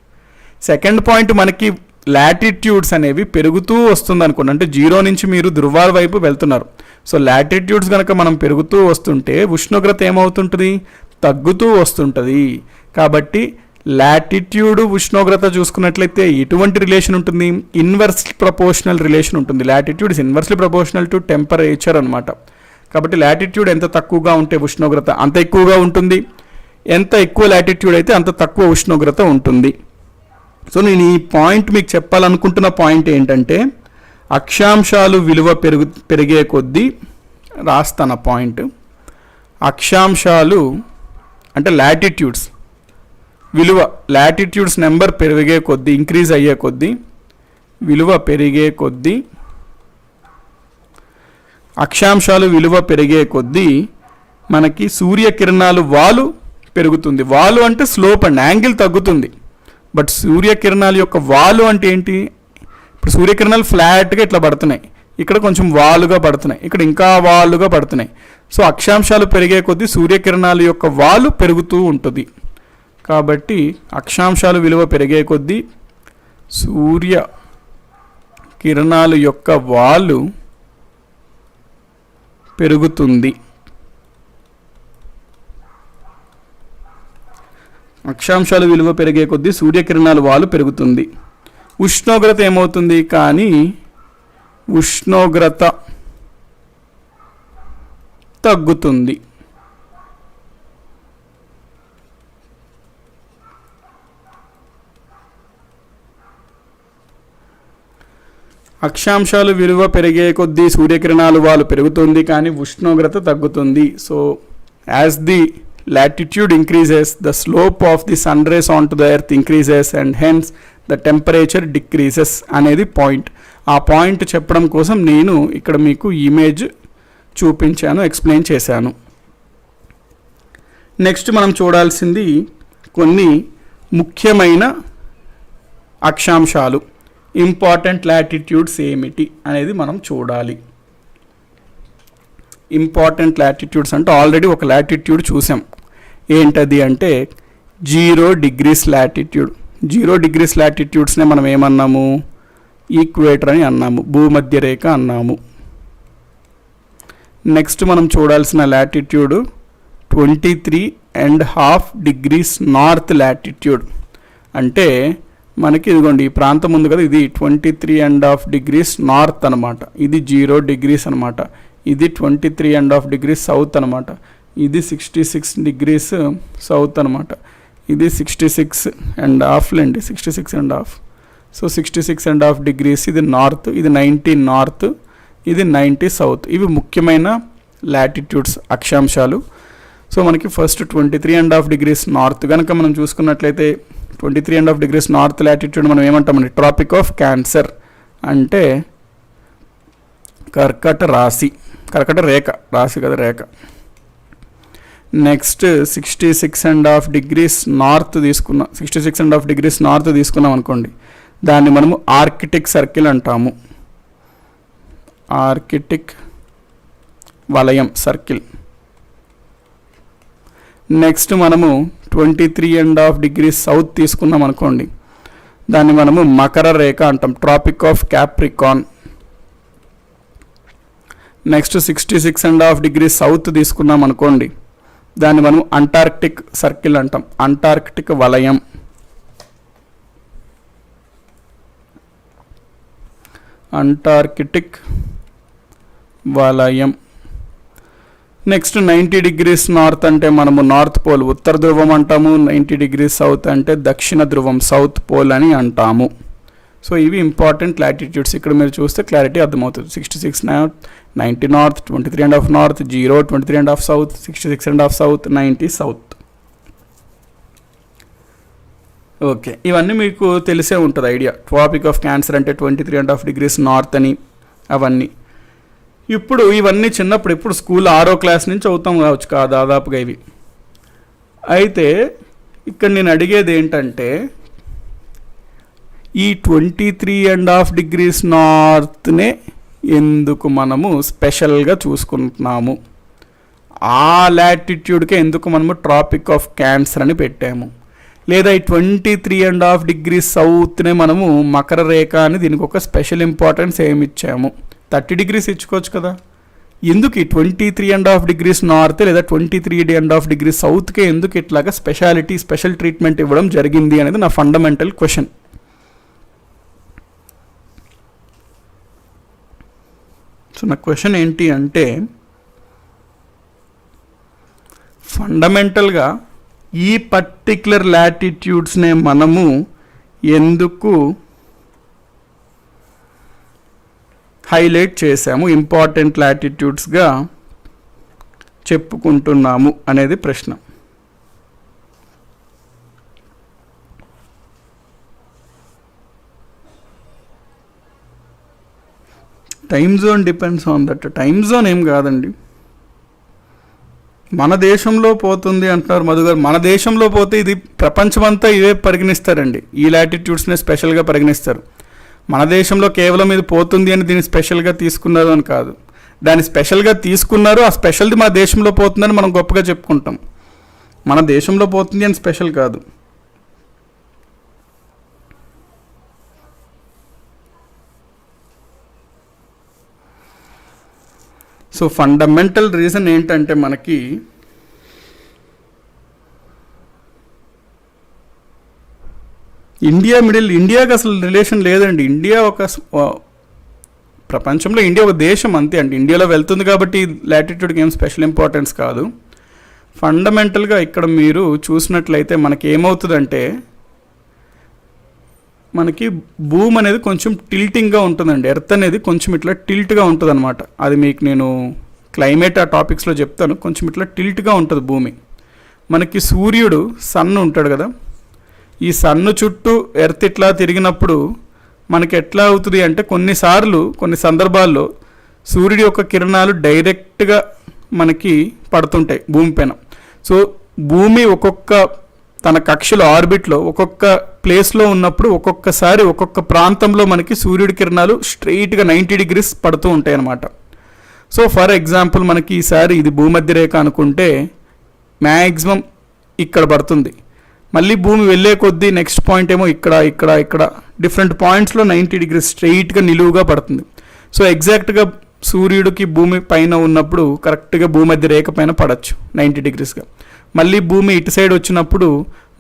సెకండ్ పాయింట్, మనకి లాటిట్యూడ్స్ అనేవి పెరుగుతూ వస్తుంది అనుకోండి. అంటే 0 నుంచి మీరు ధృవాల వైపు వెళ్తున్నారు. సో లాటిట్యూడ్స్ కనుక మనం పెరుగుతూ వస్తుంటే ఉష్ణోగ్రత ఏమవుతుంటుంది, తగ్గుతూ వస్తుంటుంది. కాబట్టి లాటిట్యూడ్ ఉష్ణోగ్రత చూసుకున్నట్లయితే ఎటువంటి రిలేషన్ ఉంటుంది, ఇన్వర్స్ ప్రపోర్షనల్ రిలేషన్ ఉంటుంది. Latitude is inversely proportional to temperature అనమాట. కాబట్టి లాటిట్యూడ్ ఎంత తక్కువగా ఉంటే ఉష్ణోగ్రత అంత ఎక్కువగా ఉంటుంది, ఎంత ఎక్కువ లాటిట్యూడ్ అయితే అంత తక్కువ ఉష్ణోగ్రత ఉంటుంది. సో నేను ఈ పాయింట్ మీకు చెప్పాలనుకుంటున్న పాయింట్ ఏంటంటే అక్షాంశాలు విలువ పెరిగే కొద్దీ రాస్తాన పాయింట్. అక్షాంశాలు అంటే లాటిట్యూడ్స్ విలువ, లాటిట్యూడ్స్ నెంబర్ పెరిగే కొద్దీ, ఇంక్రీజ్ అయ్యే కొద్దీ, విలువ పెరిగే కొద్దీ, అక్షాంశాలు విలువ పెరిగే కొద్దీ మనకి సూర్యకిరణాలు వాలు పెరుగుతుంది. వాలు అంటే స్లోప్ అండ్ యాంగిల్ తగ్గుతుంది. బట్ సూర్యకిరణాల యొక్క వాలు అంటే ఏంటి, ఇప్పుడు సూర్యకిరణాలు ఫ్లాట్గా ఇట్లా పడుతున్నాయి, ఇక్కడ కొంచెం వాలుగా పడుతున్నాయి, ఇక్కడ ఇంకా వాలుగా పడుతున్నాయి. సో అక్షాంశాలు పెరిగే కొద్దీ సూర్యకిరణాల యొక్క వాలు పెరుగుతూ ఉంటుంది. కాబట్టి అక్షాంశాలు విలువ పెరిగే కొద్దీ సూర్య కిరణాలు యొక్క వాలు పెరుగుతుంది. అక్షాంశాల విలువ పెరిగే కొద్దీ సూర్యకిరణాల వాలు పెరుగుతుంది. ఉష్ణోగ్రత ఏమవుతుంది, కానీ ఉష్ణోగ్రత తగ్గుతుంది. అక్షాంశాలు విలువ పెరిగే కొద్దీ సూర్యకిరణాలు వాలు పెరుగుతుంది, కానీ ఉష్ణోగ్రత తగ్గుతుంది. So as the latitude increases, the slope of the sun rays onto the earth increases and hence the temperature decreases అనేది పాయింట్. ఆ పాయింట్ చెప్పడం కోసం నేను ఇక్కడ మీకు ఇమేజ్ చూపించాను, ఎక్స్ప్లెయిన్ చేశాను. నెక్స్ట్ మనం చూడాల్సింది కొన్ని ముఖ్యమైన అక్షాంశాలు, ఇంపార్టెంట్ లాటిట్యూడ్స్ ఏమిటి అనేది మనం చూడాలి. ఇంపార్టెంట్ లాటిట్యూడ్స్ అంటే ఆల్రెడీ ఒక లాటిట్యూడ్ చూసాం. ఏంటది అంటే 0 degrees లాటిట్యూడ్. 0 degrees లాటిట్యూడ్స్నే మనం ఏమన్నాము, ఈక్వేటర్ అని అన్నాము, భూమధ్య రేఖ అన్నాము. నెక్స్ట్ మనం చూడాల్సిన లాటిట్యూడ్ 23.5 degrees నార్త్ లాటిట్యూడ్. అంటే మనకి ఇదిగోండి ఈ ప్రాంతం ఉంది కదా, ఇది 23.5 degrees నార్త్ అనమాట. ఇది 0 degrees అనమాట. ఇది 23.5 degrees సౌత్ అనమాట. ఇది 66 degrees సౌత్ అనమాట. ఇది 66.5 లేండి, 66.5. సో 66.5 degrees ఇది నార్త్, ఇది 90 నార్త్, ఇది 90 సౌత్. ఇవి ముఖ్యమైన లాటిట్యూడ్స్, అక్షాంశాలు. సో మనకి ఫస్ట్ 23.5 degrees నార్త్ కనుక మనం చూసుకున్నట్లయితే 23.5 degrees నార్త్ లాటిట్యూడ్ మనం ఏమంటామండి, ట్రాపిక్ ఆఫ్ క్యాన్సర్ అంటే కర్కట రాశి, కర్కట రేఖ, రాశి కదా రేఖ. నెక్స్ట్ 66.5 degrees నార్త్ తీసుకున్నాం, 66.5 degrees నార్త్ తీసుకున్నాం అనుకోండి, దాన్ని మనము ఆర్కిటిక్ సర్కిల్ అంటాము. ఆర్కిటిక్ వలయం, సర్కిల్. నెక్స్ట్ మనము 23.5 degrees సౌత్ తీసుకున్నాం అనుకోండి, దాన్ని మనము మకర రేఖ అంటాం, tropic of Capricorn. Next 66.5 degrees south తీసుకున్నాం అనుకోండి, దాన్ని మనం అంటార్క్టిక్ సర్కిల్ అంటాం, అంటార్క్టిక్ వలయం. అంటార్కిటిక్ వలయం. నెక్స్ట్ 90 డిగ్రీస్ నార్త్ అంటే మనము నార్త్ పోల్ ఉత్తర ధ్రువం అంటాము. 90 డిగ్రీస్ సౌత్ అంటే దక్షిణ ధ్రువం సౌత్ పోల్ అని అంటాము. సో ఇవి ఇంపార్టెంట్ లాటిట్యూడ్స్. ఇక్కడ మీరు చూస్తే క్లారిటీ అర్థమవుతుంది. 66 north, 90 north, 23.5 north, 0 23.5 south, 66.5 south, 90 south. Okay, ఇవన్నీ మీకు తెలిసే ఉంటుంది ఐడియా. ట్రాపిక్ ఆఫ్ క్యాన్సర్ అంటే 23.5 డిగ్రీస్ నార్త్ అని అవన్నీ. ఇప్పుడు ఇవన్నీ చిన్నప్పుడు ఇప్పుడు స్కూల్ 6వ క్లాస్ నుంచి అవుతాం కావచ్చు దాదాపుగా ఇవి. అయితే ఇక్కడ నేను అడిగేది ఏంటంటే ఈ 23.5 డిగ్రీస్ నార్త్నే ఎందుకు మనము స్పెషల్గా చూసుకుంటున్నాము? ఆ లాటిట్యూడ్కే ఎందుకు మనము ట్రాపిక్ ఆఫ్ క్యాన్సర్ అని పెట్టాము? లేదా ఈ 23.5 డిగ్రీస్ సౌత్నే మనము మకర రేఖ అని దీనికి ఒక స్పెషల్ ఇంపార్టెన్స్ ఏమి ఇచ్చాము? 30 డిగ్రీస్ ఇచ్చుకోవచ్చు కదా. ఎందుకు ఈ 23.5 డిగ్రీస్ నార్త్ లేదా 23.5 డిగ్రీస్ సౌత్కే ఎందుకు ఇట్లాగా స్పెషల్ ట్రీట్మెంట్ ఇవ్వడం జరిగింది అనేది నా ఫండమెంటల్ క్వశ్చన్. సో నా క్వశ్చన్ ఏంటి అంటే ఫండమెంటల్గా ఈ పర్టిక్యులర్ లాటిట్యూడ్స్నే మనము ఎందుకు హైలైట్ చేసాము, ఇంపార్టెంట్ లాటిట్యూడ్స్గా చెప్పుకుంటున్నాము అనేది ప్రశ్న. Time zone depends on that. Time zone ఏం కాదండి, మన దేశంలో పోతుంది అంటున్నారు మధు గారు. మన దేశంలో పోతే ఇది ప్రపంచమంతా ఇవే పరిగణిస్తారండి. ఈ లాటిట్యూడ్స్ని స్పెషల్గా పరిగణిస్తారు. మన దేశంలో కేవలం ఇది పోతుంది అని దీన్ని స్పెషల్గా తీసుకున్నారు అని కాదు. దాన్ని స్పెషల్గా తీసుకున్నారు, ఆ స్పెషల్ది మన దేశంలో పోతుందని మనం గొప్పగా చెప్పుకుంటాం. మన దేశంలో పోతుంది అని స్పెషల్ కాదు. సో ఫండమెంటల్ రీజన్ ఏంటంటే మనకి ఇండియాకి అసలు రిలేషన్ లేదండి. ఇండియా ప్రపంచంలో ఇండియా ఒక దేశం అంతే అండి. ఇండియాలో వెళ్తుంది కాబట్టి లాటిట్యూడ్కి ఏం స్పెషల్ ఇంపార్టెన్స్ కాదు. ఫండమెంటల్గా ఇక్కడ మీరు చూసినట్లయితే మనకి ఏమవుతుందంటే మనకి భూమి అనేది కొంచెం టిల్టింగ్గా ఉంటుందండి. ఎర్త్ అనేది కొంచెం ఇట్లా టిల్ట్గా ఉంటుంది అనమాట. అది మీకు నేను క్లైమేట్ ఆ టాపిక్స్లో చెప్తాను. కొంచెం ఇట్లా టిల్ట్గా ఉంటుంది భూమి. మనకి సూర్యుడు సన్ ఉంటాడు కదా, ఈ సన్ను చుట్టూ ఎర్త్ ఇట్లా తిరిగినప్పుడు మనకి ఎట్లా అవుతుంది అంటే కొన్ని సందర్భాల్లో సూర్యుడి యొక్క కిరణాలు డైరెక్ట్గా మనకి పడుతుంటాయి భూమిపైన. సో భూమి ఒక్కొక్క తన కక్షలో ఆర్బిట్లో ఒక్కొక్క ప్లేస్లో ఉన్నప్పుడు ఒక్కొక్కసారి ఒక్కొక్క ప్రాంతంలో మనకి సూర్యుడి కిరణాలు స్ట్రెయిట్గా 90 డిగ్రీస్ పడుతూ ఉంటాయి అన్నమాట. సో ఫర్ ఎగ్జాంపుల్ మనకి ఈసారి ఇది భూమధ్య రేఖ అనుకుంటే మ్యాక్సిమం ఇక్కడ పడుతుంది. మళ్ళీ భూమి వెళ్ళే కొద్దీ నెక్స్ట్ పాయింట్ ఏమో ఇక్కడ డిఫరెంట్ పాయింట్స్లో 90 డిగ్రీస్ స్ట్రెయిట్గా నిలువుగా పడుతుంది. సో ఎగ్జాక్ట్గా సూర్యుడికి భూమి పైన ఉన్నప్పుడు కరెక్ట్గా భూమధ్య రేఖ పైన పడవచ్చు 90 డిగ్రీస్గా. మళ్ళీ భూమి ఇటు సైడ్ వచ్చినప్పుడు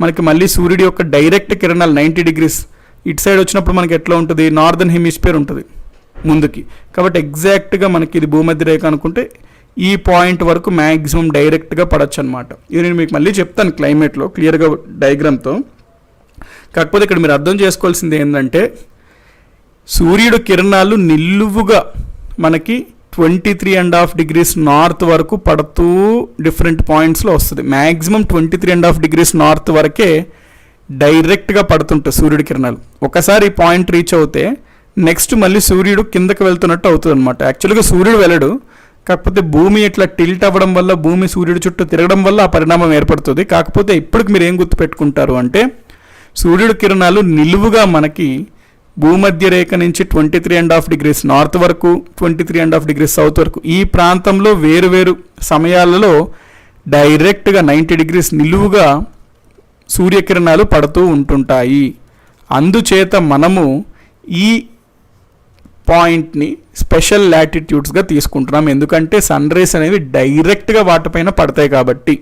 మనకి మళ్ళీ సూర్యుడి యొక్క డైరెక్ట్ కిరణాలు 90 డిగ్రీస్ ఇటు సైడ్ వచ్చినప్పుడు మనకి ఎట్లా ఉంటుంది, నార్దర్న్ హెమిస్ఫియర్ ఉంటుంది ముందుకి. కాబట్టి ఎగ్జాక్ట్గా మనకి ఇది భూమధ్య రేఖ అనుకుంటే ఈ పాయింట్ వరకు మ్యాక్సిమం డైరెక్ట్గా పడచ్చు అనమాట. ఇది నేను మీకు మళ్ళీ చెప్తాను క్లైమేట్లో క్లియర్గా డయాగ్రామ్తో. కాకపోతే ఇక్కడ మీరు అర్థం చేసుకోవాల్సింది ఏంటంటే సూర్యుడు కిరణాలు నిలువుగా మనకి 23.5 డిగ్రీస్ నార్త్ వరకు పడుతూ డిఫరెంట్ పాయింట్స్లో వస్తుంది. మ్యాక్సిమం 23.5 డిగ్రీస్ నార్త్ వరకే డైరెక్ట్గా పడుతుంటాయి సూర్యుడి కిరణాలు. ఒకసారి ఈ పాయింట్ రీచ్ అవుతే నెక్స్ట్ మళ్ళీ సూర్యుడు కిందకి వెళ్తున్నట్టు అవుతుంది అనమాట. యాక్చువల్గా సూర్యుడు వెళ్ళడు, కాకపోతే భూమి ఇట్లా టిల్ట్ అవ్వడం వల్ల భూమి సూర్యుడి చుట్టూ తిరగడం వల్ల ఆ పరిణామం ఏర్పడుతుంది. కాకపోతే ఇప్పటికి మీరు ఏం గుర్తుపెట్టుకుంటారు అంటే సూర్యుడి కిరణాలు నిలువుగా మనకి భూమధ్య రేఖ నుంచి 23.5 డిగ్రీస్ నార్త్ వరకు 23.5 డిగ్రీస్ సౌత్ వరకు ఈ ప్రాంతంలో వేరు సమయాలలో డైరెక్ట్గా 90 డిగ్రీస్ నిలువుగా సూర్యకిరణాలు పడుతూ ఉంటుంటాయి. అందుచేత మనము ఈ పాయింట్ని స్పెషల్ లాటిట్యూడ్స్గా తీసుకుంటున్నాం. ఎందుకంటే సన్ రేస్ అనేవి డైరెక్ట్గా వాటిపైన పడతాయి కాబట్టి.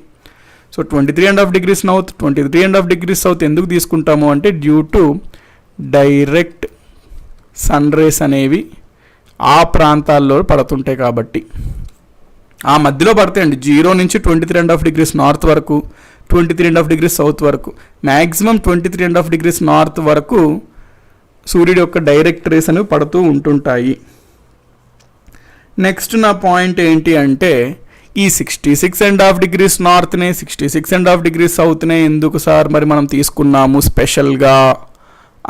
So 23.5 degrees north 23.5 degrees south ఎందుకు తీసుకుంటాము అంటే due to direct sun rays అనేవి ఆ ప్రాంతాల్లో పడుతుంటాయి కాబట్టి. ఆ మధ్యలో పడతాయండి, 0 నుంచి 23.5 degrees నార్త్ వరకు, 23.5 degrees సౌత్ వరకు, మ్యాక్సిమం 23.5 degrees నార్త్ వరకు సూర్యుడి యొక్క డైరెక్ట్ రేస్ అనేవి పడుతూ ఉంటుంటాయి. నెక్స్ట్ నా పాయింట్ ఏంటి అంటే, ఈ 66.5 degrees నార్త్నే 66.5 degrees సౌత్నే ఎందుకు సార్ మరి మనం తీసుకున్నాము స్పెషల్గా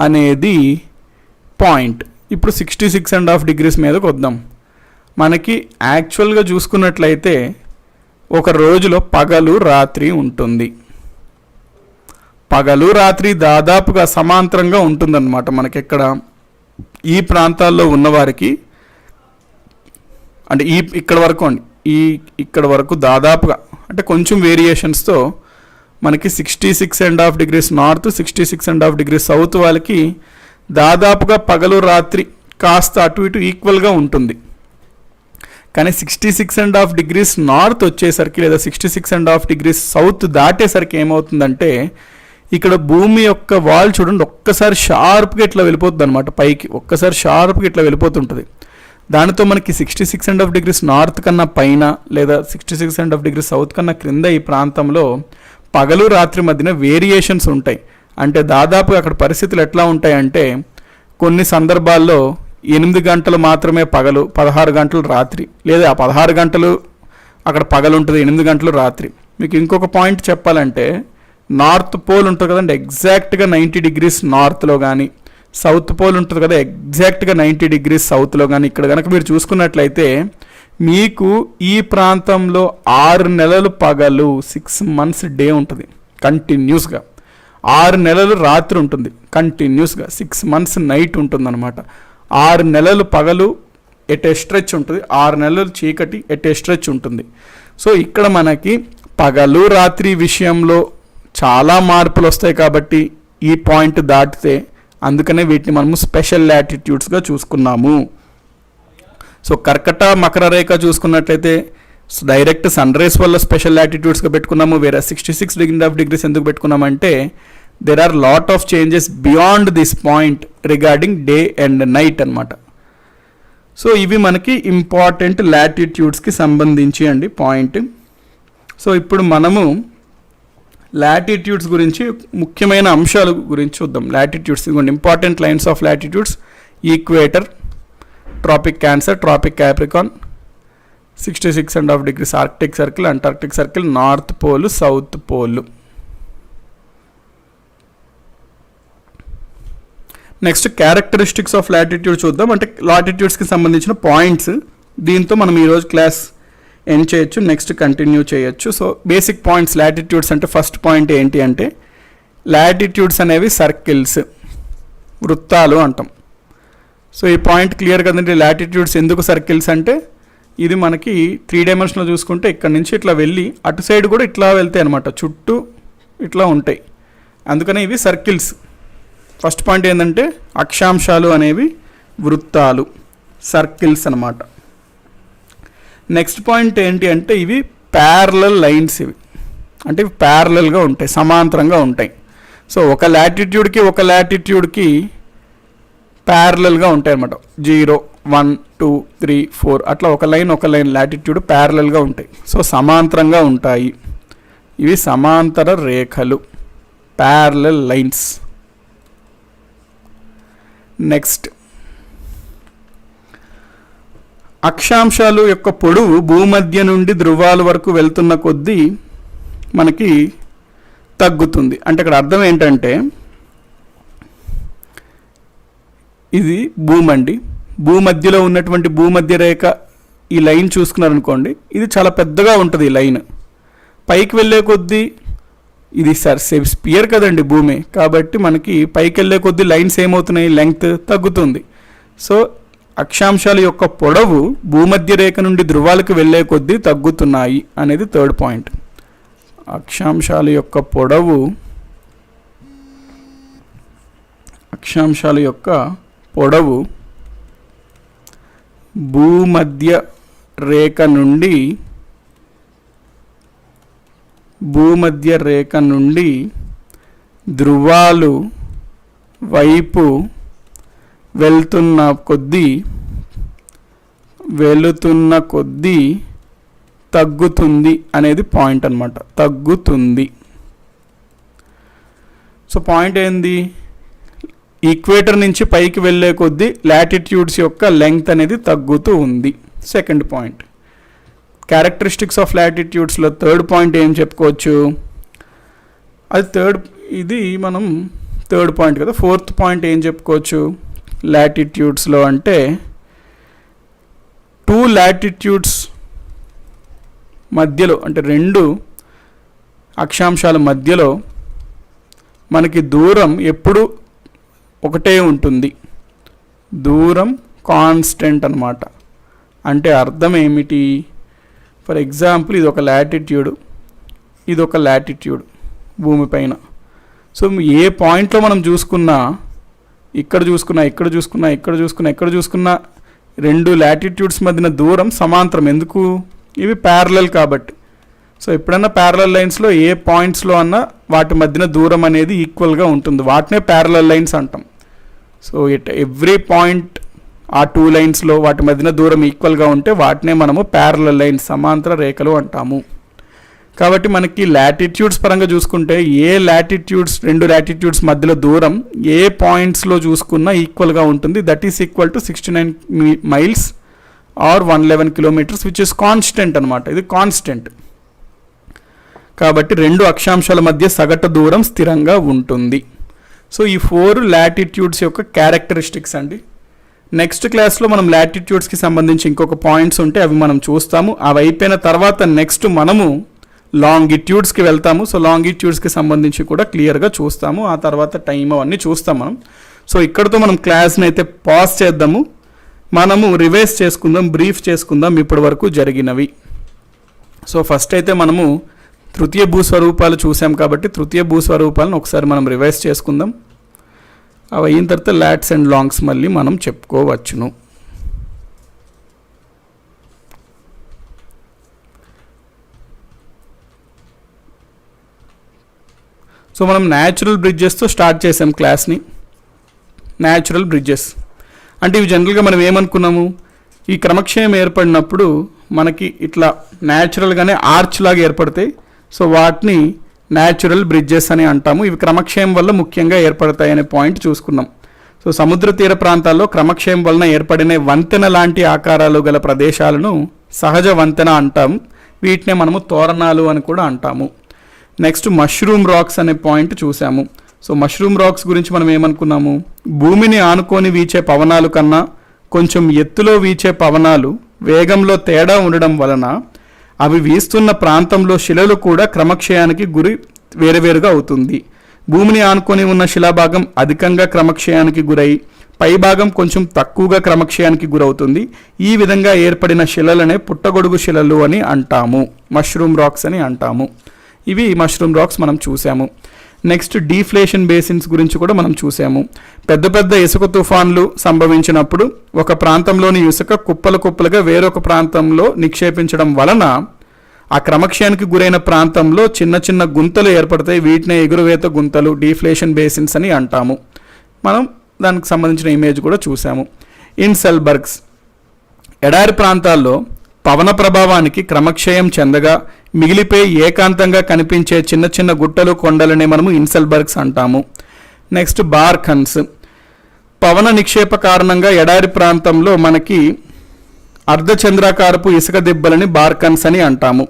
అనేది పాయింట్. ఇప్పుడు 66.5 degrees మీదకి వద్దాం. మనకి యాక్చువల్గా చూసుకున్నట్లయితే ఒక రోజులో పగలు రాత్రి ఉంటుంది. పగలు రాత్రి దాదాపుగా సమాంతరంగా ఉంటుందన్నమాట. మనకి ఇక్కడ ఈ ప్రాంతాల్లో ఉన్నవారికి అంటే ఇక్కడ వరకు అండి, ఇక్కడ వరకు దాదాపుగా అంటే కొంచెం వేరియేషన్స్తో మనకి 66.5 degrees నార్త్ 66.5 degrees సౌత్ వాళ్ళకి దాదాపుగా పగలు రాత్రి కాస్త అటు ఇటు ఈక్వల్గా ఉంటుంది. కానీ 66.5 degrees నార్త్ వచ్చేసరికి లేదా 66.5 degrees సౌత్ దాటేసరికి ఏమవుతుందంటే ఇక్కడ భూమి యొక్క వాల్ చూడండి ఒక్కసారి షార్ప్గా ఇట్లా వెళ్ళిపోతుంది అనమాట, పైకి ఒక్కసారి షార్ప్గా ఇట్లా వెళ్ళిపోతుంటుంది. దానితో మనకి 66.5 degrees నార్త్ కన్నా పైన లేదా 66.5 degrees సౌత్ కన్నా క్రింద ఈ ప్రాంతంలో పగలు రాత్రి మధ్యన వేరియేషన్స్ ఉంటాయి. అంటే దాదాపు అక్కడ పరిస్థితులు ఎట్లా ఉంటాయంటే కొన్ని సందర్భాల్లో 8 గంటలు మాత్రమే పగలు, 16 గంటలు రాత్రి, లేదా 16 గంటలు అక్కడ పగలు ఉంటుంది, 8 గంటలు రాత్రి. మీకు ఇంకొక పాయింట్ చెప్పాలంటే నార్త్ పోల్ ఉంటుంది కదండి, ఎగ్జాక్ట్గా 90 degrees నార్త్లో కానీ, సౌత్ పోల్ ఉంటుంది కదా ఎగ్జాక్ట్గా 90 degrees సౌత్లో కానీ, ఇక్కడ కనుక మీరు చూసుకున్నట్లయితే మీకు ఈ ప్రాంతంలో 6 నెలలు పగలు 6 months డే ఉంటుంది కంటిన్యూస్గా, 6 నెలలు రాత్రి ఉంటుంది కంటిన్యూస్గా, 6 months నైట్ ఉంటుందన్నమాట. 6 నెలలు పగలు ఎట్ ఏ స్ట్రెచ్ ఉంటుంది, 6 నెలలు చీకటి ఎట్ ఏ స్ట్రెచ్ ఉంటుంది. సో ఇక్కడ మనకి పగలు రాత్రి విషయంలో చాలా మార్పులు వస్తాయి కాబట్టి ఈ పాయింట్ దాటితే అందుకనే వీటిని మనము స్పెషల్ లాటిట్యూడ్స్గా చూసుకున్నాము. సో కర్కట మకర రేఖ చూసుకున్నట్లయితే డైరెక్ట్ సన్ రేస్ వల్ల స్పెషల్ లాటిట్యూడ్స్గా పెట్టుకున్నాము. వేరే 66.5 degrees ఎందుకు పెట్టుకున్నామంటే there are lot of changes beyond this point regarding day and night అన్నమాట. సో ఇవి మనకి ఇంపార్టెంట్ లాటిట్యూడ్స్కి సంబంధించి అండి పాయింట్. సో ఇప్పుడు మనము లాటిట్యూడ్స్ గురించి ముఖ్యమైన అంశాల గురించి చూద్దాం. Latitudes important lines of latitudes: equator, tropic Cancer, tropic Capricorn, 66.5 degrees Arctic circle, Antarctic circle, north pole, south pole. Next characteristics of latitude చూద్దాం. అంటే లాటిట్యూడ్స్కి సంబంధించిన పాయింట్స్. దీంతో మనం ఈరోజు క్లాస్ ఎండ్ చేయొచ్చు, నెక్స్ట్ కంటిన్యూ చేయొచ్చు. సో బేసిక్ పాయింట్స్ లాటిట్యూడ్స్ అంటే ఫస్ట్ పాయింట్ ఏంటి అంటే లాటిట్యూడ్స్ అనేవి సర్కిల్స్, వృత్తాలు అంటాం. సో ఈ పాయింట్ క్లియర్ కదండి. లాటిట్యూడ్స్ ఎందుకు సర్కిల్స్ అంటే ఇది మనకి 3 dimensional చూసుకుంటే ఇక్కడ నుంచి ఇట్లా వెళ్ళి అటు సైడ్ కూడా ఇట్లా వెళ్తాయి అనమాట, చుట్టూ ఇట్లా ఉంటాయి, అందుకనే ఇవి సర్కిల్స్. ఫస్ట్ పాయింట్ ఏంటంటే అక్షాంశాలు అనేవి వృత్తాలు, సర్కిల్స్ అన్నమాట. నెక్స్ట్ పాయింట్ ఏంటి అంటే ఇవి ప్యారలల్ లైన్స్, ఇవి అంటే ఇవి ప్యారలల్గా ఉంటాయి, సమాంతరంగా ఉంటాయి. సో ఒక లాటిట్యూడ్కి ప్యారలల్గా ఉంటాయి అన్నమాట. 0, 1, 2, 3, 4 అట్లా ఒక లైన్ లాటిట్యూడ్ ప్యారలల్గా ఉంటాయి. సో సమాంతరంగా ఉంటాయి. ఇవి సమాంతర రేఖలు, ప్యారలల్ లైన్స్. నెక్స్ట్ అక్షాంశాలు యొక్క పొడవు భూమధ్య నుండి ధృవాల వరకు వెళ్తున్న కొద్దీ మనకి తగ్గుతుంది. అంటే ఇక్కడ అర్థం ఏంటంటే ఇది భూమండి, భూమధ్యలో ఉన్నటువంటి భూమధ్య రేఖ ఈ లైన్ చూసుకున్నారనుకోండి, ఇది చాలా పెద్దగా ఉంటుంది. ఈ లైన్ పైకి వెళ్ళే కొద్దీ ఇది స్పియర్ కదండి భూమి, కాబట్టి మనకి పైకి వెళ్ళే కొద్దీ లైన్స్ ఏమవుతున్నాయి, లెంగ్త్ తగ్గుతుంది. సో అక్షాంశాల యొక్క పొడవు భూమధ్య రేఖ నుండి ధృవాలకు వెళ్ళే కొద్దీ తగ్గుతున్నాయి అనేది థర్డ్ పాయింట్. అక్షాంశాల యొక్క పొడవు భూమధ్య రేఖ నుండి ధృవాలు వైపు వెళ్తున్న కొద్దీ వెళుతున్న కొద్దీ తగ్గుతుంది అనేది పాయింట్ అన్నమాట. తగ్గుతుంది. సో పాయింట్ ఏంది, ఈక్వేటర్ నుంచి పైకి వెళ్ళే కొద్దీ లాటిట్యూడ్స్ యొక్క లెంగ్త్ అనేది తగ్గుతూ ఉంది. Second point. క్యారెక్టరిస్టిక్స్ ఆఫ్ లాటిట్యూడ్స్లో థర్డ్ పాయింట్ ఏం చెప్పుకోవచ్చు, అది ఇది మనం థర్డ్ పాయింట్ కదా. ఫోర్త్ పాయింట్ ఏం చెప్పుకోవచ్చు లాటిట్యూడ్స్లో అంటే, టూ లాటిట్యూడ్స్ మధ్యలో అంటే రెండు అక్షాంశాల మధ్యలో మనకి దూరం ఎప్పుడు ఒకటే ఉంటుంది. దూరం కాన్స్టెంట్ అన్నమాట. అంటే అర్థం ఏమిటి, ఫర్ ఎగ్జాంపుల్ ఇది ఒక లాటిట్యూడ్, ఇది ఒక లాటిట్యూడ్ భూమిపైన. సో ఏ పాయింట్లో మనం చూసుకున్నా, ఇక్కడ చూసుకున్నా రెండు లాటిట్యూడ్స్ మధ్యన దూరం సమాంతరం. ఎందుకు, ఇవి ప్యారలల్ కాబట్టి. సో ఎప్పుడన్నా ప్యారలల్ లైన్స్లో ఏ పాయింట్స్లో అన్నా వాటి మధ్యన దూరం అనేది ఈక్వల్గా ఉంటుంది. వాటినే ప్యారలల్ లైన్స్ అంటాం. సో ఎవ్రీ పాయింట్ ఆ టూ లైన్స్లో వాటి మధ్యన దూరం ఈక్వల్గా ఉంటే వాటినే మనము ప్యారలల్ లైన్స్, సమాంతర రేఖలు అంటాము. కాబట్టి మనకి లాటిట్యూడ్స్ పరంగా చూసుకుంటే ఏ లాటిట్యూడ్స్, రెండు లాటిట్యూడ్స్ మధ్యలో దూరం ఏ పాయింట్స్లో చూసుకున్నా ఈక్వల్గా ఉంటుంది. That is equal to 69 miles or 111 kilometres, which is constant అనమాట. ఇది కాన్స్టెంట్. కాబట్టి రెండు అక్షాంశాల మధ్య సగటు దూరం స్థిరంగా ఉంటుంది. సో ఈ 4 లాటిట్యూడ్స్ యొక్క క్యారెక్టరిస్టిక్స్ అండి. నెక్స్ట్ క్లాస్లో మనం లాటిట్యూడ్స్కి సంబంధించి ఇంకొక పాయింట్స్ ఉంటే అవి మనం చూస్తాము. అవి అయిపోయిన తర్వాత నెక్స్ట్ మనము లాంగిట్యూడ్స్కి వెళ్తాము. సో లాంగిట్యూడ్స్కి సంబంధించి కూడా క్లియర్గా చూస్తాము. ఆ తర్వాత టైం అవన్నీ చూస్తాం మనం. సో ఇక్కడతో మనం క్లాస్ని అయితే పాజ్ చేద్దాము. మనము రివైజ్ చేసుకుందాం, బ్రీఫ్ చేసుకుందాం ఇప్పటి వరకు జరిగినవి. సో ఫస్ట్ అయితే మనము తృతీయ భూస్వరూపాలు చూసాం కాబట్టి తృతీయ భూస్వరూపాలను ఒకసారి మనం రివైజ్ చేసుకుందాం. అవి అయిన తర్వాత లాట్స్ అండ్ లాంగ్స్ మళ్ళీ మనం చెప్పుకోవచ్చును. సో మనం న్యాచురల్ బ్రిడ్జెస్తో స్టార్ట్ చేసాం క్లాస్ని. న్యాచురల్ బ్రిడ్జెస్ అంటే ఇవి జనరల్గా మనం ఏమనుకున్నాము, ఈ క్రమక్షయం ఏర్పడినప్పుడు మనకి ఇట్లా న్యాచురల్గానే ఆర్చ్ లాగా ఏర్పడతాయి. సో వాటిని న్యాచురల్ బ్రిడ్జెస్ అని అంటాము. ఇవి క్రమక్షయం వల్ల ముఖ్యంగా ఏర్పడతాయి అనే పాయింట్ చూసుకున్నాం. సో సముద్ర తీర ప్రాంతాల్లో క్రమక్షయం వలన ఏర్పడిన వంతెన లాంటి ఆకారాలు గల ప్రదేశాలను సహజ వంతెన అంటాం. వీటినే మనము తోరణాలు అని కూడా అంటాము. నెక్స్ట్ మష్రూమ్ రాక్స్ అనే పాయింట్ చూసాము. సో మష్రూమ్ రాక్స్ గురించి మనం ఏమనుకున్నాము, భూమిని ఆనుకొని వీచే పవనాలు కన్నా కొంచెం ఎత్తులో వీచే పవనాలు వేగంలో తేడా ఉండడం వలన అవి వీస్తున్న ప్రాంతంలో శిలలు కూడా క్రమక్షయానికి గురి వేరువేరుగా అవుతుంది. భూమిని ఆనుకొని ఉన్న శిలాభాగం అధికంగా క్రమక్షయానికి గురై పైభాగం కొంచెం తక్కువగా క్రమక్షయానికి గురవుతుంది. ఈ విధంగా ఏర్పడిన శిలలనే పుట్టగొడుగు శిలలు అని అంటాము, మష్రూమ్ రాక్స్ అని అంటాము. ఇవి మష్రూమ్ రాక్స్ మనం చూసాము. నెక్స్ట్ డీఫ్లేషన్ బేసిన్స్ గురించి కూడా మనం చూసాము. పెద్ద పెద్ద ఇసుక తుఫాన్లు సంభవించినప్పుడు ఒక ప్రాంతంలోని ఇసుక కుప్పలు కుప్పలుగా వేరొక ప్రాంతంలో నిక్షేపించడం వలన ఆ క్రమక్షయానికి గురైన ప్రాంతంలో చిన్న చిన్న గుంతలు ఏర్పడతాయి. వీటినే ఎగురువేత గుంతలు, డీఫ్లేషన్ బేసిన్స్ అని అంటాము. మనం దానికి సంబంధించిన ఇమేజ్ కూడా చూసాము. ఇన్సెల్బర్గ్స్ ఎడారి ప్రాంతాల్లో పవన ప్రభావానికి క్రమక్షయం చెందగా మిగిలిపోయి ఏకాంతంగా కనిపించే చిన్న చిన్న గుట్టలు, కొండలనే మనము ఇన్సెల్బర్గ్స్ అంటాము. నెక్స్ట్ బార్కన్స్ పవన నిక్షేప కారణంగా ఎడారి ప్రాంతంలో మనకి అర్ధచంద్రాకారపు ఇసుక దిబ్బలని బార్కన్స్ అని అంటాము.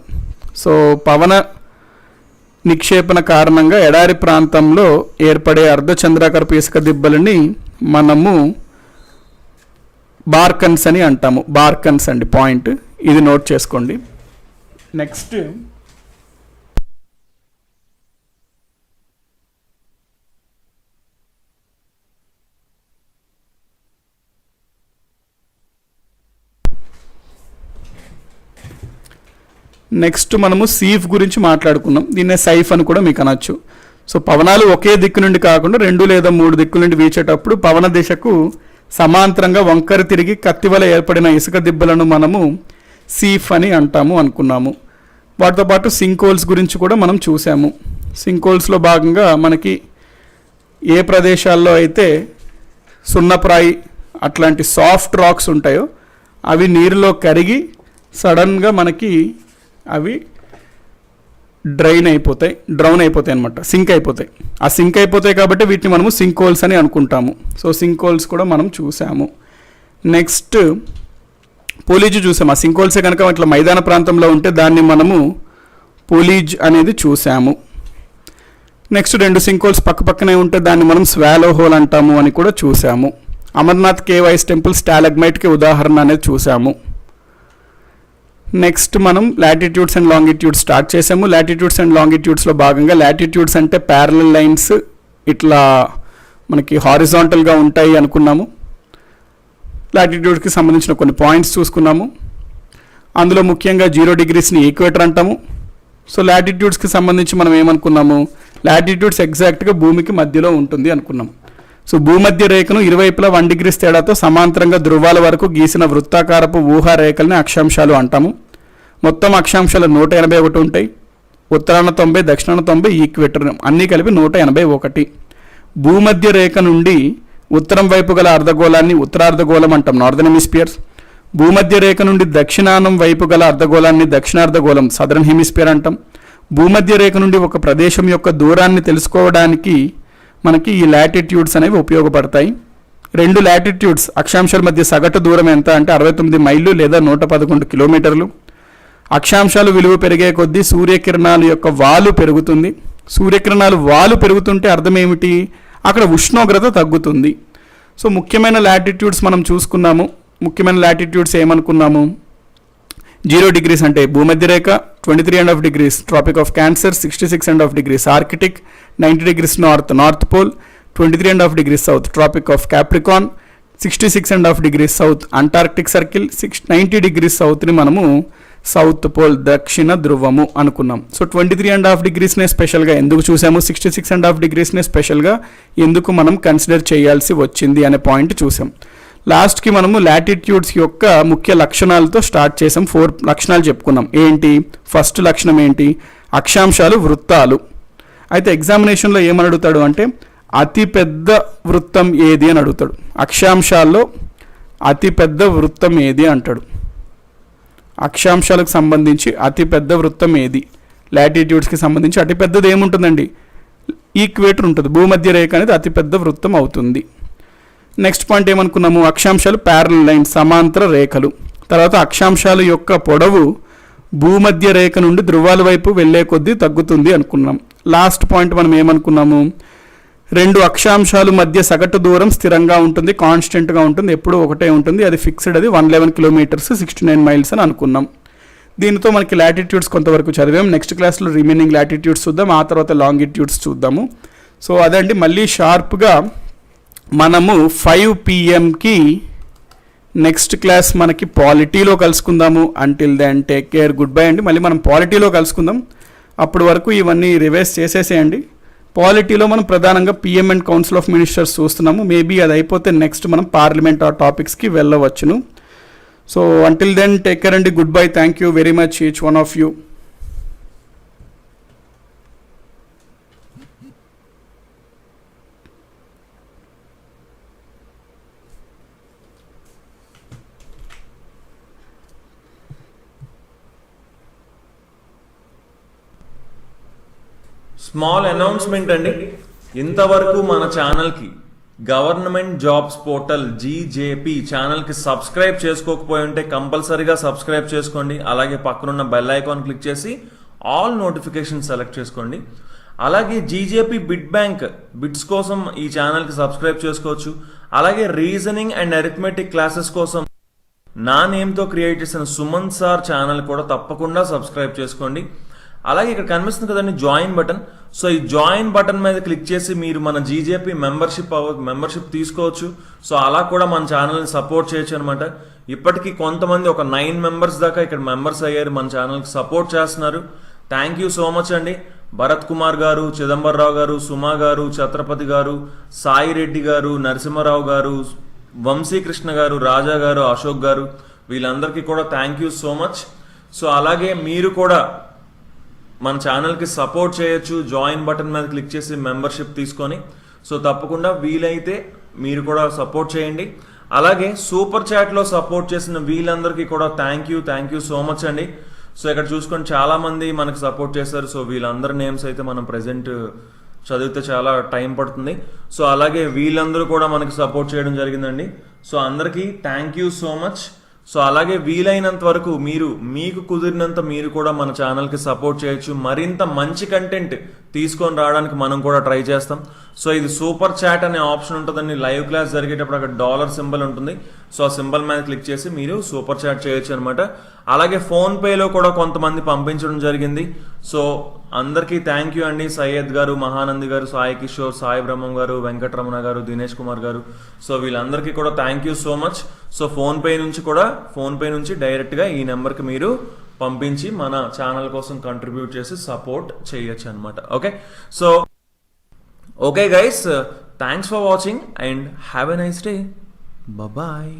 సో పవన నిక్షేపణ కారణంగా ఎడారి ప్రాంతంలో ఏర్పడే అర్ధచంద్రాకారపు ఇసుక దిబ్బలని మనము బార్కన్స్ అని అంటాము. బార్కన్స్ అండి పాయింట్, ఇది నోట్ చేసుకోండి. నెక్స్ట్ మనము సీఫ్ గురించి మాట్లాడుకున్నాం. దీన్నే సైఫ్ అని కూడా మీకు అనొచ్చు. సో పవనాలు ఒకే దిక్కు నుండి కాకుండా 2 లేదా 3 దిక్కుల నుండి వీచేటప్పుడు పవన దిశకు సమాంతరంగా వంకర తిరిగి కత్తివల ఏర్పడిన ఇసుక దిబ్బలను మనము సీఫ్ అని అంటాము అనుకున్నాము. వాటితో పాటు సింకోల్స్ గురించి కూడా మనం చూసాము. సింకోల్స్లో భాగంగా మనకి ఏ ప్రదేశాల్లో అయితే సున్నప్రాయి అట్లాంటి సాఫ్ట్ రాక్స్ ఉంటాయో అవి నీరులో కరిగి సడన్గా మనకి అవి డ్రౌన్ అయిపోతాయి అనమాట, సింక్ అయిపోతాయి. ఆ సింక్ అయిపోతాయి కాబట్టి వీటిని మనము సింక్ హోల్స్ అని అనుకుంటాము. సో సింక్ హోల్స్ కూడా మనం చూసాము. నెక్స్ట్ పోలీజ్ చూసాము. ఆ సింక్ హోల్సే కనుక ఇట్లా మైదాన ప్రాంతంలో ఉంటే దాన్ని మనము పోలీజ్ అనేది చూసాము. నెక్స్ట్ 2 సింక్ హోల్స్ పక్క పక్కనే ఉంటే దాన్ని మనం స్వాలో హోల్ అంటాము అని కూడా చూసాము. అమర్నాథ్ కేవ్ ఐస్ టెంపుల్ స్టాలగ్మైట్కి ఉదాహరణ అనేది చూసాము. నెక్స్ట్ మనం లాటిట్యూడ్స్ అండ్ లాంగిట్యూడ్స్ స్టార్ట్ చేసాము. లాటిట్యూడ్స్ అండ్ లాంగిట్యూడ్స్లో భాగంగా లాటిట్యూడ్స్ అంటే ప్యారలల్ లైన్స్ ఇట్లా మనకి హారిజాంటల్గా ఉంటాయి అనుకున్నాము. లాటిట్యూడ్కి సంబంధించిన కొన్ని పాయింట్స్ చూసుకున్నాము. అందులో ముఖ్యంగా 0 డిగ్రీస్ని ఈక్వేటర్ అంటాము. సో లాటిట్యూడ్స్కి సంబంధించి మనం ఏమనుకున్నాము, లాటిట్యూడ్స్ ఎగ్జాక్ట్గా భూమికి మధ్యలో ఉంటుంది అనుకున్నాం. సో భూమధ్య రేఖను ఇరువైపులా 1 డిగ్రీస్ తేడాతో సమాంతరంగా ధృవాల వరకు గీసిన వృత్తాకారపు ఊహా రేఖల్ని అక్షాంశాలు అంటాము. మొత్తం అక్షాంశాలు 181 ఉంటాయి. ఉత్తరాన 90, దక్షిణాన 90, ఈక్వేటర్ అన్నీ కలిపి 181. భూమధ్య రేఖ నుండి ఉత్తరం వైపు గల అర్ధగోళాన్ని ఉత్తరార్ధగోళం అంటాం, నార్దర్న్ హెమిస్ఫియర్. భూమధ్య రేఖ నుండి దక్షిణానం వైపు గల అర్ధగోళాన్ని దక్షిణార్ధగోళం, సదరన్ హెమిస్ఫియర్ అంటాం. భూమధ్య రేఖ నుండి ఒక ప్రదేశం యొక్క దూరాన్ని తెలుసుకోవడానికి మనకి ఈ లాటిట్యూడ్స్ అనేవి ఉపయోగపడతాయి. 2 లాటిట్యూడ్స్ అక్షాంశాల మధ్య సగటు దూరం ఎంత అంటే 69 మైళ్ళు లేదా 111 కిలోమీటర్లు. అక్షాంశాలు విలువ పెరిగే కొద్దీ సూర్యకిరణాల యొక్క వాలు పెరుగుతుంది. సూర్యకిరణాలు వాలు పెరుగుతుంటే అర్థం ఏమిటి, అక్కడ ఉష్ణోగ్రత తగ్గుతుంది. సో ముఖ్యమైన లాటిట్యూడ్స్ మనం చూసుకున్నాము. ముఖ్యమైన లాటిట్యూడ్స్ ఏమనుకున్నాము, 0 డిగ్రీస్ అంటే భూమధ్య రేఖ, 23.5 degrees Tropic of Cancer, 66.5 degrees Arctic, 90 degrees North Pole, 23.5 degrees south Tropic of Capricorn, 66.5 degrees south Antarctic Circle, 90 degrees సౌత్ని మనము సౌత్ పోల్ దక్షిణ ధ్రువము అనుకున్నాం. సో 23.5 డిగ్రీస్నే స్పెషల్గా ఎందుకు చూసాము, 66.5 డిగ్రీస్నే స్పెషల్గా ఎందుకు మనం కన్సిడర్ చేయాల్సి వచ్చింది అనే పాయింట్ చూసాం. లాస్ట్కి మనము లాటిట్యూడ్స్ యొక్క ముఖ్య లక్షణాలతో స్టార్ట్ చేసాం. 4 లక్షణాలు చెప్పుకున్నాం. ఏంటి, ఫస్ట్ లక్షణం ఏంటి, అక్షాంశాలు వృత్తాలు. అయితే ఎగ్జామినేషన్లో ఏమని అడుగుతాడు అంటే అతిపెద్ద వృత్తం ఏది అని అడుగుతాడు. అక్షాంశాల్లో అతిపెద్ద వృత్తం ఏది అంటాడు. అక్షాంశాలకు సంబంధించి అతిపెద్ద వృత్తం ఏది, లాటిట్యూడ్స్కి సంబంధించి అతిపెద్దది ఏముంటుందండి, ఈక్వేటర్ ఉంటుంది. భూమధ్య రేఖ అనేది అతిపెద్ద వృత్తం అవుతుంది. నెక్స్ట్ పాయింట్ ఏమనుకున్నాము, అక్షాంశాలు ప్యారలల్ లైన్ సమాంతర రేఖలు. తర్వాత అక్షాంశాల యొక్క పొడవు భూమధ్య రేఖ నుండి ధృవాల వైపు వెళ్ళే కొద్దీ తగ్గుతుంది అనుకున్నాం. లాస్ట్ పాయింట్ మనం ఏమనుకున్నాము, 2 అక్షాంశాలు మధ్య సగటు దూరం స్థిరంగా ఉంటుంది, కాన్స్టెంట్గా ఉంటుంది, ఎప్పుడూ ఒకటే ఉంటుంది, అది ఫిక్స్డ్, అది 111 కిలోమీటర్స్ 69 మైల్స్ అని అనుకున్నాం. దీనితో మనకి లాటిట్యూడ్స్ కొంతవరకు చదివాం. నెక్స్ట్ క్లాస్లో రిమైనింగ్ లాటిట్యూడ్స్ చూద్దాం, ఆ తర్వాత లాంగిట్యూడ్స్ చూద్దాము. సో అదండి, మళ్ళీ షార్ప్గా మనము 5 PM నెక్స్ట్ క్లాస్ మనకి పాలిటీలో కలుసుకుందాము. Until then take care, good bye అండి. మళ్ళీ మనం పాలిటీలో కలుసుకుందాం. అప్పటి వరకు ఇవన్నీ రివైజ్ చేసేసేయండి. పాలిటీలో మనం ప్రధానంగా PM and council of ministers చూస్తున్నాము. మేబీ అది అయిపోతే నెక్స్ట్ మనం పార్లమెంట్ ఆ టాపిక్స్కి వెళ్ళవచ్చును. So until then take care అండి, good bye, thank you very much each one of you. Small announcement అండి, ఇంతవరకు మన ఛానల్కి గవర్నమెంట్ జాబ్స్ పోర్టల్ GJP ఛానల్కి సబ్స్క్రైబ్ చేసుకోకపోయి ఉంటే కంపల్సరీగా సబ్స్క్రైబ్ చేసుకోండి. అలాగే పక్కనున్న బెల్ ఐకాన్ క్లిక్ చేసి ఆల్ నోటిఫికేషన్ సెలెక్ట్ చేసుకోండి. అలాగే GJP బిట్ బ్యాంక్ బిట్స్ కోసం ఈ ఛానల్కి సబ్స్క్రైబ్ చేసుకోవచ్చు. అలాగే రీజనింగ్ అండ్ అరిథమెటిక్ క్లాసెస్ కోసం నా నేమ్తో క్రియేట్ చేసిన సుమన్ సార్ ఛానల్ కూడా తప్పకుండా సబ్స్క్రైబ్ చేసుకోండి. అలాగే ఇక్కడ కనిపిస్తుంది కదండి జాయిన్ బటన్. సో ఈ జాయిన్ బటన్ మీద క్లిక్ చేసి మీరు మన GJP మెంబర్షిప్ తీసుకోవచ్చు. సో అలా కూడా మన ఛానల్ని సపోర్ట్ చేయొచ్చు అనమాట. ఇప్పటికీ కొంతమంది ఒక 9 మెంబర్స్ దాకా ఇక్కడ మెంబర్స్ అయ్యారు, మన ఛానల్కి సపోర్ట్ చేస్తున్నారు. థ్యాంక్ యూ సో మచ్ అండి. భరత్ కుమార్ గారు, చిదంబరరావు గారు, సుమా గారు, ఛత్రపతి గారు, సాయి రెడ్డి గారు, నరసింహారావు గారు, వంశీకృష్ణ గారు, రాజా గారు, అశోక్ గారు, వీళ్ళందరికీ కూడా thank you so much. So అలాగే మీరు కూడా మన ఛానల్కి సపోర్ట్ చేయొచ్చు జాయిన్ బటన్ మీద క్లిక్ చేసి మెంబర్షిప్ తీసుకొని. సో తప్పకుండా వీలైతే మీరు కూడా సపోర్ట్ చేయండి. అలాగే సూపర్ చాట్లో సపోర్ట్ చేసిన వీళ్ళందరికీ కూడా థ్యాంక్ యూ సో మచ్ అండి. సో ఇక్కడ చూసుకొని చాలా మంది మనకు సపోర్ట్ చేశారు. సో వీళ్ళందరి నేమ్స్ అయితే మనం ప్రెజెంట్ చదివితే చాలా టైం పడుతుంది. సో అలాగే వీళ్ళందరూ కూడా మనకి సపోర్ట్ చేయడం జరిగిందండి. సో అందరికీ thank you so much. So అలాగే వీలైనంత వరకు మీకు కుదిరినంత మీరు కూడా మన ఛానల్కి సపోర్ట్ చేయొచ్చు. మరింత మంచి కంటెంట్ తీసుకొని రావడానికి మనం కూడా ట్రై చేస్తాం. సో ఇది సూపర్ చాట్ అనే ఆప్షన్ ఉంటుందండి. లైవ్ క్లాస్ జరిగేటప్పుడు అక్కడ డాలర్ సింబల్ ఉంటుంది. సో ఆ సింబల్ మీద క్లిక్ చేసి మీరు సూపర్ చాట్ చేయొచ్చు అనమాట. అలాగే ఫోన్పేలో కూడా కొంతమంది పంపించడం జరిగింది. సో అందరికీ థ్యాంక్ యూ అండి. సయ్యద్ గారు, మహానంది గారు, సాయి కిషోర్, సాయి బ్రహ్మం గారు, వెంకటరమణ గారు, దినేష్ కుమార్ గారు. సో వీళ్ళందరికీ కూడా thank you so much. So PhonePe నుంచి డైరెక్ట్గా ఈ నెంబర్కి మీరు పంపించి మన ఛానల్ కోసం కంట్రిబ్యూట్ చేసి సపోర్ట్ చేయొచ్చు అనమాట. Okay, so okay guys, thanks for watching and have a nice day. Bye.